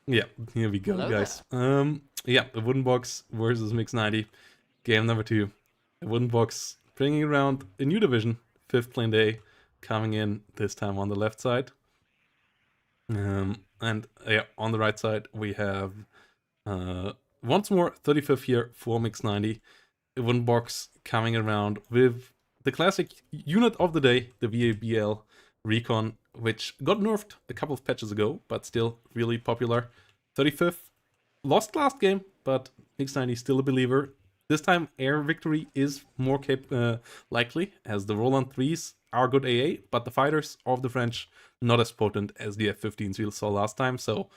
Yeah, here we go, Hello guys. Yeah, the Wooden Box versus Mix 90, game number 2. The Wooden Box bringing around a new division, 5th playing day, coming in this time on the left side. And yeah, on the right side we have once more 35th here for Mix 90. A Wooden Box coming around with the classic unit of the day, the VABL Recon, which got nerfed a couple of patches ago, but still really popular. 35th, lost last game, but Mix 90 still a believer. This time, air victory is more likely, as the Roland 3s are good AA, but the fighters of the French not as potent as the F-15s we saw last time. So,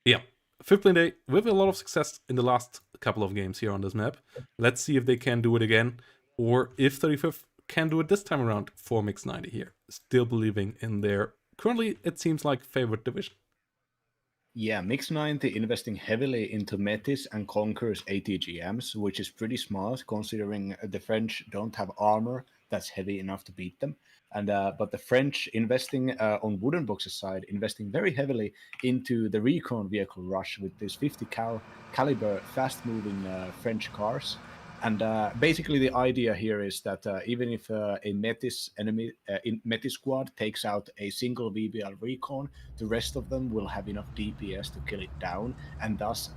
yeah, 5th plane day with a lot of success in the last couple of games here on this map. Let's see if they can do it again, or if 35th can do it this time around for Mix 90 here. Still believing in their currently, it seems like, favorite division. Yeah, Mix 90 investing heavily into Metis and Conqueror's ATGMs, which is pretty smart considering the French don't have armor that's heavy enough to beat them. And but the French investing on Wooden Box's side, investing very heavily into the recon vehicle rush with these 50 caliber fast-moving French cars. And basically, the idea here is that even if a Metis enemy in Metis squad takes out a single VBL recon, the rest of them will have enough DPS to kill it down, and thus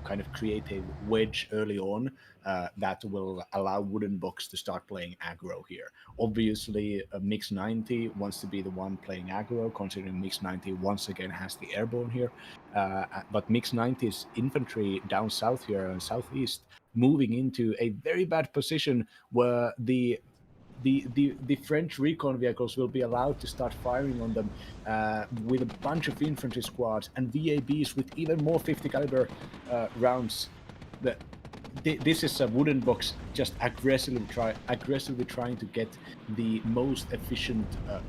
kind of create a wedge early on that will allow Wooden Box to start playing aggro here. Obviously, Mix 90 wants to be the one playing aggro, considering Mix 90 once again has the airborne here. But Mix 90's infantry down south here and southeast moving into a very bad position where the French recon vehicles will be allowed to start firing on them with a bunch of infantry squads and VABs with even more 50 caliber rounds. This is a Wooden Box just aggressively trying to get the most efficient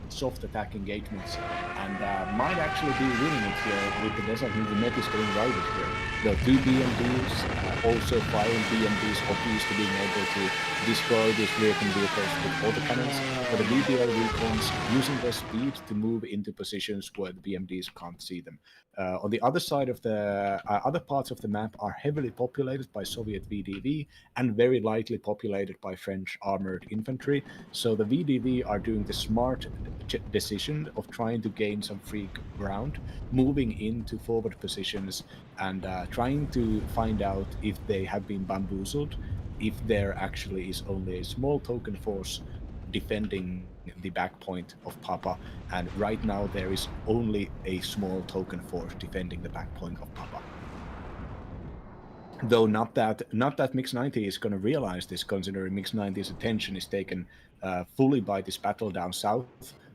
soft attack engagements, and might actually be winning it here with the desert with the Metis getting routed here. The two BMDs also firing BMDs, obviously being able to destroy these recon vehicles with autocannons, but the VBL recons using their speed to move into positions where the BMDs can't see them. On the other side of the other parts of the map are heavily populated by Soviet VDV and very lightly populated by French armored infantry. So the VDV are doing the smart decision of trying to gain some free ground, moving into forward positions and trying to find out if they have been bamboozled, if there actually is only a small token force defending the back point of Papa, and right now there is only a small token force defending the back point of Papa. Though not that Mix 90 is going to realize this, considering Mix 90's attention is taken fully by this battle down south,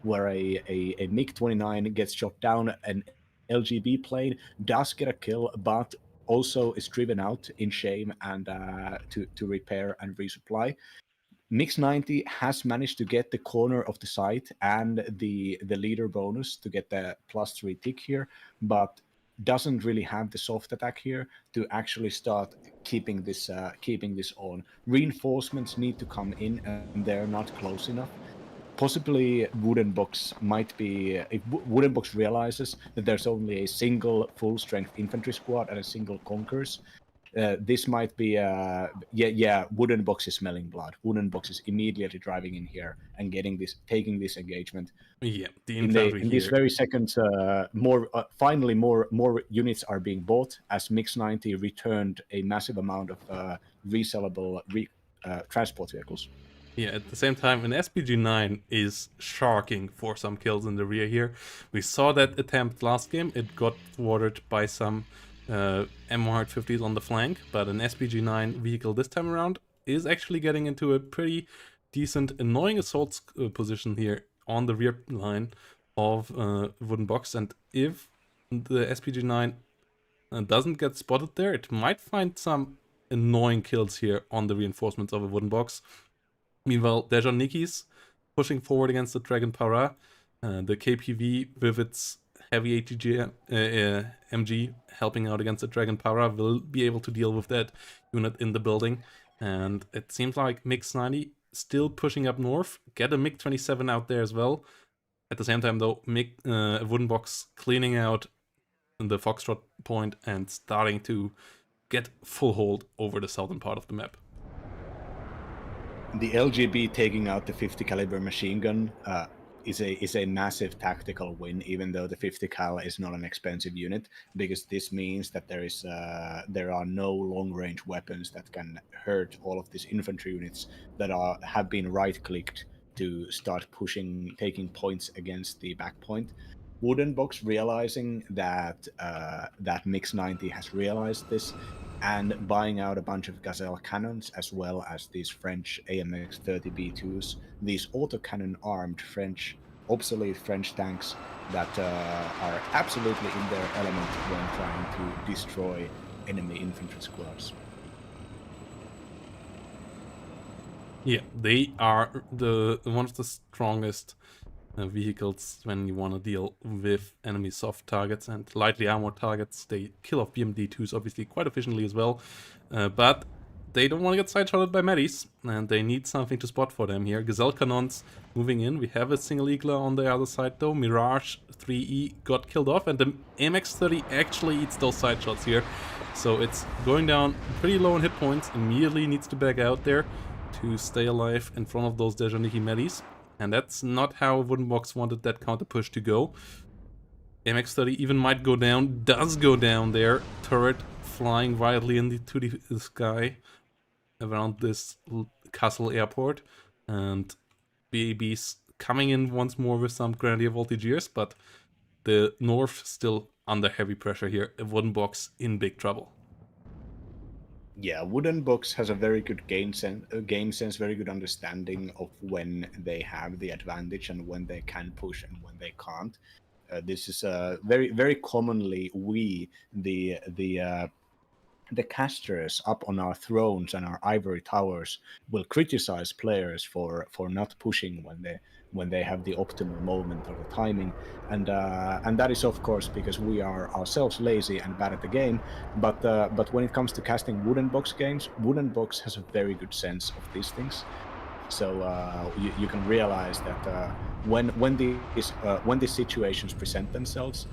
where a MiG-29 gets shot down, an LGB plane does get a kill, but also is driven out in shame and to repair and resupply. Mix 90 has managed to get the corner of the site and the leader bonus to get the +3 tick here, but doesn't really have the soft attack here to actually start keeping this on. Reinforcements need to come in, and they're not close enough. Possibly Wooden Box might be, if Wooden Box realizes that there's only a single full strength infantry squad and a single Conquerors, this might be Wooden Box is smelling blood. Wooden Box is immediately driving in here and taking this engagement. Yeah, the In infantry these here. very seconds, finally more units are being bought, as Mix 90 returned a massive amount of resellable transport vehicles. Yeah, at the same time, an SPG-9 is sharking for some kills in the rear here. We saw that attempt last game. It got thwarted by some M150s on the flank, but an SPG-9 vehicle this time around is actually getting into a pretty decent, annoying assault position here on the rear line of Wooden Box. And if the SPG-9 doesn't get spotted there, it might find some annoying kills here on the reinforcements of a Wooden Box. Meanwhile, Dejan Niki's pushing forward against the Dragon Para. The KPV with its heavy ATG MG helping out against the Dragon Para will be able to deal with that unit in the building. And it seems like Mix 90 still pushing up north. Get a MiG-27 out there as well. At the same time, though, Wooden Box cleaning out the Foxtrot point and starting to get full hold over the southern part of the map. The LGB taking out the 50 caliber machine gun is a massive tactical win, even though the 50 cal is not an expensive unit, because this means that there are no long range weapons that can hurt all of these infantry units that have been right clicked to start taking points against the back point. Wooden Box realizing that that Mix 90 has realized this, and buying out a bunch of Gazelle cannons as well as these French AMX 30B2s, these autocannon armed obsolete French tanks that are absolutely in their element when trying to destroy enemy infantry squads. Yeah, they are one of the strongest vehicles when you want to deal with enemy soft targets and lightly armored targets. They kill off BMD2s obviously quite efficiently as well, but they don't want to get side-shotted by Medis, and they need something to spot for them here. Gazelle Cannons moving in. We have a single Eagler on the other side though. Mirage 3E got killed off, and the MX-30 actually eats those side shots here. So it's going down pretty low in hit points. Immediately needs to back out there to stay alive in front of those Dejaniki Medis. And that's not how Wooden Box wanted that counter push to go. MX-30 even might go down, does go down there. Turret flying wildly into the sky around this castle airport. And BAB's coming in once more with some Grenadier Voltigeurs, but the North still under heavy pressure here. A Wooden Box in big trouble. Yeah, Wooden Box has a very good game sense, very good understanding of when they have the advantage and when they can push and when they can't. This is very, very commonly the casters up on our thrones and our ivory towers will criticize players for not pushing when they have the optimal moment or the timing, and that is of course because we are ourselves lazy and bad at the game. But when it comes to casting Wooden Box games, Wooden Box has a very good sense of these things. So you can realize that when these situations present themselves,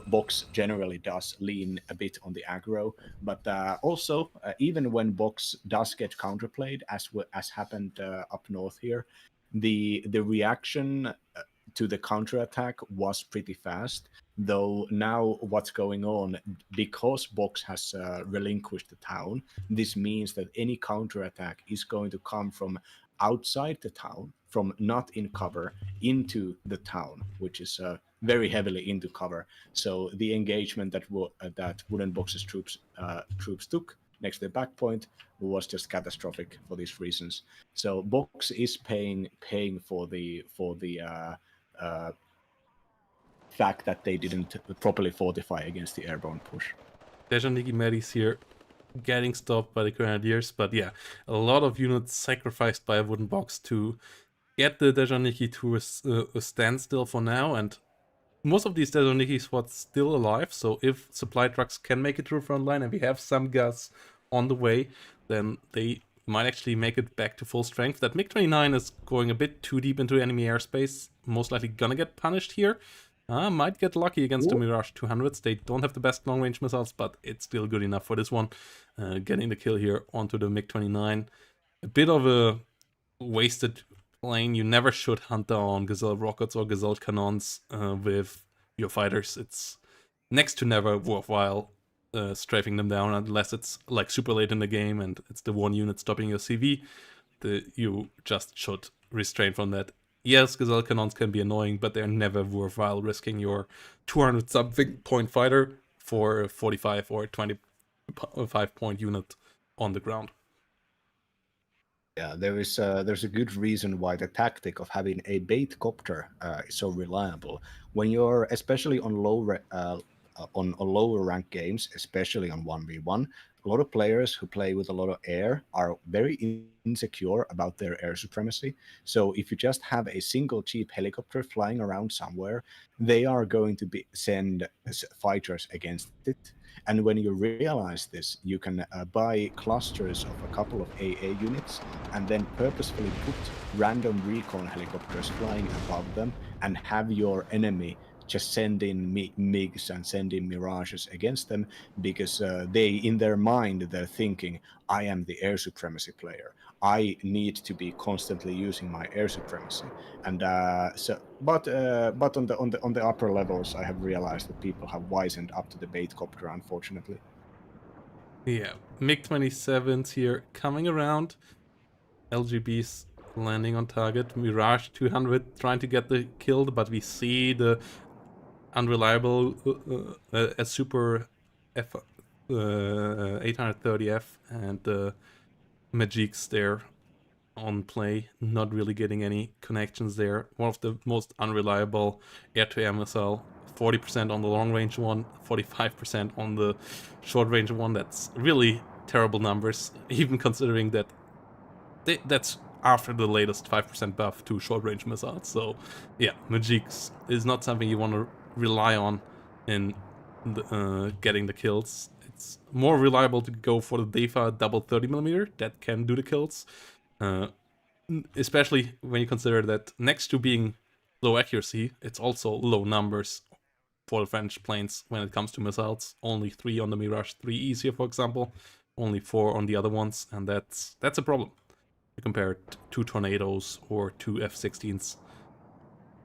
Box generally does lean a bit on the aggro, but also even when Box does get counterplayed, as happened up north here, the reaction to the counterattack was pretty fast. Though now what's going on, because Box has relinquished the town, this means that any counterattack is going to come from outside the town, from not in cover, into the town, which is very heavily into cover. So the engagement that Wooden Box's troops took next to the back point was just catastrophic for these reasons. So Box is paying for the fact that they didn't properly fortify against the airborne push. Dejaniki Medis here getting stopped by the Grenadiers, but yeah, a lot of units sacrificed by a Wooden Box to get the Dejaniki to a standstill for now, and most of these Dejaniki squads still alive, so if supply trucks can make it through front line and we have some gas on the way, then they might actually make it back to full strength. That MiG-29 is going a bit too deep into enemy airspace, most likely gonna get punished here. Might get lucky against the Mirage 200s. They don't have the best long-range missiles, but it's still good enough for this one. Getting the kill here onto the MiG-29. A bit of a wasted plane. You never should hunt down Gazelle rockets or Gazelle cannons with your fighters. It's next to never worthwhile strafing them down unless it's like super late in the game and it's the one unit stopping your CV. You just should restrain from that. Yes, Gazelle cannons can be annoying, but they're never worthwhile risking your 200-something point fighter for a 45 or 25 point unit on the ground. Yeah, there's a good reason why the tactic of having a bait copter is so reliable. When you're especially on lower rank games, especially on 1v1, a lot of players who play with a lot of air are very insecure about their air supremacy. So if you just have a single cheap helicopter flying around somewhere, they are going to send fighters against it. And when you realize this, you can buy clusters of a couple of AA units and then purposefully put random recon helicopters flying above them and have your enemy just send in MiGs and send in Mirages against them, because in their mind, they're thinking, I am the air supremacy player. I need to be constantly using my air supremacy. And but on the upper levels, I have realized that people have wisened up to the bait copter, unfortunately. Yeah, MiG-27s here coming around. LGBs landing on target. Mirage 200 trying to get the kill, but we see the unreliable a super F 830F and Magics there on play, not really getting any connections there. One of the most unreliable air-to-air missile, 40% on the long-range one, 45% on the short-range one. That's really terrible numbers, even considering that that's after the latest 5% buff to short-range missiles. So yeah, Magics is not something you want to rely on in getting the kills. It's more reliable to go for the Defa double 30mm that can do the kills. Especially when you consider that next to being low accuracy, it's also low numbers for the French planes when it comes to missiles. Only 3 on the Mirage 3Es here, for example, only 4 on the other ones, and that's a problem. You compare it to Tornadoes or to F-16s.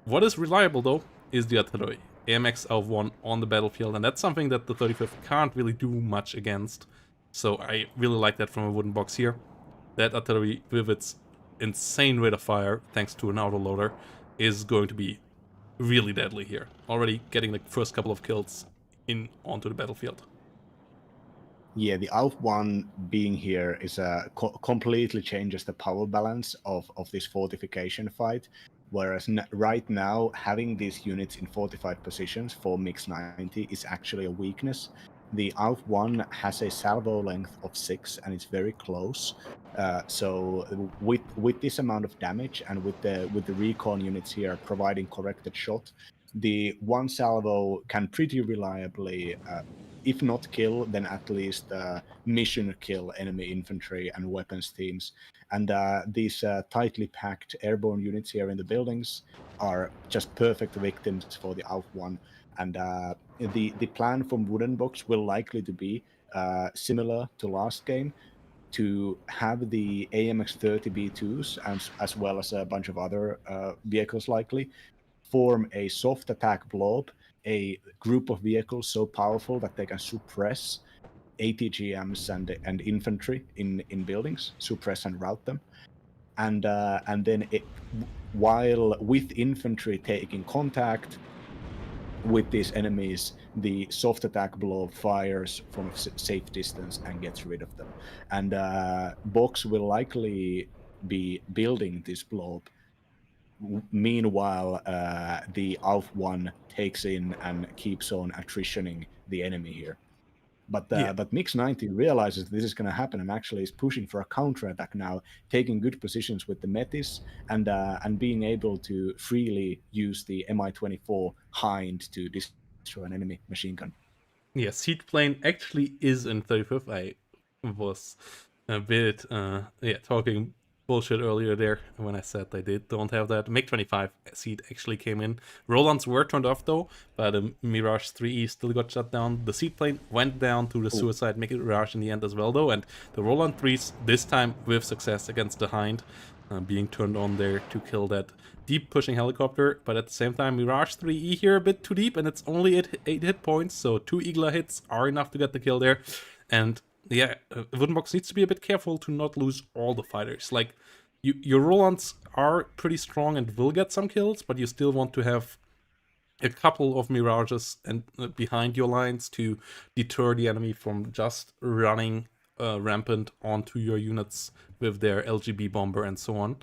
What is reliable though is the artillery. AMX of 1 on the battlefield, and that's something that the 35th can't really do much against. So I really like that from a wooden box here. That artillery with its insane rate of fire, thanks to an autoloader, is going to be really deadly here. Already getting the first couple of kills in onto the battlefield. Yeah, the ALF 1 being here is completely changes the power balance of this fortification fight. Whereas right now, having these units in fortified positions for Mix 90 is actually a weakness. The ALF 1 has a salvo length of 6 and it's very close. So with this amount of damage and with the recon units here providing corrected shot, the one salvo can pretty reliably if not kill, then at least mission kill enemy infantry and weapons teams. And these tightly packed airborne units here in the buildings are just perfect victims for the ALF 1. And the plan from Wooden Box will likely to be similar to last game, to have the AMX-30 B2s as well as a bunch of other vehicles likely form a soft attack blob, a group of vehicles so powerful that they can suppress ATGMs and infantry in buildings, suppress and rout them. And then while with infantry taking contact with these enemies, the soft attack blob fires from a safe distance and gets rid of them. And Box will likely be building this blob. Meanwhile, the ALF 1 takes in and keeps on attritioning the enemy here. But Yeah. but Mix 90 realizes this is going to happen and actually is pushing for a counterattack now, taking good positions with the Metis and being able to freely use the Mi-24 Hind to destroy an enemy machine gun. Yeah, Seed Plane actually is in 35th. I was a bit talking bullshit earlier there when I said they don't have that. MiG-25 Seed actually came in. Rolands were turned off though, but Mirage 3E still got shut down. The Seed Plane went down to the Suicide Mirage in the end as well though, and the Roland 3s this time with success against the Hind, being turned on there to kill that deep pushing helicopter. But at the same time, Mirage 3E here a bit too deep, and it's only 8 hit points, so 2 Eagler hits are enough to get the kill there. And yeah, Wooden Box needs to be a bit careful to not lose all the fighters. Like, your Rolands are pretty strong and will get some kills, but you still want to have a couple of Mirages and behind your lines to deter the enemy from just running rampant onto your units with their LGB bomber and so on.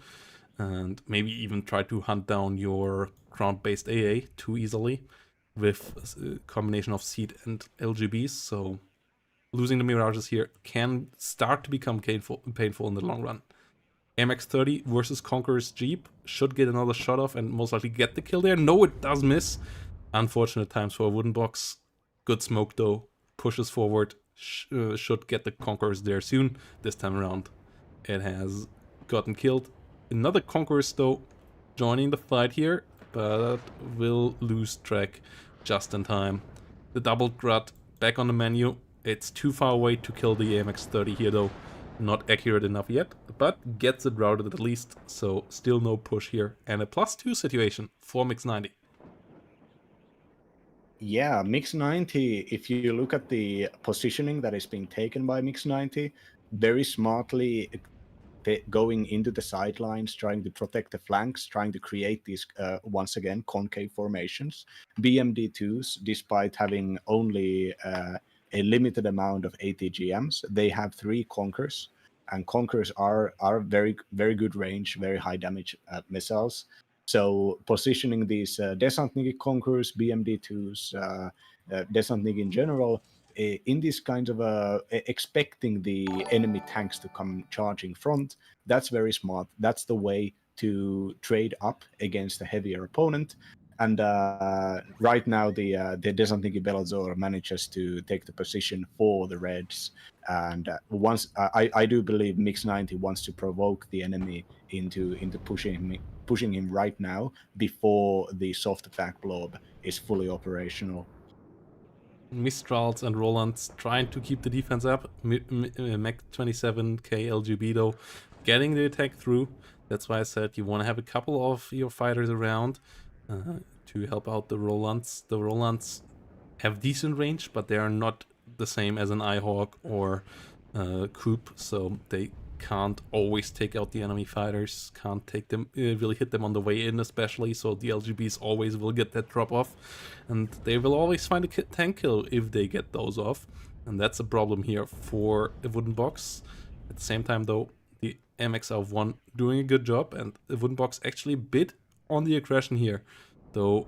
And maybe even try to hunt down your ground-based AA too easily with a combination of Seed and LGBs. So losing the Mirages here can start to become painful in the long run. MX-30 versus Conqueror's Jeep should get another shot off and most likely get the kill there. No, it does miss. Unfortunate times for a wooden box. Good smoke though. Pushes forward. Should get the Conquerors there soon. This time around, it has gotten killed. Another Conquerors though joining the fight here, but will lose track just in time. The double grut back on the menu. It's too far away to kill the AMX-30 here though. Not accurate enough yet, but gets it routed at least, so still no push here. And a +2 situation for Mix-90. Yeah, Mix-90, if you look at the positioning that is being taken by Mix-90, very smartly going into the sidelines, trying to protect the flanks, trying to create these, once again, concave formations. BMD2s, despite having only a limited amount of ATGMs, they have 3 Conquerors, and Conquerors are very, very good range, very high damage missiles. So positioning these Desantnik Conquerors, BMD2s, Desantnik in general, in this kind of expecting the enemy tanks to come charging front, that's very smart. That's the way to trade up against a heavier opponent. And right now, the Desantnik Belazor manages to take the position for the Reds. And once I do believe Mix-90 wants to provoke the enemy into pushing him right now before the soft attack blob is fully operational. Mistrals and Rolands trying to keep the defense up. Mech 27k LGB though getting the attack through. That's why I said you want to have a couple of your fighters around to help out the Rolands. The Rolands have decent range, but they are not the same as an Eyehawk or Coop, so they can't always take out the enemy fighters, can't take them, really hit them on the way in especially, so the LGBs always will get that drop off, and they will always find a tank kill if they get those off, and that's a problem here for a wooden box. At the same time though, the MXR1 doing a good job, and the wooden box actually bit on the aggression here, though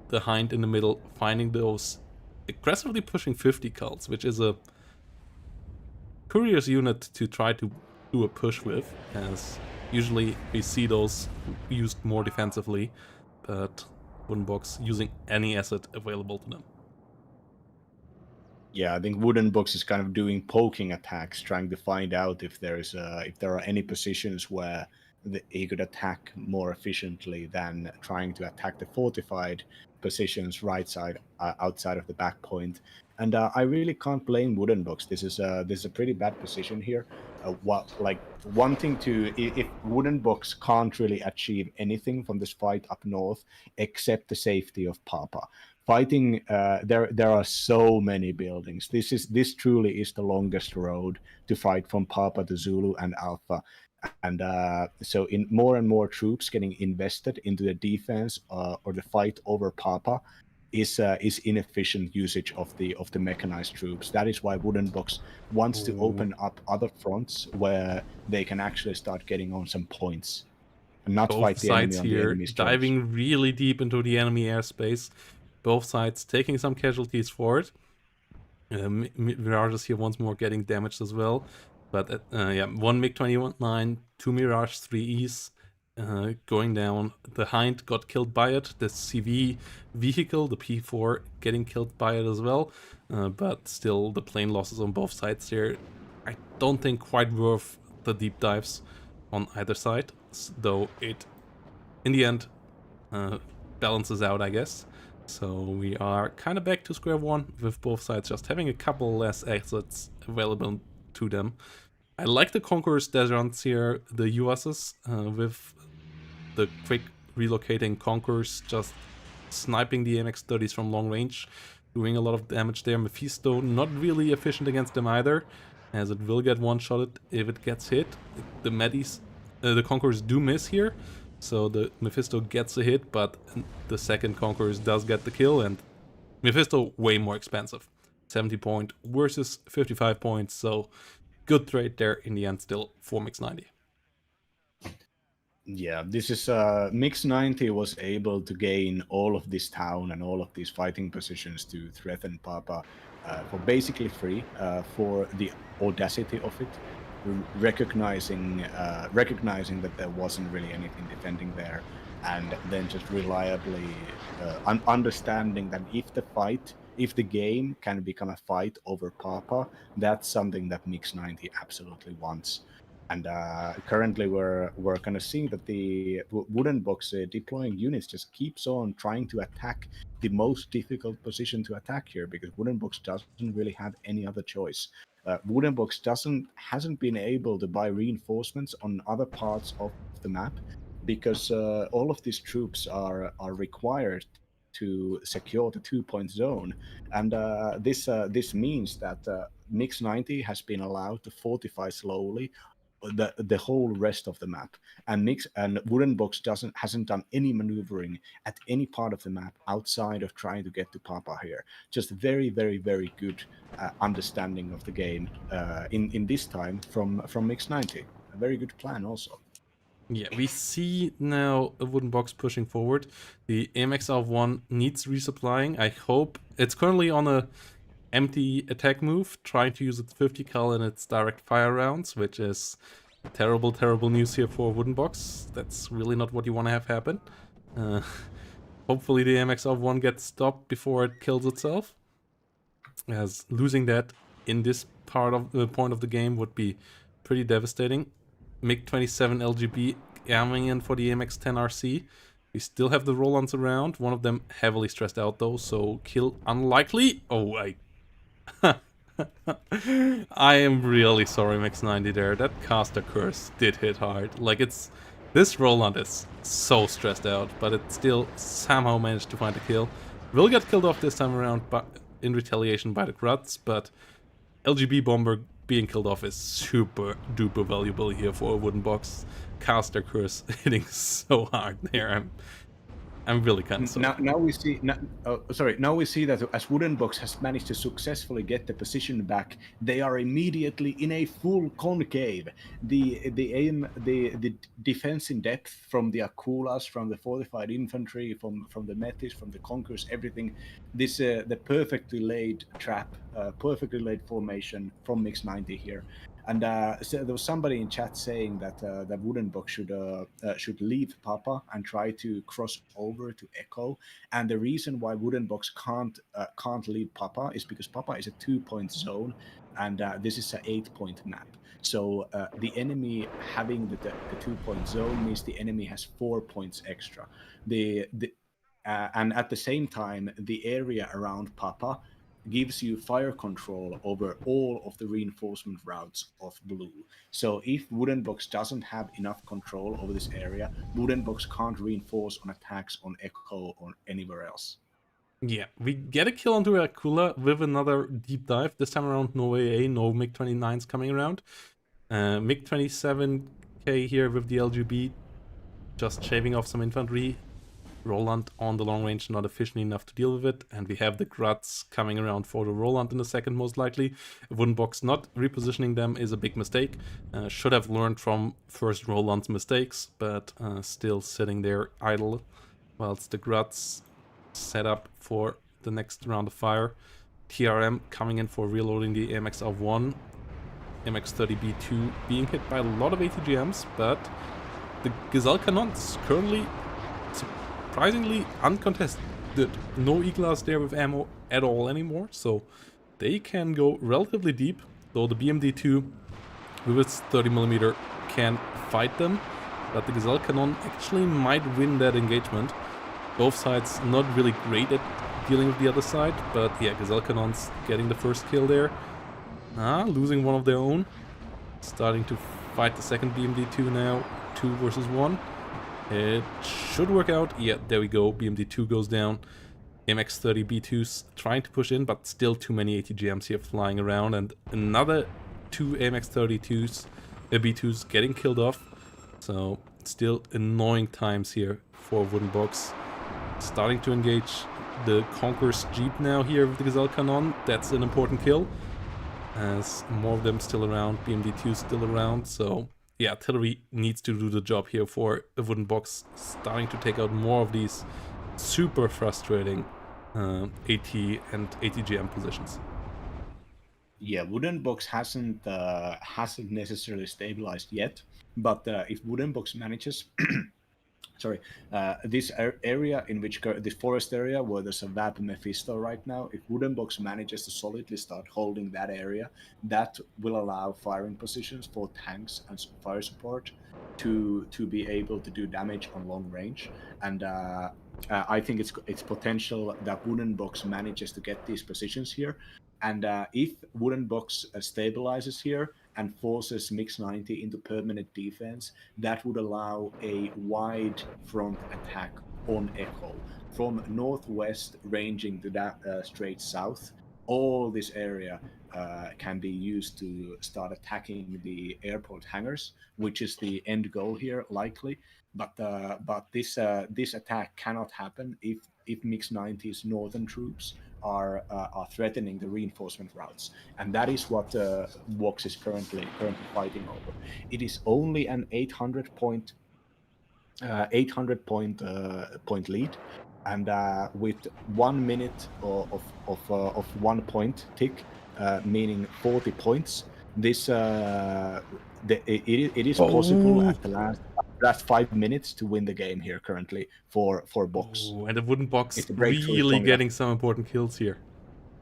the Hind in the middle finding those aggressively pushing 50 cults, which is a curious unit to try to do a push with, as usually we see those used more defensively, but wooden box using any asset available to them. Yeah, I think wooden box is kind of doing poking attacks, trying to find out if there are any positions where he could attack more efficiently than trying to attack the fortified positions right side outside of the back point. And I really can't blame wooden box. This is a pretty bad position here. Wanting to, if wooden box can't really achieve anything from this fight up north except the safety of Papa. Fighting, there are so many buildings. This truly is the longest road to fight from Papa to Zulu and Alpha. And so in more and more troops getting invested into the defense or the fight over Papa is inefficient usage of the mechanized troops. That is why wooden box wants to open up other fronts where they can actually start getting on some points and not Both fight the enemy sides on the here enemy's diving terms. really deep into the enemy airspace. Both sides taking some casualties for it. Mirages here once more getting damaged as well. But yeah, 1 MiG-29, 2 Mirage 3Es going down. The Hind got killed by it. The CV vehicle, the P4, getting killed by it as well. But still, the plane losses on both sides here, I don't think quite worth the deep dives on either side. Though it, in the end, balances out, I guess. So we are kind of back to square one with both sides just having a couple less assets available to them. I like the Conqueror's Deserts here, the USs, with the quick relocating Conquerors, just sniping the MX-30s from long range, doing a lot of damage there. Mephisto not really efficient against them either, as it will get one-shotted if it gets hit. The Medis, the Conquerors do miss here, so the Mephisto gets a hit, but the second Conquerors does get the kill, and Mephisto way more expensive. 70 point versus 55 points, so good trade there in the end still for Mix-90. Yeah, this is Mix 90 was able to gain all of this town and all of these fighting positions to threaten Papa for basically free for the audacity of it, recognizing that there wasn't really anything defending there, and then just reliably understanding that if the game can become a fight over Papa, that's something that Mix 90 absolutely wants. And currently, we're kind of seeing that the wooden box deploying units just keeps on trying to attack the most difficult position to attack here, because wooden box doesn't really have any other choice. Wooden box hasn't been able to buy reinforcements on other parts of the map, because all of these troops are required to secure the 2-point zone, and this means that Mix 90 has been allowed to fortify slowly the whole rest of the map, and wooden box hasn't done any maneuvering at any part of the map outside of trying to get to Papa here. Just very, very, very good understanding of the game in this time from Mix 90. A very good plan also. Yeah, we see now a wooden box pushing forward. The AMX of 1 needs resupplying. I hope it's currently on a empty attack move, trying to use its 50 cal in its direct fire rounds, which is terrible, terrible news here for a wooden box. That's really not what you want to have happen. Hopefully the AMX of 1 gets stopped before it kills itself, as losing that in this part of the point of the game would be pretty devastating. MiG-27 LGB coming in for the AMX-10 RC. We still have the roll-ons around, one of them heavily stressed out though, so kill unlikely. Oh, I am really sorry, Mix90 there. That caster curse did hit hard. Like, this roll-on is so stressed out, but it still somehow managed to find a kill. Will get killed off this time around in retaliation by the Gruts, but LGB Bomber being killed off is super duper valuable here for a wooden box. Caster curse hitting so hard there. I'm really kind of sorry. Now we see. Now we see that as wooden box has managed to successfully get the position back, they are immediately in a full concave. The defense in depth from the Akulas, from the fortified infantry, from the Metis, from the Conquerors, everything. This the perfectly laid trap, perfectly laid formation from Mix 90 here. And so there was somebody in chat saying that that wooden box should leave Papa and try to cross over to Echo. And the reason why wooden box can't leave Papa is because Papa is a 2-point zone, and this is an 8-point map. So the enemy having the 2-point zone means the enemy has 4 points extra. And at the same time, the area around Papa gives you fire control over all of the reinforcement routes of blue. So if wooden box doesn't have enough control over this area, wooden box can't reinforce on attacks on Echo or anywhere else. Yeah, we get a kill onto Akula with another deep dive. This time around, no AA, no MiG-29s coming around. MiG-27K here with the LGB, just shaving off some infantry. Roland on the long range, not efficient enough to deal with it, and we have the Gruts coming around for the Roland in a second, most likely. Wooden box not repositioning them is a big mistake. Should have learned from first Roland's mistakes, but still sitting there idle, whilst the Gruts set up for the next round of fire. TRM coming in for reloading the AMX of 1. MX-30B2 being hit by a lot of ATGMs, but the Gazelle Cannons currently surprisingly uncontested. No E-Class there with ammo at all anymore, so they can go relatively deep, though the BMD2 with its 30mm can fight them, but the Gazelle Cannon actually might win that engagement. Both sides not really great at dealing with the other side, but yeah, Gazelle Cannon's getting the first kill there. Losing one of their own. Starting to fight the second BMD2 now, 2 versus 1. It should work out. Yeah, there we go. BMD2 goes down. MX-30B2s trying to push in, but still too many ATGMs here flying around. And another 2 MX-32s, B2s getting killed off. So still annoying times here for Wooden Box. Starting to engage the Conqueror's Jeep now here with the Gazelle Cannon. That's an important kill, as more of them still around. BMD2 still around, so yeah, artillery needs to do the job here for a wooden box starting to take out more of these super frustrating AT and ATGM positions. Yeah, wooden box hasn't necessarily stabilized yet, but if wooden box manages, sorry, this area in which this forest area where there's a Vab Mephisto right now, if wooden box manages to solidly start holding that area, that will allow firing positions for tanks and fire support to be able to do damage on long range. And I think it's potential that wooden box manages to get these positions here. And if wooden box stabilizes here and forces Mix 90 into permanent defense, that would allow a wide front attack on Echo from northwest ranging to that straight south. All this area can be used to start attacking the airport hangars, which is the end goal here, likely. But this attack cannot happen if Mix 90's northern troops are threatening the reinforcement routes, and that is what Vox is currently fighting over. It is only an 800 point point lead, and with 1 minute of 1 point tick, meaning 40 points. This it is possible at the last 5 minutes to win the game here currently for Box. Ooh, and the wooden box If the breakthrough is really strong getting enough. some important kills here.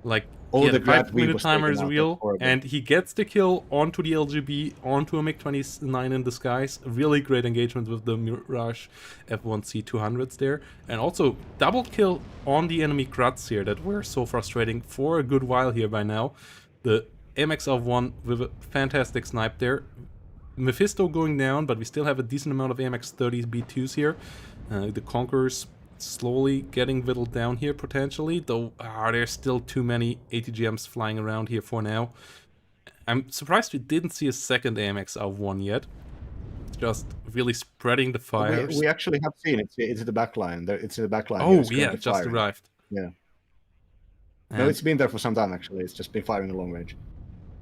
Like, Oh, yeah, the the grab 5 we minute was timer taken is out, that's real, horrible. and he gets the kill onto the LGB, onto a MiG-29 in disguise. Really great engagement with the Mirage F1C 200s there. And also, double kill on the enemy Kratz here that were so frustrating for a good while here by now. The MX of 1 with a fantastic snipe there. Mephisto going down, but we still have a decent amount of AMX-30s B2s here. The Conquerors slowly getting whittled down here potentially, though there's still too many ATGMs flying around here for now. I'm surprised we didn't see a second AMX of 1 yet. Just really spreading the fires. We actually have seen it. It's in the back line. It's in the back line. Oh, yeah, it just firing. arrived. Yeah. And no, it's been there for some time, actually. It's just been firing a long range.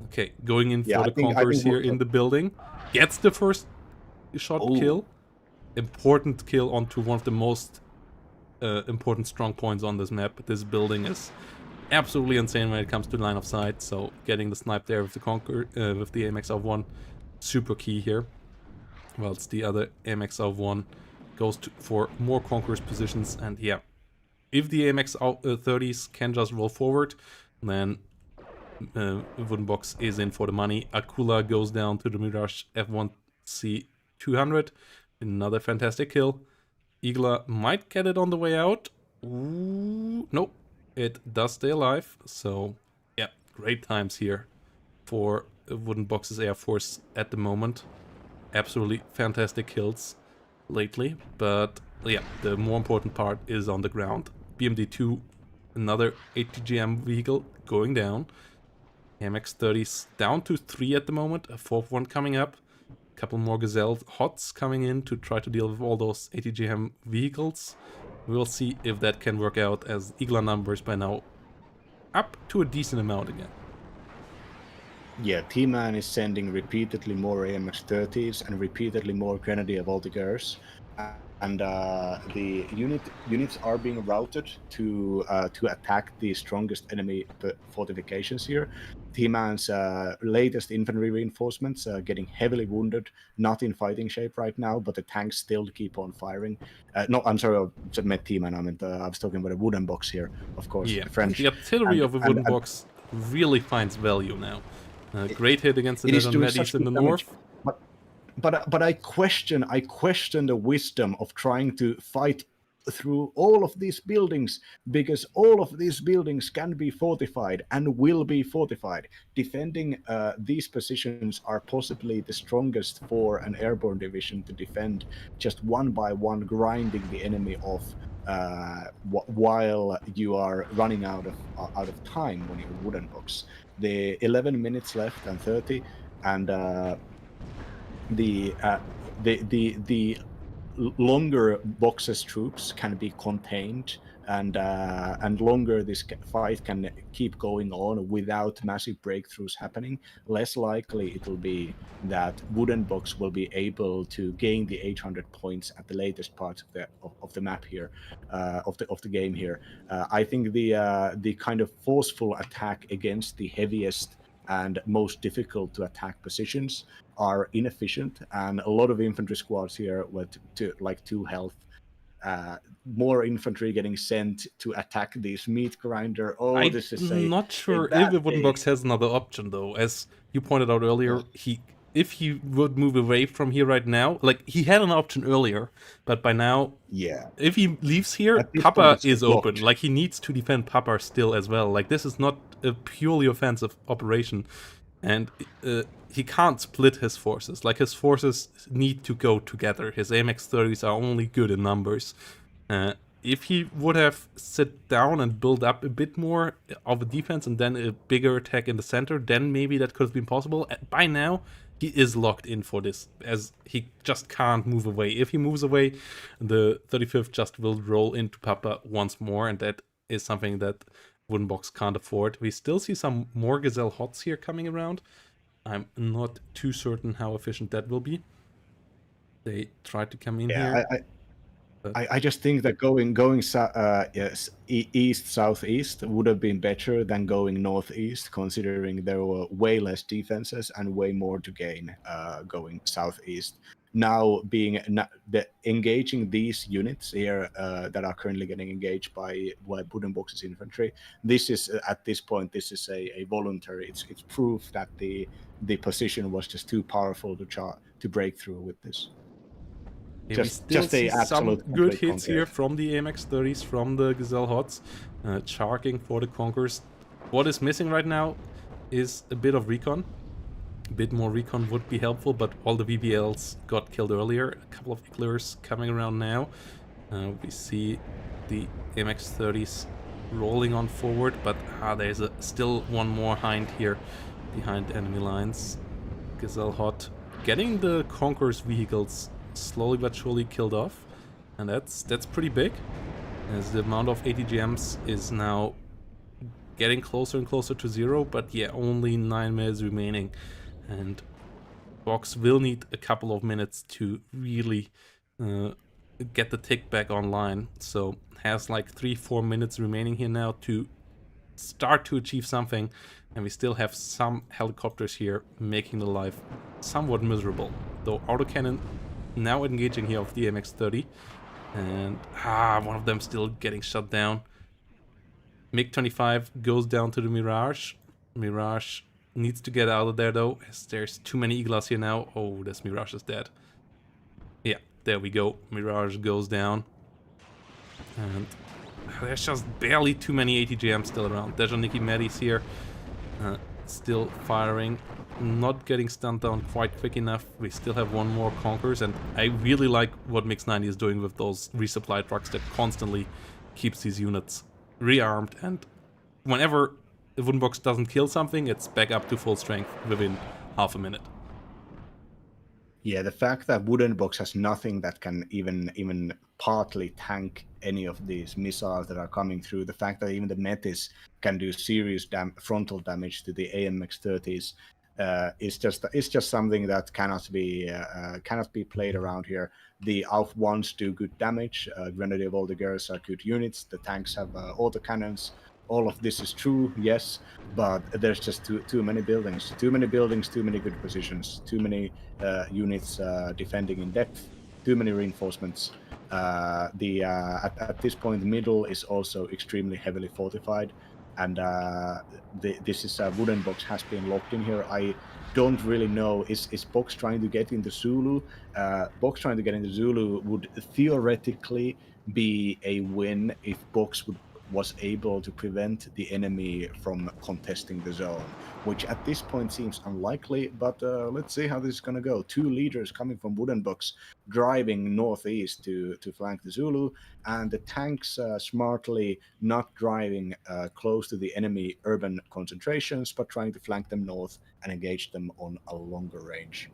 Okay, going in for the Conquerors here in the building. Gets the first shot kill. Important kill onto one of the most important strong points on this map. This building is absolutely insane when it comes to line of sight, so getting the snipe there with the with the AMX of 1, super key here. Whilst the other AMX of 1 goes for more Conquerors positions, and yeah, if the AMX 30s can just roll forward, then wooden box is in for the money. Akula goes down to the Mirage F1C 200. Another fantastic kill. Igla might get it on the way out. Ooh, nope, it does stay alive. So yeah, great times here for wooden box's Air Force at the moment. Absolutely fantastic kills lately, but yeah, the more important part is on the ground. BMD2, another ATGM vehicle going down. MX-30s down to 3 at the moment, a 4th one coming up. A couple more Gazelle HOTS coming in to try to deal with all those ATGM vehicles. We'll see if that can work out, as Igla numbers by now up to a decent amount again. Yeah, T-Man is sending repeatedly more AMX-30s and repeatedly more Grenadier Voltigeurs. And the units are being routed to attack the strongest enemy fortifications here. T-Man's latest infantry reinforcements getting heavily wounded, not in fighting shape right now, but the tanks still keep on firing. No, I'm sorry, I meant T-Man. I was talking about a wooden box here, of course. Yeah, the French. the artillery of a wooden box really finds value now. Great hit against the Desert Medis in the north. But I question the wisdom of trying to fight through all of these buildings, because all of these buildings can be fortified and will be fortified. Defending these positions are possibly the strongest for an airborne division to defend, just one by one, grinding the enemy off while you are running out of time when you're wooden box. The 11 minutes left and 30, and the longer Box's troops can be contained, and longer this fight can keep going on without massive breakthroughs happening, less likely it will be that Wooden Box will be able to gain the 800 points at the latest part of the map here, of the game here. I think the kind of forceful attack against the heaviest and most difficult to attack positions are inefficient, and a lot of infantry squads here with like 2 health, more infantry getting sent to attack this meat grinder. Oh, I'm this is not a sure if bad the Wooden thing. Box has another option though. As you pointed out earlier, if he would move away from here right now, like he had an option earlier, but by now, Yeah, if he leaves here, at this point Papa it's is open. blocked. Like he needs to defend Papa still as well. Like this is not a purely offensive operation, and he can't split his forces. Like his forces need to go together. His AMX-30s are only good in numbers. If he would have sit down and build up a bit more of a defense and then a bigger attack in the center, then maybe that could have been possible. By now, he is locked in for this, as he just can't move away. If he moves away, the 35th just will roll into Papa once more, and that is something that Wooden Box can't afford. We still see some more Gazelle Hots here coming around. I'm not too certain how efficient that will be. They tried to come in here. I just think that going yes, east southeast would have been better than going northeast, considering there were way less defenses and way more to gain going southeast. Now engaging these units here that are currently getting engaged by Wooden Box's infantry, this is at this point this is a voluntary. It's proof that the position was just too powerful to break through with this. Okay, we still Just see a some absolute good complete hits conquer. here from the AMX-30s, from the Gazelle Hots, charging for the Conquers. What is missing right now is a bit of recon. A bit more recon would be helpful, but all the VBLs got killed earlier. A couple of Igglers coming around now. We see the AMX-30s rolling on forward, but there's still one more hind here behind enemy lines. Gazelle Hot getting the Conqueror's vehicles slowly but surely killed off, and that's pretty big, as the amount of ATGMs is now getting closer and closer to 0, but yeah, only 9 minutes remaining, and Box will need a couple of minutes to really get the tick back online, so has like 3-4 minutes remaining here now to start to achieve something, and we still have some helicopters here making the life somewhat miserable, though autocannon now engaging here of the MX-30, and one of them still getting shut down. MiG-25 goes down to the Mirage. Mirage needs to get out of there though, as there's too many Iglas here now. Oh, this Mirage is dead. Yeah, there we go. Mirage goes down, and there's just barely too many ATGMs still around. Dejaniki Medis here, still firing, not getting stunned down quite quick enough. We still have one more Conquerors, and I really like what Mix-90 is doing with those resupply trucks that constantly keeps these units rearmed, and whenever the Wooden Box doesn't kill something, it's back up to full strength within half a minute. Yeah, the fact that Wooden Box has nothing that can even partly tank any of these missiles that are coming through, the fact that even the Metis can do serious frontal damage to the AMX-30s is just something that cannot be played around here. The AUF 1s do good damage. Grenadier Voltigeurs are good units. The tanks have autocannons. All of this is true, yes, but there's just too many buildings, too many good positions, too many units defending in depth, too many reinforcements. At this point, the middle is also extremely heavily fortified, and this is Wooden Box has been locked in here. I don't really know. Is Box trying to get into Zulu? Box trying to get into Zulu would theoretically be a win if Box was able to prevent the enemy from contesting the zone, which at this point seems unlikely, but let's see how this is going to go. 2 leaders coming from Wooden Box driving northeast to flank the Zulu, and the tanks smartly not driving close to the enemy urban concentrations, but trying to flank them north and engage them on a longer range.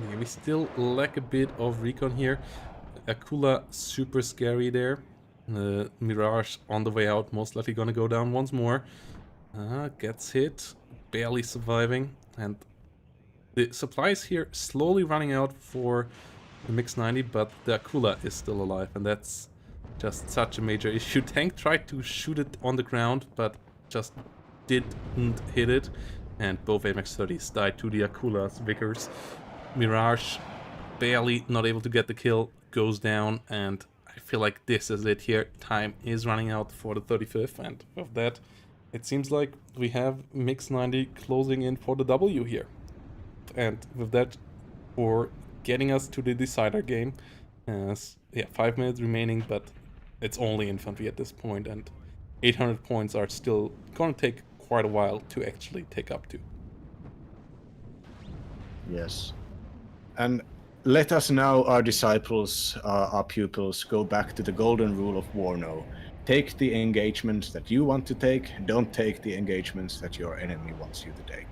Yeah, we still lack a bit of recon here. Akula super scary there. Mirage on the way out, most likely gonna go down once more. Gets hit, barely surviving, and the supplies here slowly running out for the Mix 90, but the Akula is still alive, and that's just such a major issue. Tank tried to shoot it on the ground, but just didn't hit it, and both AMX 30s died to the Akula's Vickers. Mirage barely not able to get the kill, goes down, and I feel like this is it here. Time is running out for the 35th, and with that, it seems like we have Mix 90 closing in for the W here. And with that, for getting us to the decider game, as yeah, 5 minutes remaining, but it's only infantry at this point, and 800 points are still gonna take quite a while to actually take up to. Yes. And let us now, our disciples, our pupils, go back to the golden rule of Warno. Take the engagements that you want to take, don't take the engagements that your enemy wants you to take.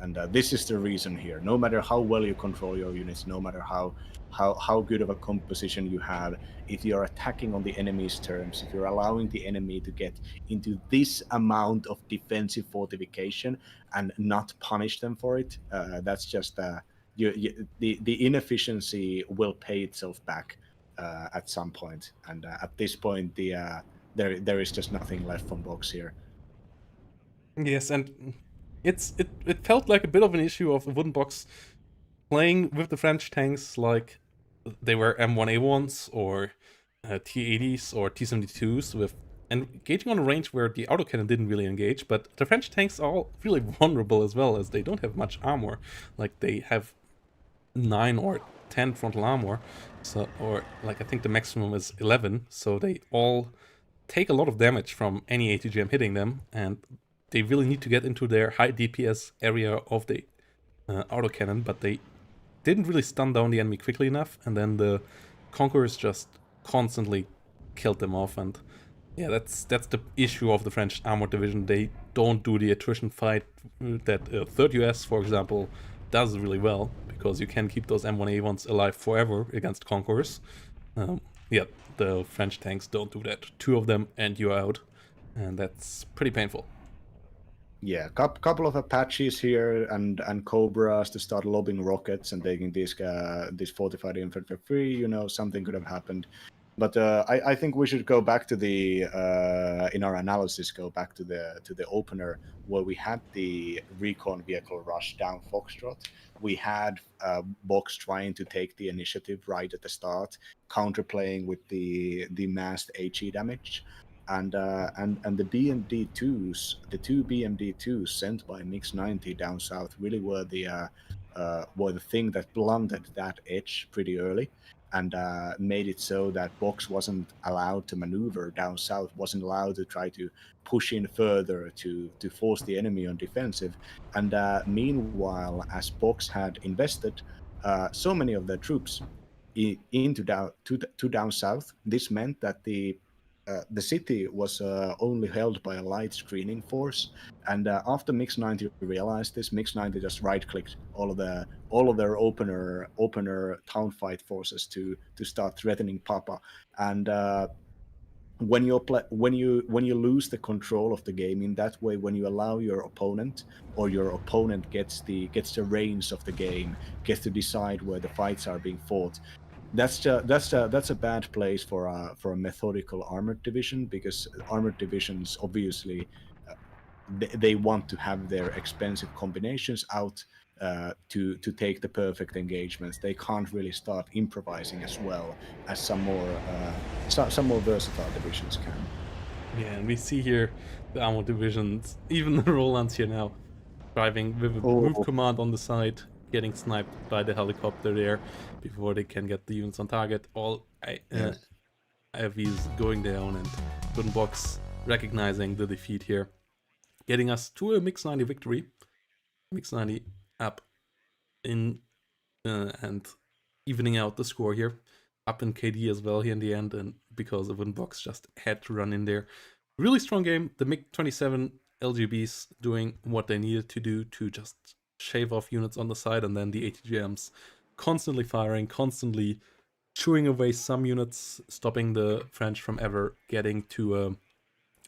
And this is the reason here. No matter how well you control your units, no matter how good of a composition you have, if you're attacking on the enemy's terms, if you're allowing the enemy to get into this amount of defensive fortification and not punish them for it, that's just the inefficiency will pay itself back at some point. And at this point, there is just nothing left from Box here. Yes, and it felt like a bit of an issue of a wooden box playing with the French tanks like they were M1A1s or T80s or T72s with engaging on a range where the autocannon didn't really engage, but the French tanks are all really vulnerable as well, as they don't have much armor. Like they have 9 or 10 frontal armor, so or like I think the maximum is 11, so they all take a lot of damage from any ATGM hitting them, and they really need to get into their high DPS area of the autocannon, but they didn't really stun down the enemy quickly enough, and then the Conquerors just constantly killed them off. And yeah, that's the issue of the French armored division. They don't do the attrition fight that 3rd US, for example, does really well, because you can keep those M1A1s alive forever against Conquerors. Yeah, the French tanks don't do that. 2 of them and you're out, and that's pretty painful. Yeah, couple of Apaches here and Cobras to start lobbing rockets and taking this fortified infantry free. You know, something could have happened. But I think we should go back to the in our analysis, go back to the opener where we had the recon vehicle rush down Foxtrot. We had Box trying to take the initiative right at the start, counterplaying with the massed HE damage. And the BMD2s, the 2 BMD2s sent by Mix 90 down south really were the thing that blunted that edge pretty early, and made it so that Box wasn't allowed to maneuver down south, wasn't allowed to try to push in further to force the enemy on defensive. And meanwhile, as Box had invested so many of their troops into down south, this meant that the city was only held by a light screening force, and after Mix 90 realized this, Mix 90 just right-clicked all of their opener town fight forces to start threatening Papa. And when you lose the control of the game in that way, when you allow your opponent, or your opponent gets the reins of the game, gets to decide where the fights are being fought, that's a bad place for a methodical armored division, because armored divisions obviously they want to have their expensive combinations out to take the perfect engagements. They can't really start improvising as well as some more versatile divisions can. Yeah, and we see here the armored divisions, even the Rolands here now, driving with a move command on the side, getting sniped by the helicopter there before they can get the units on target. All IFVs going down, and Wooden Box recognizing the defeat here, getting us to a Mix 90 victory. Mix 90 up in and evening out the score here, up in KD as well here in the end, and because the Wooden Box just had to run in there. Really strong game. The MiG-27 LGBs doing what they needed to do to just shave off units on the side, and then the ATGMs constantly firing, constantly chewing away some units, stopping the French from ever getting to a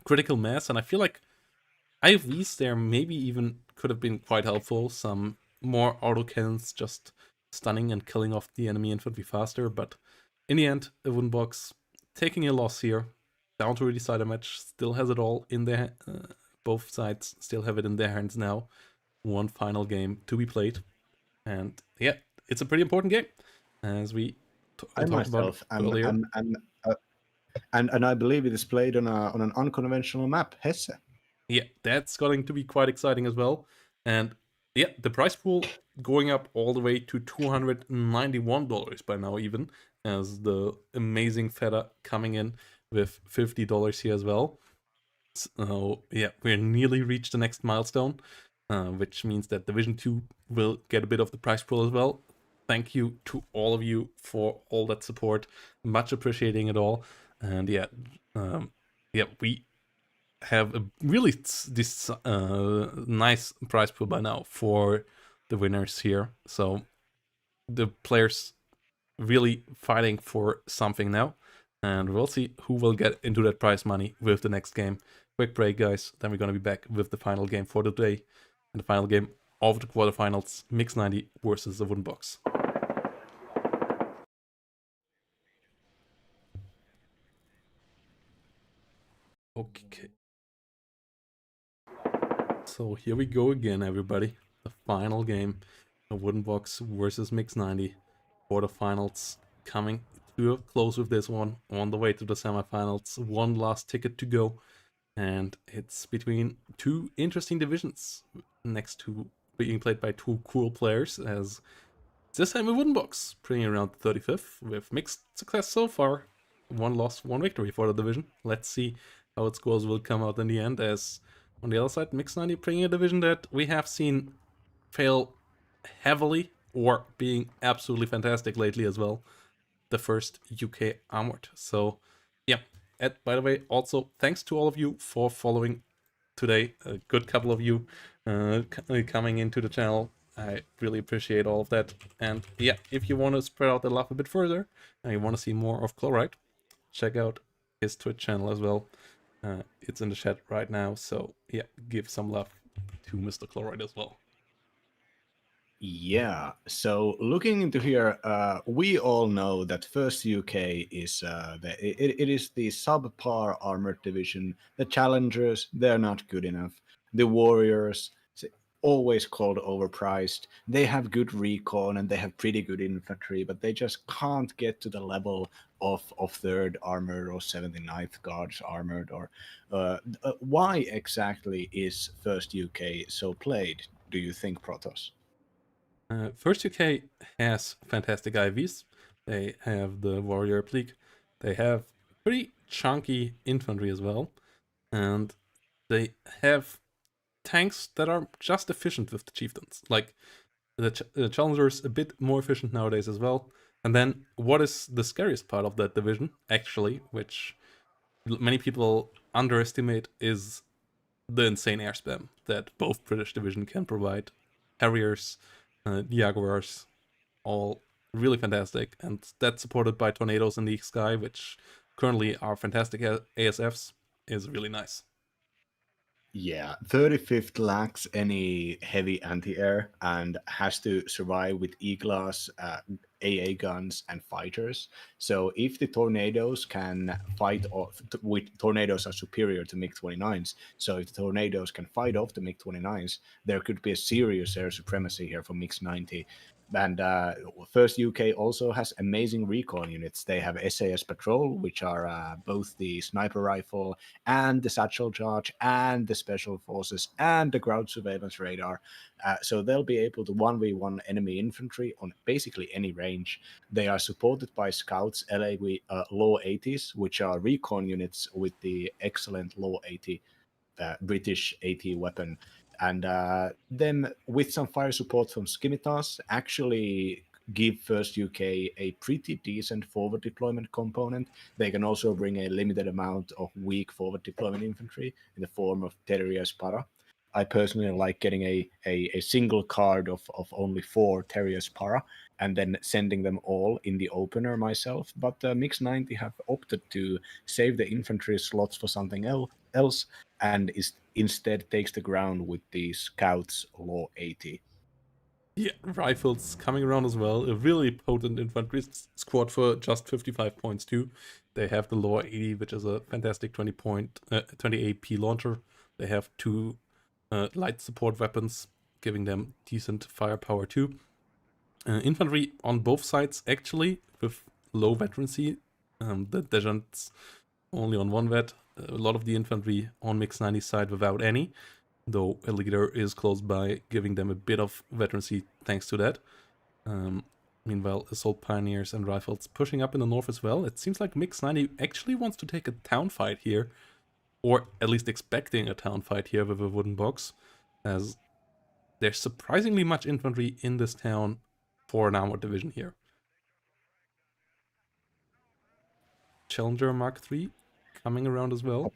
critical mass. And I feel like IFVs there maybe even could have been quite helpful. Some more autocannons just stunning and killing off the enemy infantry faster. But in the end, a wooden box taking a loss here, down to really decide a match, still has it all in their both sides still have it in their hands now. One final game to be played. And yeah, it's a pretty important game, as we I talked about myself earlier. and I believe it is played on an unconventional map, Hesse. Yeah, that's going to be quite exciting as well. And yeah, the price pool going up all the way to $291 by now, even, as the amazing Feta coming in with $50 here as well. So yeah, we're nearly reached the next milestone, which means that Division 2 will get a bit of the prize pool as well. Thank you to all of you for all that support. Much appreciating it all. And yeah, we have a really this nice prize pool by now for the winners here. So the players really fighting for something now. And we'll see who will get into that prize money with the next game. Quick break, guys. Then we're going to be back with the final game for the day. And the final game of the quarterfinals, Mix 90 versus the Wooden Box. Okay. So here we go again, everybody. The final game, the Wooden Box versus Mix 90. Quarterfinals coming to a close with this one. On the way to the semifinals. One last ticket to go. And it's between two interesting divisions next to being played by two cool players, as this time a wooden box, bringing around 35th with mixed success so far. One loss, one victory for the division. Let's see how its scores will come out in the end, as on the other side, Mix 90 bringing a division that we have seen fail heavily or being absolutely fantastic lately as well. The first UK Armored. So yeah, by the way, also thanks to all of you for following today. A good couple of you coming into the channel. I really appreciate all of that. And yeah, if you want to spread out the love a bit further and you want to see more of Chloride, check out his Twitch channel as well. It's in the chat right now. So yeah, give some love to Mr. Chloride as well. Yeah. So looking into here, we all know that First UK is it is the subpar armored division. The challengers, they're not good enough. The warriors, always called overpriced. They have good recon and they have pretty good infantry, but they just can't get to the level of third armored or 79th guards armored. Or why exactly is First UK so played? Do you think, Protoss? First UK has fantastic IVs. They have the Warrior League. They have pretty chunky infantry as well. And they have tanks that are just efficient with the chieftains. Like the Challenger's a bit more efficient nowadays as well. And then what is the scariest part of that division, actually, which many people underestimate, is the insane air spam that both British division can provide. Harriers, Jaguars, all really fantastic, and that's supported by tornadoes in the sky, which currently are fantastic ASFs, is really nice. Yeah, 35th lacks any heavy anti-air and has to survive with E-class, AA guns, and fighters. So if the tornadoes can fight off, with tornadoes are superior to MiG-29s. So if the tornadoes can fight off the MiG-29s, there could be a serious air supremacy here for MiG-90. And First UK also has amazing recon units. They have SAS Patrol, which are both the sniper rifle and the satchel charge and the special forces and the ground surveillance radar. So they'll be able to 1v1 enemy infantry on basically any range. They are supported by scouts, Law 80s, which are recon units with the excellent Law 80 British AT weapon. And then with some fire support from Scimitas, actually give First UK a pretty decent forward deployment component. They can also bring a limited amount of weak forward deployment infantry in the form of Terrier Para. I personally like getting a single card of only 4 Terrier Para, and then sending them all in the opener myself. But Mix 90 have opted to save the infantry slots for something else, and instead takes the ground with the Scouts Law 80. Yeah, rifles coming around as well. A really potent infantry squad for just 55 points too. They have the Law 80, which is a fantastic 20 AP launcher. They have 2 light support weapons, giving them decent firepower too. Infantry on both sides actually with low veterancy. The Dejans only on 1 vet. A lot of the infantry on Mix 90 side without any, though a leader is close by, giving them a bit of veterancy thanks to that. Meanwhile, Assault Pioneers and Rifles pushing up in the north as well. It seems like Mix 90 actually wants to take a town fight here, or at least expecting a town fight here with a wooden box, as there's surprisingly much infantry in this town for an armored division here. Challenger Mark III coming around as well.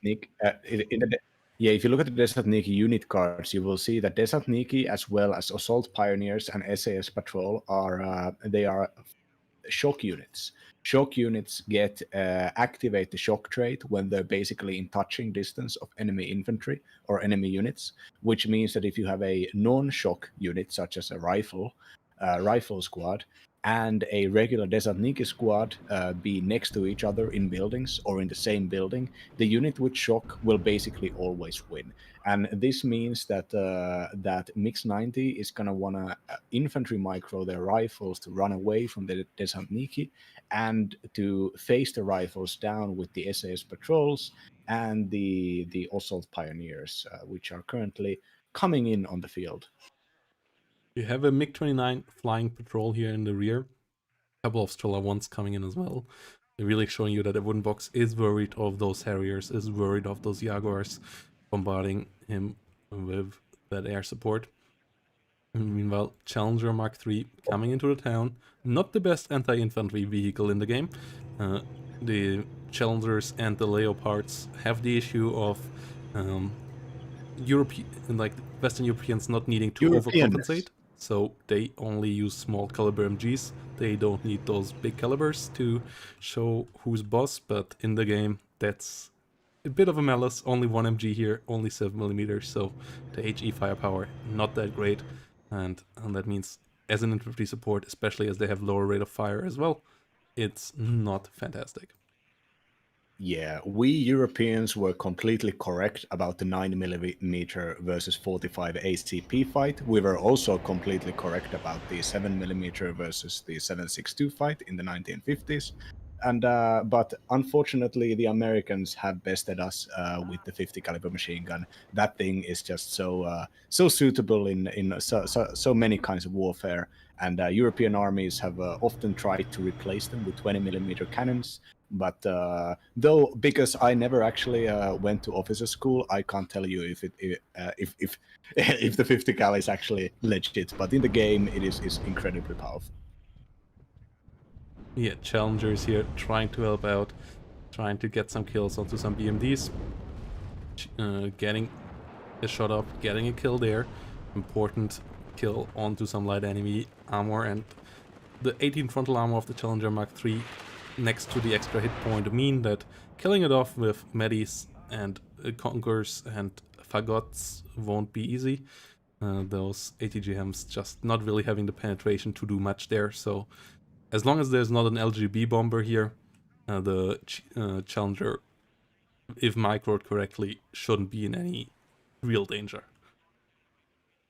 Yeah, if you look at the Desert Niki unit cards, you will see that Desert Niki, as well as Assault Pioneers and SAS Patrol, are shock units. Shock units get activate the shock trait when they're basically in touching distance of enemy infantry or enemy units, which means that if you have a non-shock unit such as a rifle squad and a regular Desert Niki squad be next to each other in buildings or in the same building, the unit with shock will basically always win. And this means that that Mix 90 is gonna wanna infantry micro their rifles to run away from the Desert Niki and to face the rifles down with the SAS patrols and the Assault Pioneers, which are currently coming in on the field. You have a MiG-29 flying patrol here in the rear. A couple of Strela 1s coming in as well. They're really showing you that a wooden box is worried of those Harriers, is worried of those Jaguars, bombarding him with that air support. Meanwhile, Challenger Mark III coming into the town. Not the best anti-infantry vehicle in the game. The Challengers and the Leopards have the issue of Western Europeans not needing to overcompensate. So they only use small caliber MGs. They don't need those big calibers to show who's boss, but in the game, that's a bit of a malice. Only 1 MG here, only 7mm, so the HE firepower, not that great. And that means as an infantry support, especially as they have lower rate of fire as well, it's not fantastic. Yeah, we Europeans were completely correct about the 9mm versus 45 ACP fight. We were also completely correct about the 7mm versus the 7.62 fight in the 1950s. And but unfortunately, the Americans have bested us with the 50 caliber machine gun. That thing is just so suitable in so many kinds of warfare. And European armies have often tried to replace them with 20mm cannons. But though, because I never actually went to officer school, I can't tell you if if the 50 cal is actually legit. But in the game, it is incredibly powerful. Yeah, Challengers here trying to help out, trying to get some kills onto some BMDs, getting a shot up, getting a kill there. Important kill onto some light enemy armor, and the 18 frontal armor of the Challenger Mark III next to the extra hit point mean that killing it off with Medis and Conquerors and Fagots won't be easy. Those ATGMs just not really having the penetration to do much there, so as long as there's not an LGB bomber here, the Challenger, if microed correctly, shouldn't be in any real danger.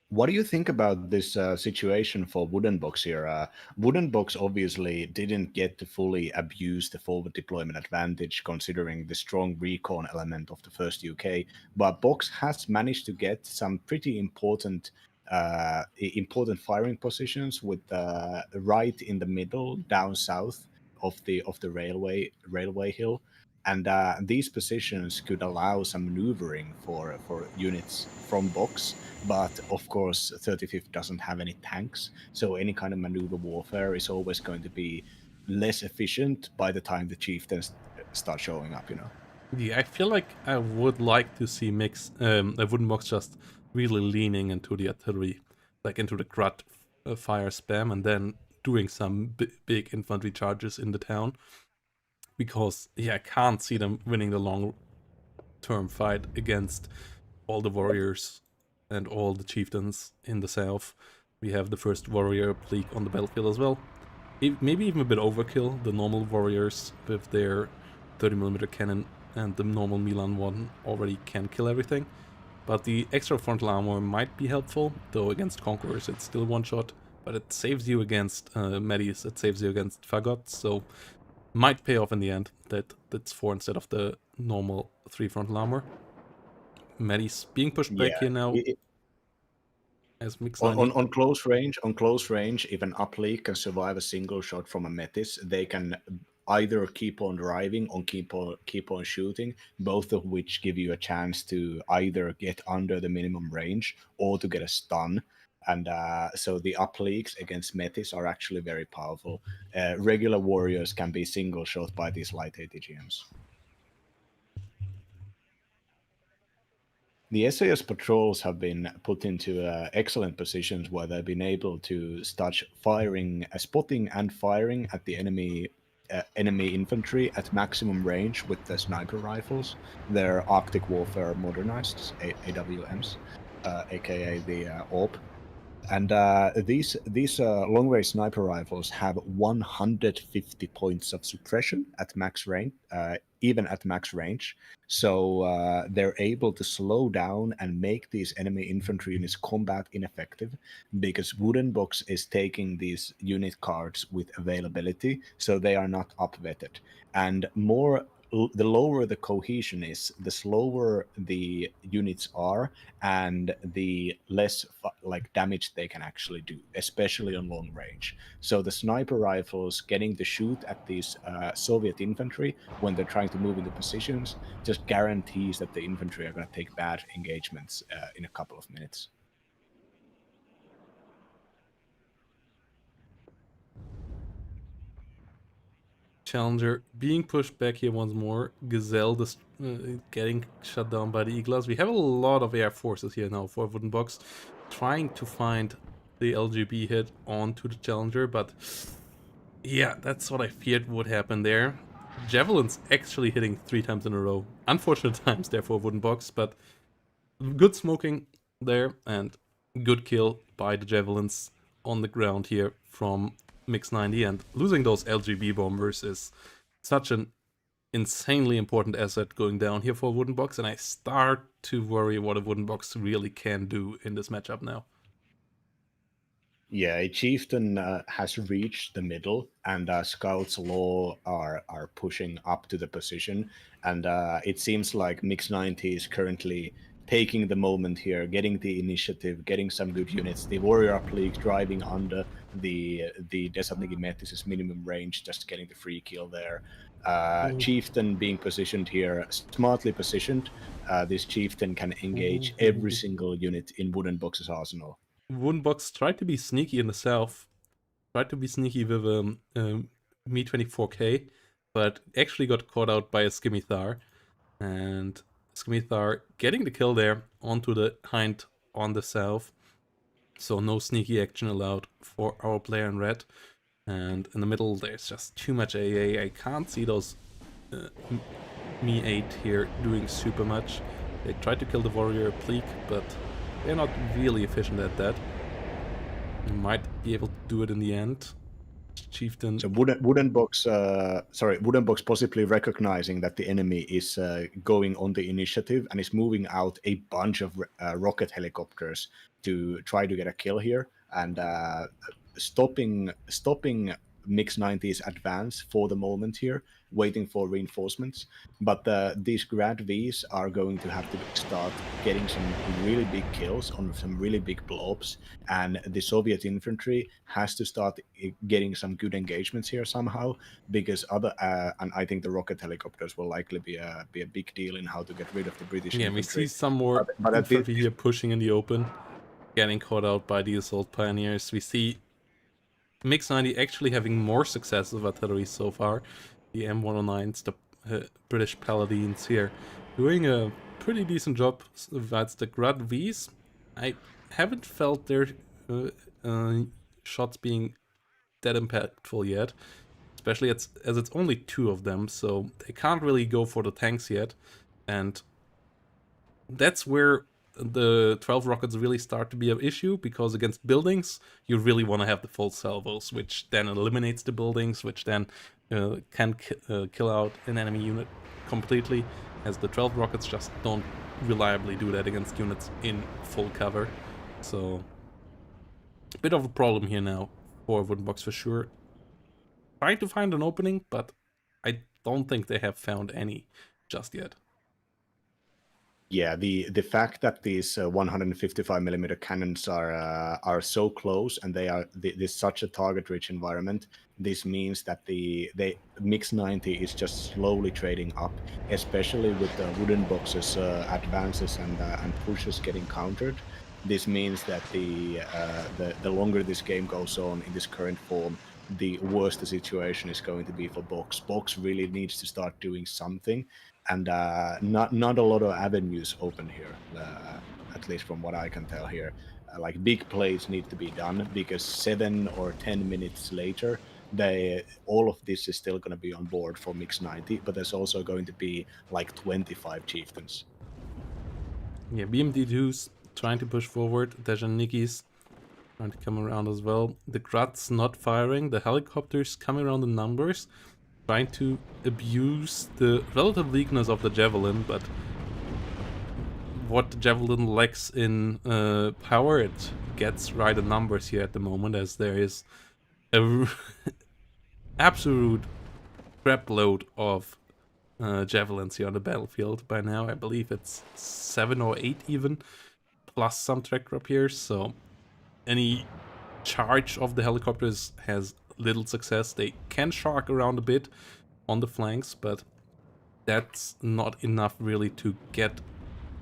What do you think about this situation for Wooden Box here? Wooden Box obviously didn't get to fully abuse the forward deployment advantage, considering the strong recon element of the first UK, but Box has managed to get some pretty important firing positions with right in the middle, down south of the railway hill. And these positions could allow some maneuvering for units from Box, but of course 35th doesn't have any tanks, so any kind of maneuver warfare is always going to be less efficient by the time the chieftains start showing up, you know. Yeah, I feel like I would like to see a Wooden Box just really leaning into the artillery, like into the Grut fire spam, and then doing some big infantry charges in the town. Because, yeah, I can't see them winning the long-term fight against all the warriors and all the chieftains in the south. We have the first warrior league on the battlefield as well. Maybe even a bit overkill. The normal warriors with their 30mm cannon and the normal Milan one already can kill everything. But the extra frontal armor might be helpful, though against Conquerors it's still one shot. But it saves you against Medis, it saves you against Fagots, so might pay off in the end that that's 4 instead of the normal 3 frontal armor. Medis being pushed back Yeah. here now as Mix On, 90. on on close range, if an uplink can survive a single shot from a Metis, they can either keep on driving or keep on shooting, both of which give you a chance to either get under the minimum range or to get a stun. And so the upleaks against Metis are actually very powerful. Regular warriors can be single shot by these light ATGMs. The SAS patrols have been put into excellent positions where they've been able to start firing, spotting and firing at the enemy infantry at maximum range with the sniper rifles. They're Arctic Warfare modernized AWMs, aka the AWP. And these long-range sniper rifles have 150 points of suppression at max range, even at max range. So they're able to slow down and make these enemy infantry units combat ineffective, because Wooden Box is taking these unit cards with availability, so they are not upvetted. And the lower the cohesion is, the slower the units are, and the less damage they can actually do, especially on long range. So the sniper rifles getting to shoot at these Soviet infantry when they're trying to move into positions just guarantees that the infantry are going to take bad engagements in a couple of minutes. Challenger being pushed back here once more. Gazelle getting shut down by the Eagles. We have a lot of air forces here now for Wooden Box, trying to find the LGB hit onto the Challenger, but yeah, that's what I feared would happen there. Javelin's actually hitting 3 times in a row. Unfortunate times there for Wooden Box, but good smoking there and good kill by the Javelins on the ground here from Mix 90, and losing those LGB bombers is such an insanely important asset going down here for Wooden Box, and I start to worry what a Wooden Box really can do in this matchup now. Yeah, a chieftain has reached the middle, and scouts law are pushing up to the position, and it seems like Mix 90 is currently taking the moment here, getting the initiative, getting some good units. The warrior up league driving under the Desatligi Metis' minimum range, just getting the free kill there. Chieftain being positioned here, smartly positioned. This chieftain can engage every single unit in Wooden Box's arsenal. Wooden Box tried to be sneaky in the south, tried to be sneaky with Me-24K, but actually got caught out by a Skimithar, and Skimithar getting the kill there onto the hind on the south. So no sneaky action allowed for our player in red. And in the middle, there's just too much AA. I can't see those Me-8 here doing super much. They tried to kill the warrior Pleek, but they're not really efficient at that. They might be able to do it in the end. Chieftain. So Wooden Box possibly recognizing that the enemy is going on the initiative and is moving out a bunch of rocket helicopters to try to get a kill here, and stopping Mix 90's advance for the moment here, waiting for reinforcements. But these Grad Vs are going to have to start getting some really big kills on some really big blobs, and the Soviet infantry has to start getting some good engagements here somehow, because and I think the rocket helicopters will likely be a big deal in how to get rid of the British infantry. We see some more infantry here pushing in the open, getting caught out by the assault pioneers. We see Mix 90 actually having more success with artillery so far. The M109s, the British Paladins here, doing a pretty decent job. That's the Grad Vs. I haven't felt their shots being that impactful yet, especially as it's only 2 of them, so they can't really go for the tanks yet, and that's where the 12 rockets really start to be an issue, because against buildings, you really want to have the full salvos, which then eliminates the buildings, which then can kill out an enemy unit completely, as the 12 rockets just don't reliably do that against units in full cover. So, a bit of a problem here now for Wooden Box for sure. Trying to find an opening, but I don't think they have found any just yet. Yeah, the fact that these 155 millimeter cannons are so close and they are this such a target-rich environment. This means that the Mix 90 is just slowly trading up, especially with the Wooden Boxes advances and pushes getting countered. This means that the longer this game goes on in this current form, the worse the situation is going to be for Box. Box really needs to start doing something, and not a lot of avenues open here, at least from what I can tell here. Like big plays need to be done, because 7 or 10 minutes later, all of this is still going to be on board for Mix 90, but there's also going to be like 25 chieftains. Yeah, BMD2's trying to push forward. Nikki's trying to come around as well. The Grut's not firing. The helicopters coming around in numbers, trying to abuse the relative weakness of the Javelin, but what the Javelin lacks in power, it gets right in numbers here at the moment, as there is a absolute crap load of Javelins here on the battlefield by now. I believe it's 7 or 8 even, plus some track rapiers, so any charge of the helicopters has little success. They can shark around a bit on the flanks, but that's not enough really to get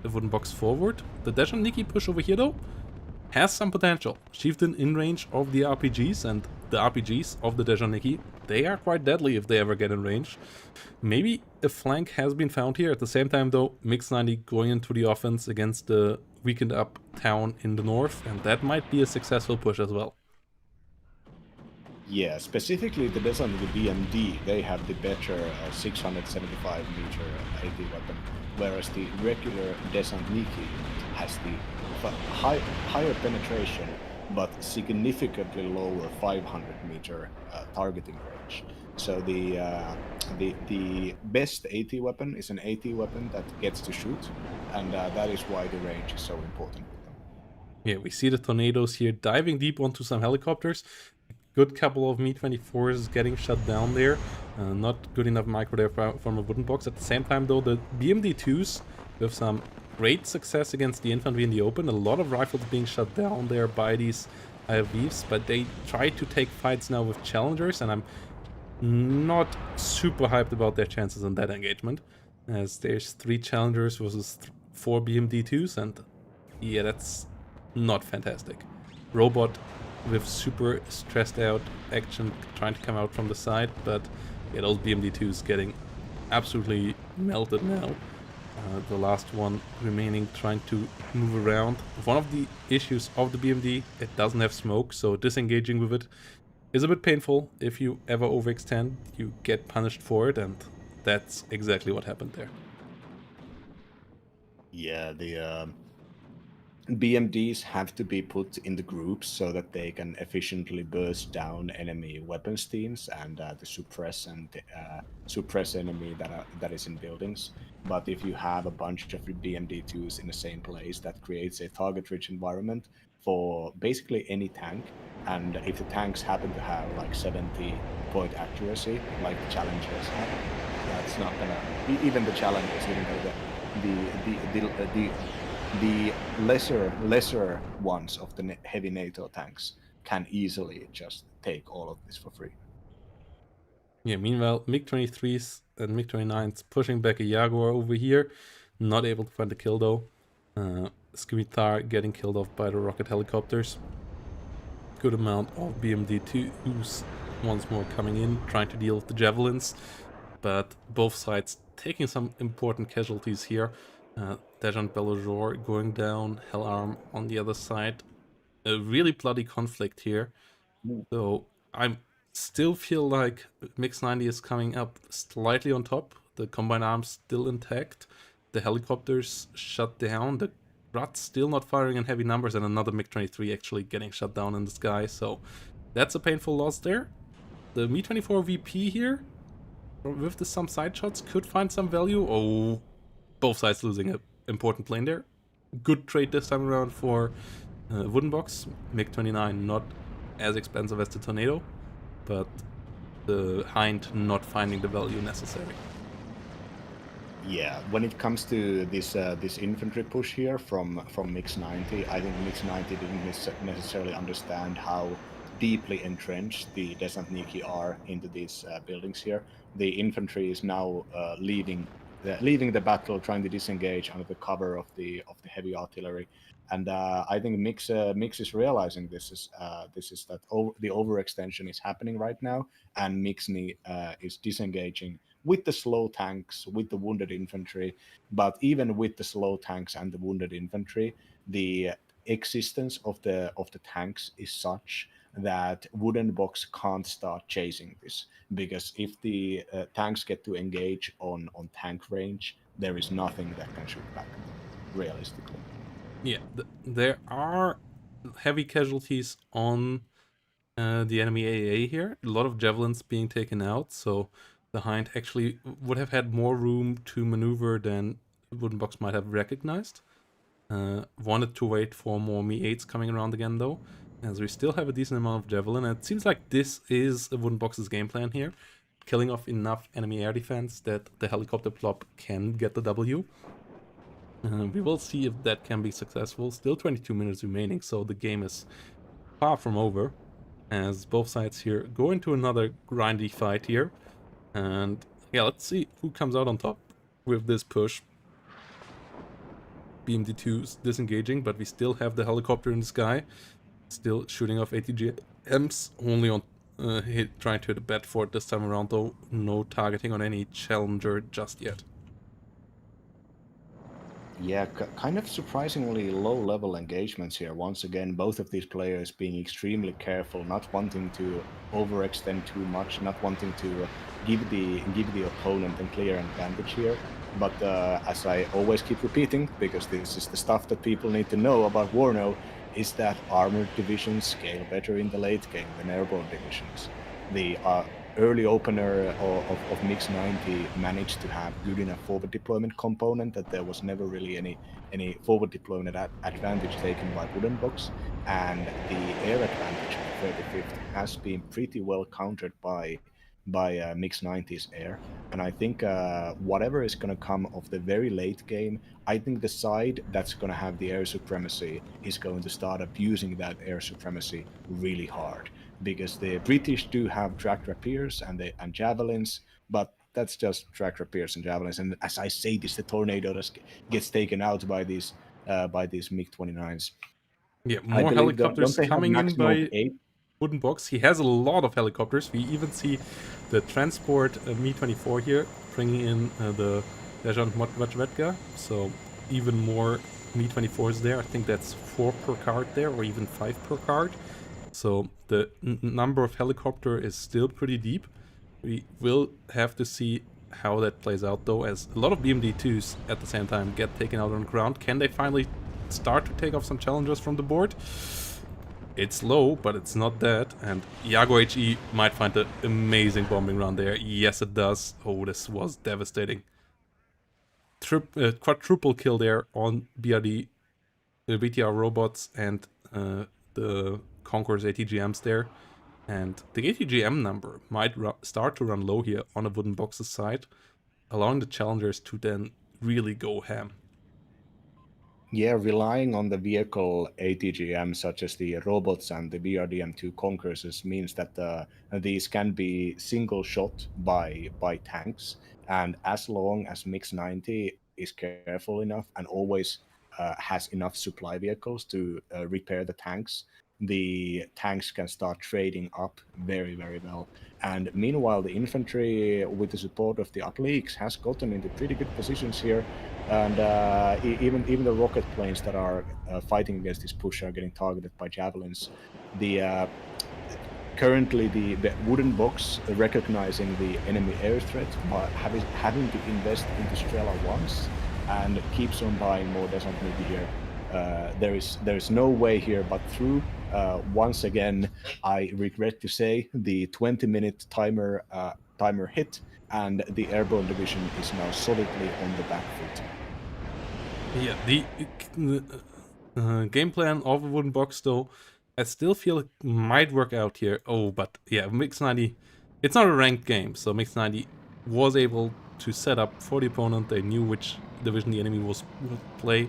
the Wooden Box forward. The Nikki push over here though has some potential. Chieftain in range of the RPGs, and the RPGs of the Nikki, they are quite deadly if they ever get in range. Maybe a flank has been found here. At the same time though, Mix 90 going into the offense against the weakened up town in the north, and that might be a successful push as well. Yeah, specifically the Descent of the BMD, they have the better 675 meter AT weapon, whereas the regular Descent Nikki has the higher penetration, but significantly lower 500 meter targeting range. So the best AT weapon is an AT weapon that gets to shoot, and that is why the range is so important with them. Yeah, we see the tornadoes here diving deep onto some helicopters. A good couple of Mi-24s getting shut down there. Not good enough micro there from a Wooden Box. At the same time though, the BMD2s with some great success against the infantry in the open. A lot of rifles being shut down there by these IFVs, but they try to take fights now with challengers, and I'm not super hyped about their chances in that engagement, as there's 3 challengers versus 4 BMD2s, and yeah, that's not fantastic. Robot with super stressed out action trying to come out from the side, but yeah, those BMD2s getting absolutely melted now. The last one remaining trying to move around. One of the issues of the BMD, it doesn't have smoke, so disengaging with it is a bit painful. If you ever overextend, you get punished for it, and that's exactly what happened there. Yeah, the BMDs have to be put in the groups so that they can efficiently burst down enemy weapons teams and to suppress enemy that is in buildings. But if you have a bunch of BMD2s in the same place, that creates a target-rich environment for basically any tank. And if the tanks happen to have like 70-point accuracy, like the challengers have, that's not gonna. Even the challengers, even though the lesser ones of the heavy NATO tanks can easily just take all of this for free. Yeah, meanwhile, MiG-23s and MiG-29s pushing back a Jaguar over here. Not able to find the kill though. Scimitar getting killed off by the rocket helicopters. Good amount of BMD2s once more coming in, trying to deal with the Javelins. But both sides taking some important casualties here. Dejant Bellejour going down, Hellarm on the other side. A really bloody conflict here. So I'm still feel like Mix 90 is coming up slightly on top. The combined arms still intact. The helicopters shut down. The Grut's still not firing in heavy numbers, and another MiG-23 actually getting shut down in the sky. So that's a painful loss there. The Mi-24 VP here, with the some side shots, could find some value. Oh, both sides losing an important plane there. Good trade this time around for Wooden Box. MiG-29 not as expensive as the Tornado, but the Hind not finding the value necessary. Yeah, when it comes to this infantry push here from Mix 90, I think Mix 90 didn't necessarily understand how deeply entrenched the Desantniki are into these buildings here. The infantry is now leaving the battle, trying to disengage under the cover of the heavy artillery, and I think Mix is realizing this is that the overextension is happening right now, and Mix is disengaging with the slow tanks, with the wounded infantry. But even with the slow tanks and the wounded infantry, the existence of the tanks is such that Wooden Box can't start chasing this, because if the tanks get to engage on tank range, there is nothing that can shoot back at them, realistically. Yeah, there are heavy casualties on the enemy AA here. A lot of javelins being taken out, so the Hind actually would have had more room to maneuver than Wooden Box might have recognized. Wanted to wait for more Mi-8s coming around again though, as we still have a decent amount of javelin, and it seems like this is a Wooden Box's game plan here. Killing off enough enemy air defense that the helicopter plop can get the W. We will see if that can be successful. Still 22 minutes remaining, so the game is far from over, as both sides here go into another grindy fight here. And yeah, let's see who comes out on top with this push. BMD2's disengaging, but we still have the helicopter in the sky, still shooting off ATGMs, only on trying to hit a Bedford this time around though. No targeting on any Challenger just yet. Yeah, kind of surprisingly low-level engagements here. Once again, both of these players being extremely careful, not wanting to overextend too much, not wanting to give the opponent a clear advantage here. But as I always keep repeating, because this is the stuff that people need to know about WARNO, is that armored divisions scale better in the late game than airborne divisions. The early opener of Mix 90 managed to have good enough forward deployment component that there was never really any forward deployment advantage taken by Wooden Box, and the air advantage of the 35th has been pretty well countered by Mix 90's air. And I think whatever is going to come of the very late game, I think the side that's going to have the air supremacy is going to start abusing that air supremacy really hard, because the British do have tracked rapiers and javelins, but that's just tracked rapiers and javelins. And as I say this, the Tornado just gets taken out by these MiG-29s. Yeah, I more believe helicopters don't they have coming in maximum of by 8? Wooden Box. He has a lot of helicopters. We even see the transport Mi-24 here bringing in the Leżąc Medvedka, so even more Mi-24s there. I think that's 4 per card there, or even 5 per card. So the number of helicopter is still pretty deep. We will have to see how that plays out though, as a lot of BMD2s at the same time get taken out on the ground. Can they finally start to take off some challengers from the board? It's low, but it's not dead, and Iago HE might find an amazing bombing run there. Yes, it does. Oh, this was devastating. Quadruple kill there on BRD, the BTR robots, and the Conqueror's ATGMs there. And the ATGM number might start to run low here on a Wooden Box's side, allowing the challengers to then really go ham. Yeah, relying on the vehicle ATGM, such as the robots and the BRDM2 Conquerors, means that these can be single shot by tanks. And as long as Mix 90 is careful enough and always has enough supply vehicles to repair the tanks can start trading up very, very well. And meanwhile, the infantry, with the support of the up leagues, has gotten into pretty good positions here. And even the rocket planes that are fighting against this push are getting targeted by javelins. The currently the wooden box recognizing the enemy air threat, but having to invest into Strela once and keeps on buying more desert maybe here. There is no way here but through. Once again, I regret to say the 20-minute timer hit, and the airborne division is now solidly on the back foot. Yeah, the game plan of a wooden box, though, I still feel it might work out here. Oh, but yeah, Mix 90, it's not a ranked game, so Mix 90 was able to set up for the opponent. They knew which division the enemy would play,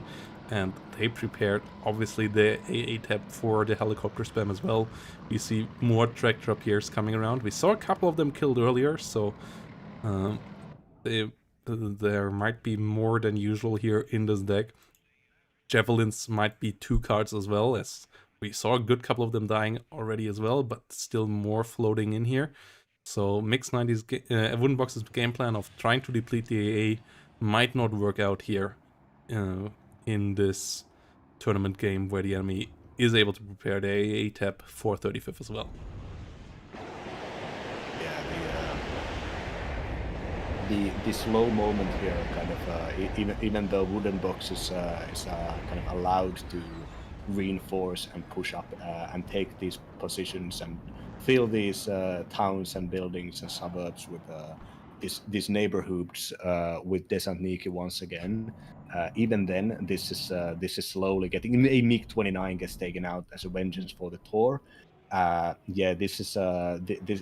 and they prepared, obviously, the AA tab for the helicopter spam as well. We see more tractor appears coming around. We saw a couple of them killed earlier, so there might be more than usual here in this deck. Javelins might be 2 cards as well, as we saw a good couple of them dying already as well, but still more floating in here. So Mix 90's Wooden Box's game plan of trying to deplete the AA might not work out here in this tournament game, where the enemy is able to prepare the AA tab for 35th as well. The slow moment here, kind of even though wooden box is kind of allowed to reinforce and push up and take these positions and fill these towns and buildings and suburbs with these neighborhoods with Desant Niki once again. Even then, this is slowly getting. A MiG-29 gets taken out as a vengeance for the Tor. Yeah, this is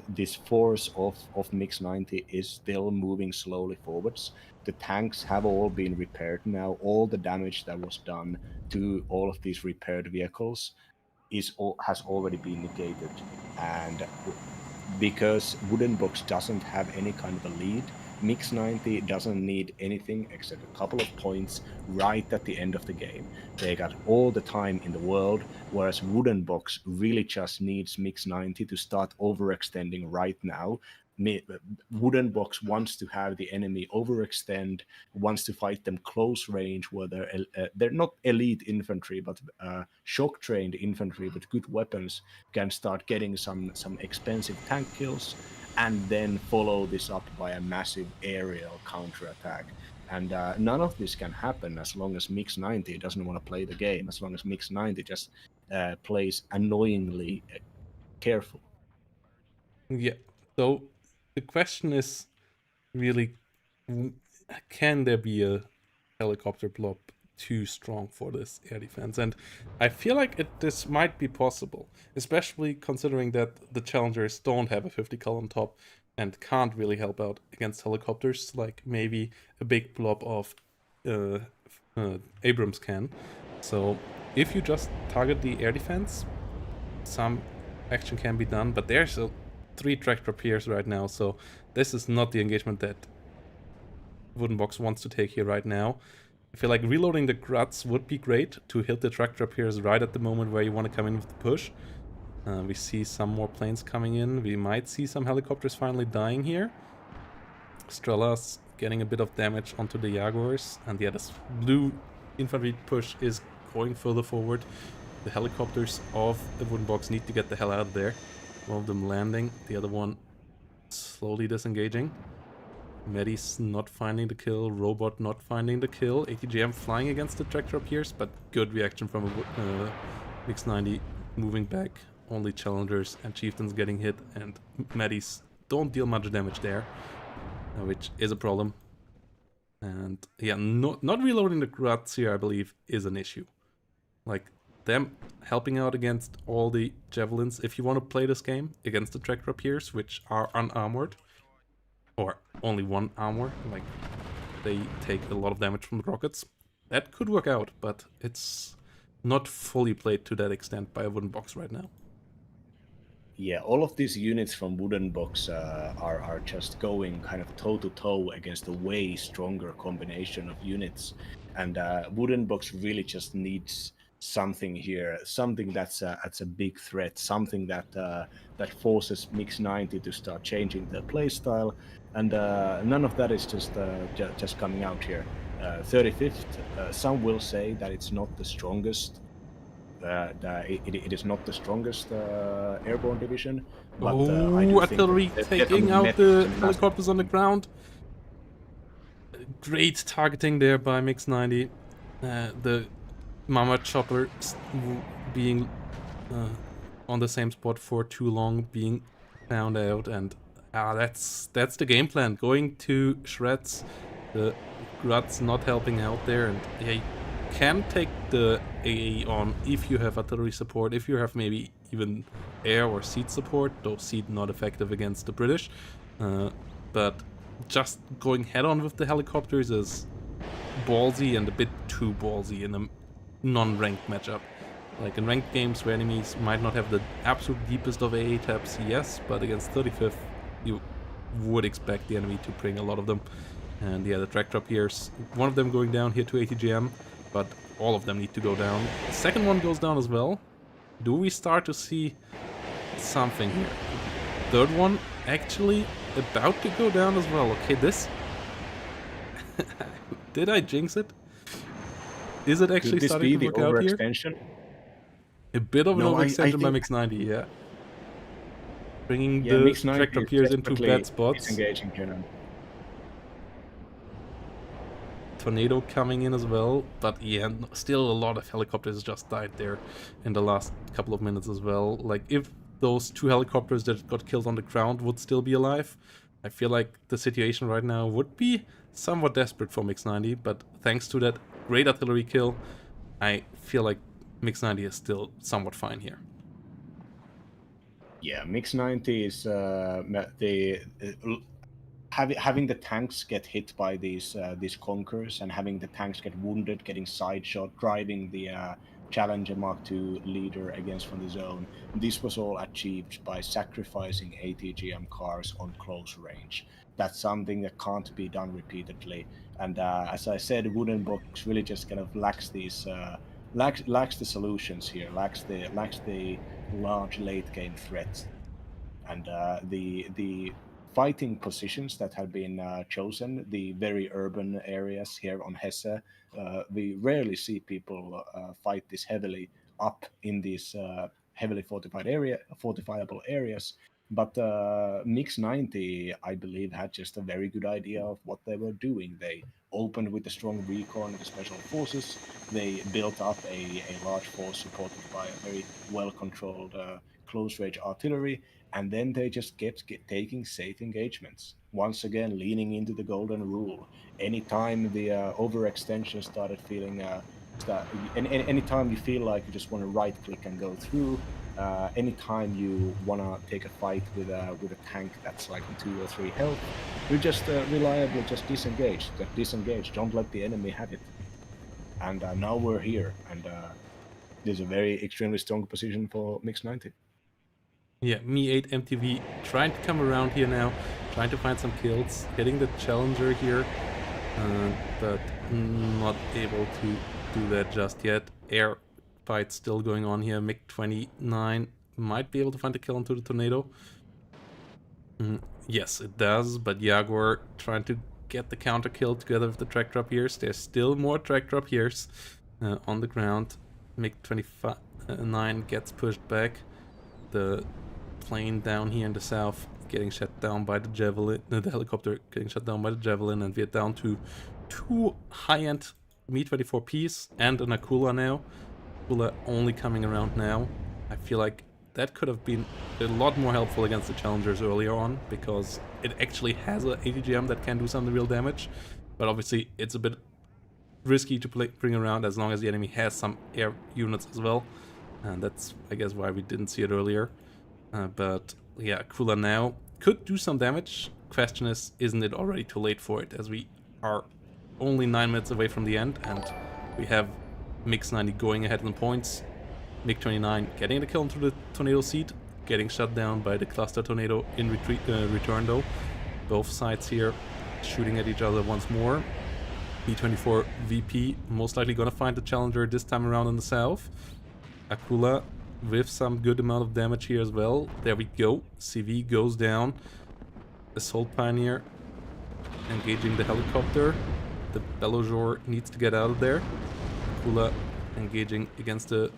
this force of Mix 90 is still moving slowly forwards. The tanks have all been repaired now. All the damage that was done to all of these repaired vehicles has already been negated, and because Wooden Box doesn't have any kind of a lead, Mix 90 doesn't need anything except a couple of points right at the end of the game. They got all the time in the world, whereas Wooden Box really just needs Mix 90 to start overextending right now. Wooden Box wants to have the enemy overextend, wants to fight them close range, where they're not elite infantry, but shock trained infantry with good weapons can start getting some expensive tank kills, and then follow this up by a massive aerial counterattack. And none of this can happen as long as Mix 90 doesn't want to play the game, as long as Mix 90 just plays annoyingly careful. Yeah, so the question is really, can there be a helicopter blob too strong for this air defense? And I feel like this might be possible, especially considering that the challengers don't have a 50 column top and can't really help out against helicopters like maybe a big blob of Abrams can. So if you just target the air defense, some action can be done, but there's 3 tractor piers right now, so this is not the engagement that Wooden Box wants to take here right now. I feel like reloading the Gruts would be great to hit the tractor piers right at the moment where you want to come in with the push. We see some more planes coming in. We might see some helicopters finally dying here. Strella's getting a bit of damage onto the Jaguars, and yeah, this blue infantry push is going further forward. The helicopters of the Wooden Box need to get the hell out of there. One of them landing, the other one slowly disengaging. Medi's not finding the kill, Robot not finding the kill. ATGM flying against the tractor appears, but good reaction from Mix 90 moving back. Only challengers and chieftains getting hit, and Medis don't deal much damage there, which is a problem. And yeah, not reloading the Gruts here, I believe, is an issue. Like, them helping out against all the javelins, if you want to play this game against the tractor appears, which are unarmored, or only one armor, like they take a lot of damage from the rockets, that could work out, but it's not fully played to that extent by a Wooden Box right now. Yeah, all of these units from Wooden Box are just going kind of toe-to-toe against a way stronger combination of units. And Wooden Box really just needs something here, something that's a big threat, something that forces Mix 90 to start changing their playstyle. And none of that is just coming out here. 35th, some will say that it's not the strongest it is not the strongest airborne division, but I Oh, do think artillery that taking on out net is a the massive helicopters on the ground. Great targeting there by Mix 90. The Mama Chopper being on the same spot for too long, being found out, and that's the game plan. Going to shreds. The Grud's not helping out there, and yeah, you can take the AA on if you have artillery support, if you have maybe even air or seed support, though seed not effective against the British. But just going head-on with the helicopters is ballsy and a bit too ballsy in a non-ranked matchup. Like in ranked games where enemies might not have the absolute deepest of AA taps, yes, but against 35th, you would expect the enemy to bring a lot of them. And yeah, the track drop here, one of them going down here to ATGM, but all of them need to go down. The second one goes down as well. Do we start to see something here? Third one actually about to go down as well. Okay, this... Did I jinx it? Is it actually starting to work out here? A bit of an overextension by Mix 90, yeah. Bringing the track drop gears into bad spots. Disengaging here now. Tornado coming in as well, but yeah, still a lot of helicopters just died there in the last couple of minutes as well. Like, if those 2 helicopters that got killed on the ground would still be alive, I feel like the situation right now would be somewhat desperate for Mix 90, but thanks to that great artillery kill, I feel like Mix 90 is still somewhat fine here. Yeah, Mix 90 is having the tanks get hit by these Conquerors and having the tanks get wounded, getting side shot, driving the Challenger Mark II leader against from the zone. This was all achieved by sacrificing ATGM cars on close range. That's something that can't be done repeatedly. And as I said, Wooden Box really just kind of lacks these lacks the solutions here, lacks the large late game threats, and the fighting positions that have been chosen, the very urban areas here on Hesse, we rarely see people fight this heavily up in these heavily fortifiable areas. But Mix 90, I believe, had just a very good idea of what they were doing. They opened with a strong recon of the special forces. They built up a large force supported by a very well-controlled close-range artillery, and then they just kept taking safe engagements. Once again, leaning into the golden rule. Anytime the overextension started feeling, anytime you feel like you just want to right-click and go through, anytime you want to take a fight with a tank that's like 2 or 3 health, you just reliably just disengage. Don't let the enemy have it. And now we're here, and there's a very extremely strong position for Mix 90. Yeah, Me8 MTV trying to come around here now, trying to find some kills, hitting the Challenger here, but not able to do that just yet. Air fight still going on here. MiG-29 might be able to find a kill onto the Tornado. Yes, it does, but Jaguar trying to get the counter kill together with the track drop gears. There's still more track drop gears on the ground. MiG-29 gets pushed back. The plane down here in the south getting shut down by the Javelin, the helicopter getting shut down by the Javelin, and we're down to 2 high-end Mi-24Ps and an Aquila now. Aquila only coming around now. I feel like that could have been a lot more helpful against the Challengers earlier on, because it actually has a ATGM that can do some real damage, but obviously it's a bit risky to bring around as long as the enemy has some air units as well, and that's, I guess, why we didn't see it earlier. But yeah, Aquila now could do some damage. Question is, isn't it already too late for it, as we are only 9 minutes away from the end, and we have Mix 90 going ahead in points. MiG-29 getting the kill into the Tornado seat, getting shut down by the Cluster Tornado in return though. Both sides here shooting at each other once more. Mi-24 VP most likely gonna find the Challenger this time around in the south. Aquila with some good amount of damage here as well. There we go. CV goes down. Assault Pioneer engaging the helicopter. The Bellojor needs to get out of there. Aquila engaging against the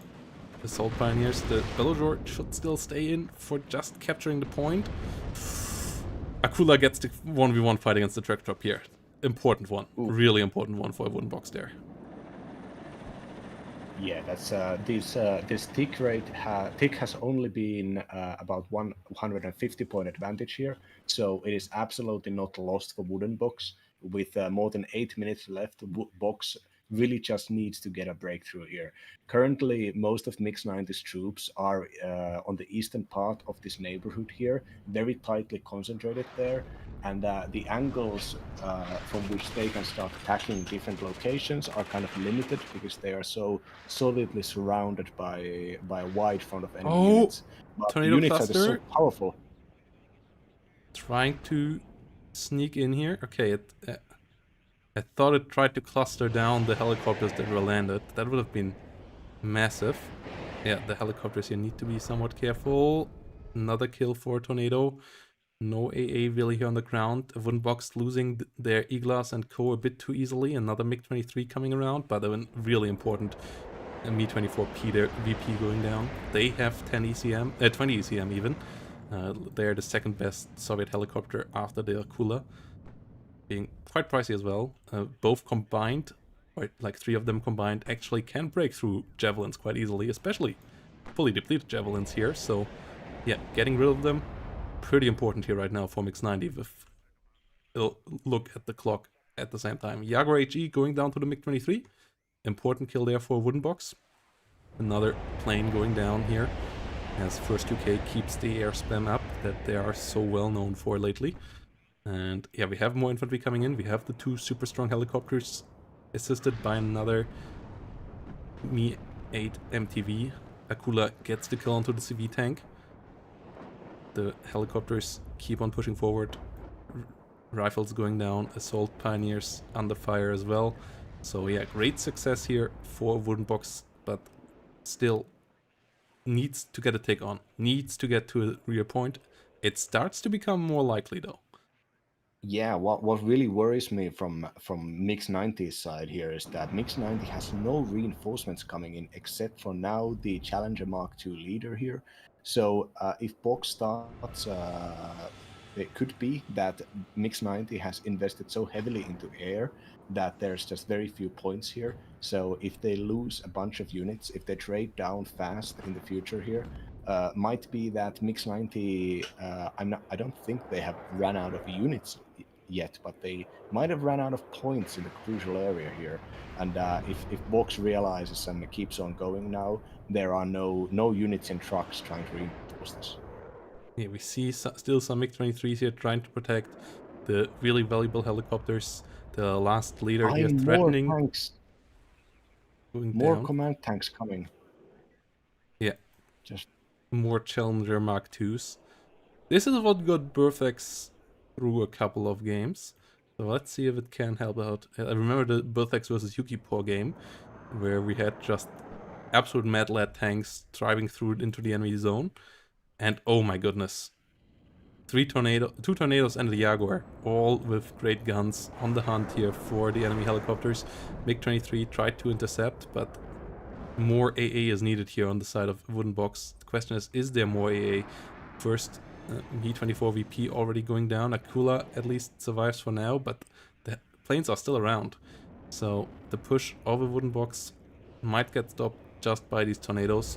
Assault Pioneers. The Bellojor should still stay in for just capturing the point. Akula gets the 1v1 fight against the track drop here. Important one. Ooh. Really important one for a wooden box there. Yeah, that's this tick rate. Tick has only been about 150 point advantage here, so it is absolutely not lost for wooden box. With more than 8 minutes left, box really just needs to get a breakthrough here. Currently, most of Mix 90's troops are on the eastern part of this neighborhood here, very tightly concentrated there. And the angles from which they can start attacking different locations are kind of limited because they are so solidly surrounded by a wide front of enemy units. But the Tornado units are just so cluster. powerful. Trying to sneak in here. Okay, I thought it tried to cluster down the helicopters that were landed. That would have been massive. Yeah, the helicopters here need to be somewhat careful. Another kill for Tornado. No AA really here on the ground. A wooden box losing their E-Glass and Co. a bit too easily. Another MiG-23 coming around, but a really important Mi-24P there, VP going down. They have 20 ECM even. They're the second best Soviet helicopter after the Akula, being quite pricey as well. Both combined, or like 3 of them combined, actually can break through javelins quite easily, especially fully depleted javelins here. So yeah, getting rid of them, pretty important here right now for Mix 90 with look at the clock at the same time. Jaguar HE going down to the MiG-23. Important kill there for Wooden Box. Another plane going down here as First 2K keeps the air spam up that they are so well known for lately. And yeah, we have more infantry coming in. We have the 2 super strong helicopters assisted by another Mi-8 MTV. Akula gets the kill onto the CV tank. The helicopters keep on pushing forward. Rifles going down. Assault Pioneers under fire as well. So yeah, great success here for Wooden Box, but still needs to get a take on. Needs to get to a rear point. It starts to become more likely though. Yeah, what really worries me from Mix 90's side here is that Mix 90 has no reinforcements coming in except for now the Challenger Mark II leader here. So if Box starts, it could be that Mix 90 has invested so heavily into air that there's just very few points here. So if they lose a bunch of units, if they trade down fast in the future here, might be that Mix 90. I don't think they have run out of units yet, but they might have run out of points in the crucial area here. And if Box realizes and keeps on going now, there are no units in trucks trying to reinforce this. Yeah, we see still some MiG-23s here trying to protect the really valuable helicopters. The last leader here threatening. More tanks. More down. command tanks coming. Yeah. Just more Challenger Mark IIs. This is what got Berthex through a couple of games. So let's see if it can help out. I remember the Berthex versus Yukipaw game, where we had just absolute mad lad tanks driving through into the enemy zone. And oh my goodness. 2 tornadoes and the Jaguar, all with great guns on the hunt here for the enemy helicopters. MiG-23 tried to intercept, but more AA is needed here on the side of Wooden Box. The question is there more AA? First, Mi-24 VP already going down. Akula at least survives for now, but the planes are still around. So the push of a Wooden Box might get stopped just by these tornadoes.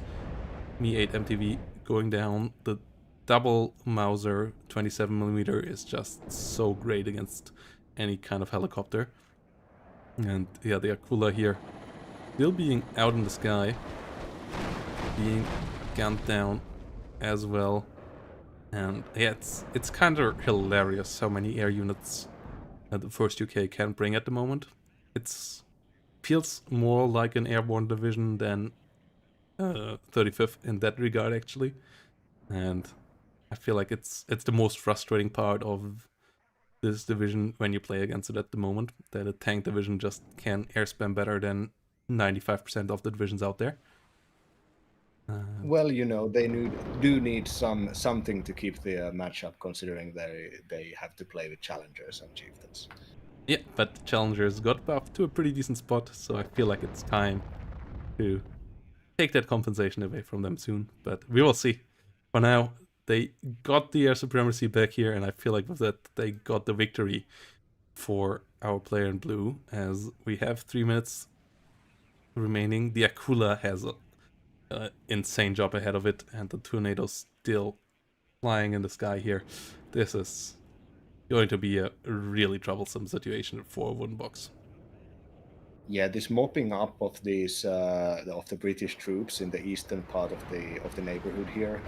Mi-8 MTV going down. The double Mauser 27mm is just so great against any kind of helicopter. And yeah, the Akula here still being out in the sky, being gunned down as well. And yeah, it's kind of hilarious how many air units the First UK can bring at the moment. It feels more like an airborne division than 35th in that regard, actually. And I feel like it's the most frustrating part of this division when you play against it at the moment, that a tank division just can air spam better than 95% of the divisions out there. well, they do need something to keep the matchup, considering they have to play with challengers and chieftains. Yeah, but challengers got buffed to a pretty decent spot, so I feel like it's time to take that compensation away from them soon, but we will see. For now, they got the air supremacy back here, and I feel like with that, they got the victory for our player in blue, as we have 3 minutes remaining. The Akula has an insane job ahead of it, and the tornado's still flying in the sky here. This is going to be a really troublesome situation for a wooden box. Yeah, this mopping up of these of the British troops in the eastern part of the neighborhood here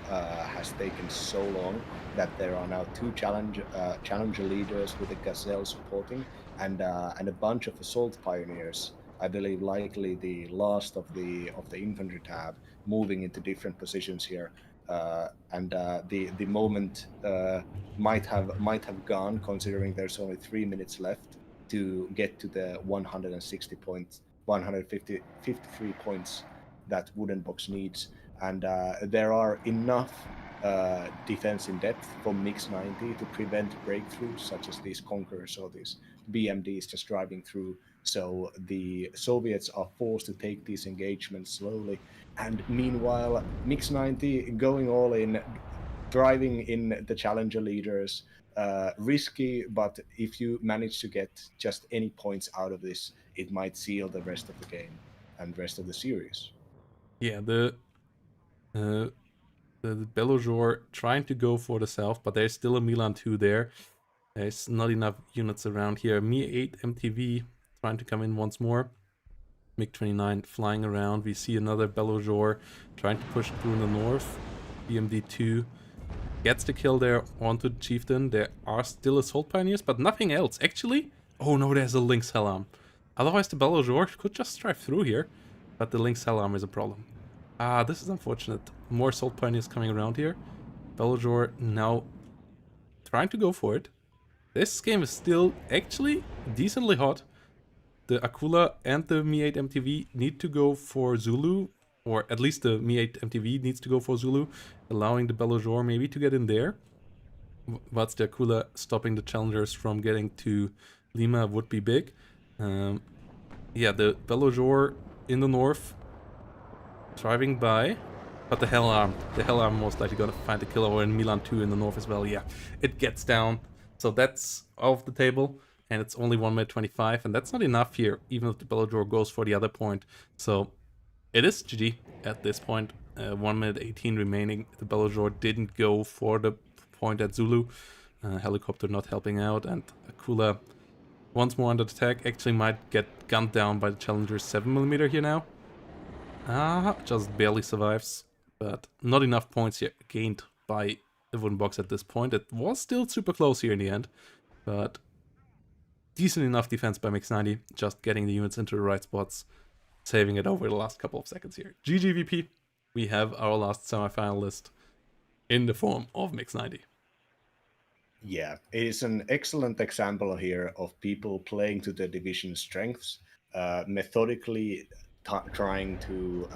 has taken so long that there are now two challenger leaders with the Gazelle supporting, and a bunch of assault pioneers. I believe likely the last of the infantry tab moving into different positions here, and the moment might have gone, considering there's only 3 minutes left to get to the 160 points, 53 points that Wooden Box needs. And there are enough defense in depth from Mix 90 to prevent breakthroughs such as these Conquerors or these BMDs just driving through. So the Soviets are forced to take these engagements slowly. And meanwhile, Mix 90 going all in, driving in the challenger leaders, risky, but if you manage to get just any points out of this, it might seal the rest of the game and rest of the series. Yeah, uh, the Belojor trying to go for the south, but there's still a Milan 2 there. There's not enough units around here. Mi 8 MTV trying to come in once more. MiG-29 flying around. We see another Belojor trying to push through in the north. BMD-2 gets the kill there onto the Chieftain. There are still assault pioneers, but nothing else. Actually, oh no, there's a Lynx Hellam. Otherwise, the Belojor could just drive through here, but the Lynx Hellam is a problem. Ah, this is unfortunate. More assault pioneers coming around here. Belojor now trying to go for it. This game is still actually decently hot. The Akula and the Mi 8 MTV need to go for Zulu, or at least the Mi 8 MTV needs to go for Zulu, allowing the Belojor maybe to get in there. Whilst the Akula stopping the challengers from getting to Lima would be big. Yeah, the Belojor in the north, driving by, but the Hellarm most likely gonna find the killer, or in Milan 2 in the north as well. Yeah, it gets down. So that's off the table, and it's only 1 minute 25, and that's not enough here, even if the Belojor goes for the other point. So it is GG at this point. 1 minute 18 remaining. The Belojor didn't go for the point at Zulu. Helicopter not helping out, and Akula once more under attack. Actually might get gunned down by the Challenger 7mm here now. Just barely survives, but not enough points here gained by the wooden box at this point. It was still super close here in the end, but decent enough defense by Mix 90, just getting the units into the right spots, saving it over the last couple of seconds here. GGVP, we have our last semifinalist in the form of Mix 90. Yeah, it is an excellent example here of people playing to the division strengths, methodically trying to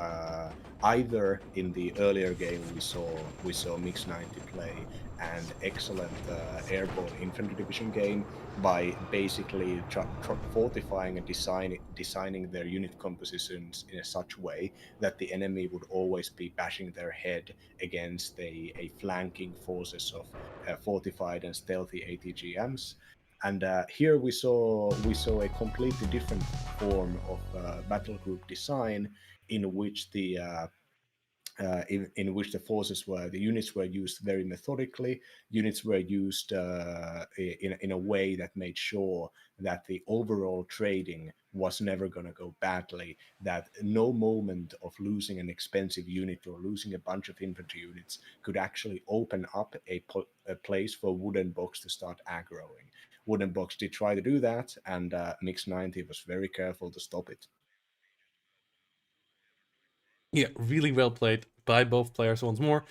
either in the earlier game we saw Mix 90 play an excellent airborne infantry division game by basically fortifying and designing their unit compositions in a such way that the enemy would always be bashing their head against a flanking forces of fortified and stealthy ATGMs. And here we saw a completely different form of battle group design in which the in which the units were used very methodically. Units were used in a way that made sure that the overall trading was never going to go badly, that no moment of losing an expensive unit or losing a bunch of infantry units could actually open up a place for Wooden Box to start aggroing. Wooden Box did try to do that, and Mix 90 was very careful to stop it. Yeah, really well played by both players once more.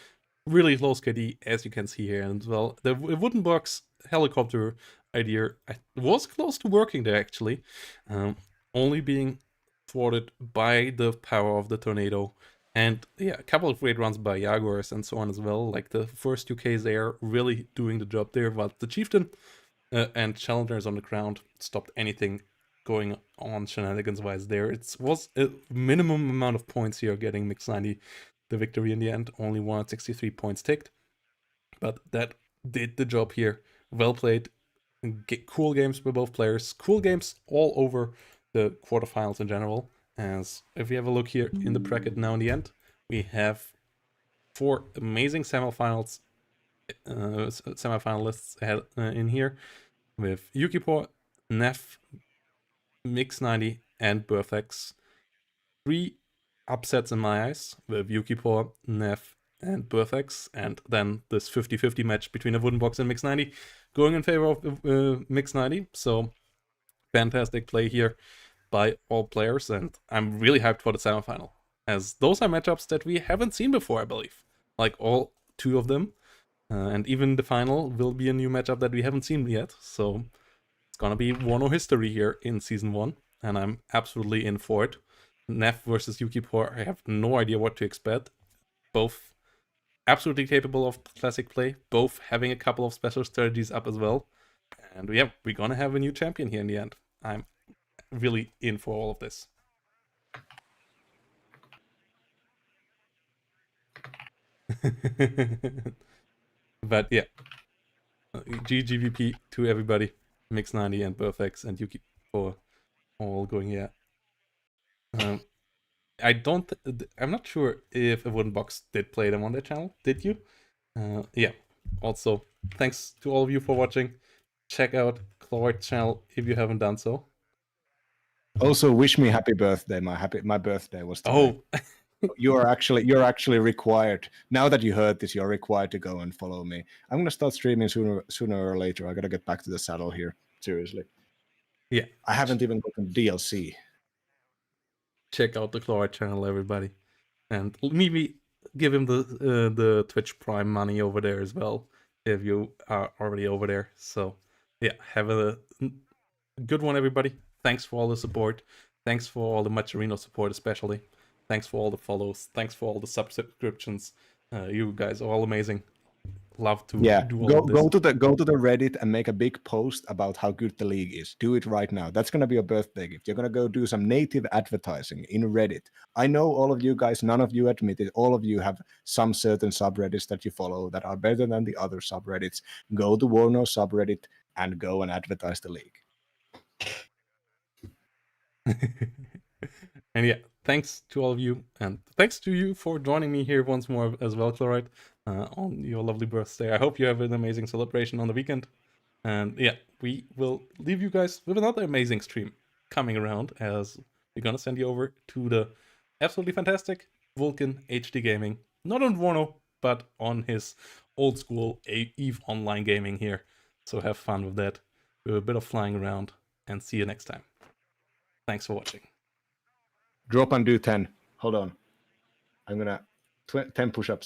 Really close KD, as you can see here as well. The wooden box helicopter idea was close to working there, actually. Only being thwarted by the power of the tornado. And yeah, a couple of great runs by Jaguars and so on as well. Like the first 2Ks there, really doing the job there. While the Chieftain and Challengers on the ground stopped anything going on shenanigans-wise there. It was a minimum amount of points here, getting Mix90 the victory in the end. Only 163 points ticked. But that did the job here. Well played. Cool games by both players. Cool games all over the quarterfinals in general. As if we have a look here in the bracket now in the end, we have 4 amazing semifinals, semifinalists in here with Yukipaw, Neff, Mix90, and Burfex. 3 upsets in my eyes with Yukipaw, Neff, and Burfex, and then this 50-50 match between a Wooden Box and Mix90 going in favor of Mix90. So fantastic play here by all players, and I'm really hyped for the semifinal, as those are matchups that we haven't seen before, I believe. Like all 2 of them, and even the final will be a new matchup that we haven't seen yet. So it's gonna be WARNO history here in Season 1, and I'm absolutely in for it. Neff versus Yukipaw, I have no idea what to expect. Both absolutely capable of classic play, both having a couple of special strategies up as well. And yeah, we're gonna have a new champion here in the end. I'm really in for all of this. But yeah, GGVP to everybody, Mix90 and Burfex and Yuki for all going here. I'm not sure if a Wooden Box did play them on their channel. Did you? Yeah. Also, thanks to all of you for watching. Check out Chlor's channel if you haven't done so. Also, wish me happy birthday. My birthday was today. Oh, you're actually required. Now that you heard this, you're required to go and follow me. I'm gonna start streaming sooner or later. I gotta get back to the saddle here. Seriously. Yeah. I haven't even gotten DLC. Check out the Chlor channel, everybody, and maybe give him the Twitch Prime money over there as well if you are already over there. So yeah, have a good one, everybody. Thanks for all the support. Thanks for all the Macherino support, especially. Thanks for all the follows. Thanks for all the subscriptions. You guys are all amazing. Love to do all of this. Go to the Reddit and make a big post about how good the league is. Do it right now. That's gonna be a birthday gift. You're gonna go do some native advertising in Reddit. I know all of you guys, none of you admit it. All of you have some certain subreddits that you follow that are better than the other subreddits. Go to WARNO subreddit and go and advertise the league. And yeah, thanks to all of you, and thanks to you for joining me here once more as well, Chlorite, on your lovely birthday. I hope you have an amazing celebration on the weekend. And yeah, we will leave you guys with another amazing stream coming around, as we're gonna send you over to the absolutely fantastic Vulcan HD Gaming, not on WARNO, but on his old school EVE Online gaming here. So have fun with that, do a bit of flying around, and see you next time. Thanks for watching. Drop and do 10. Hold on. I'm gonna 10 push-ups.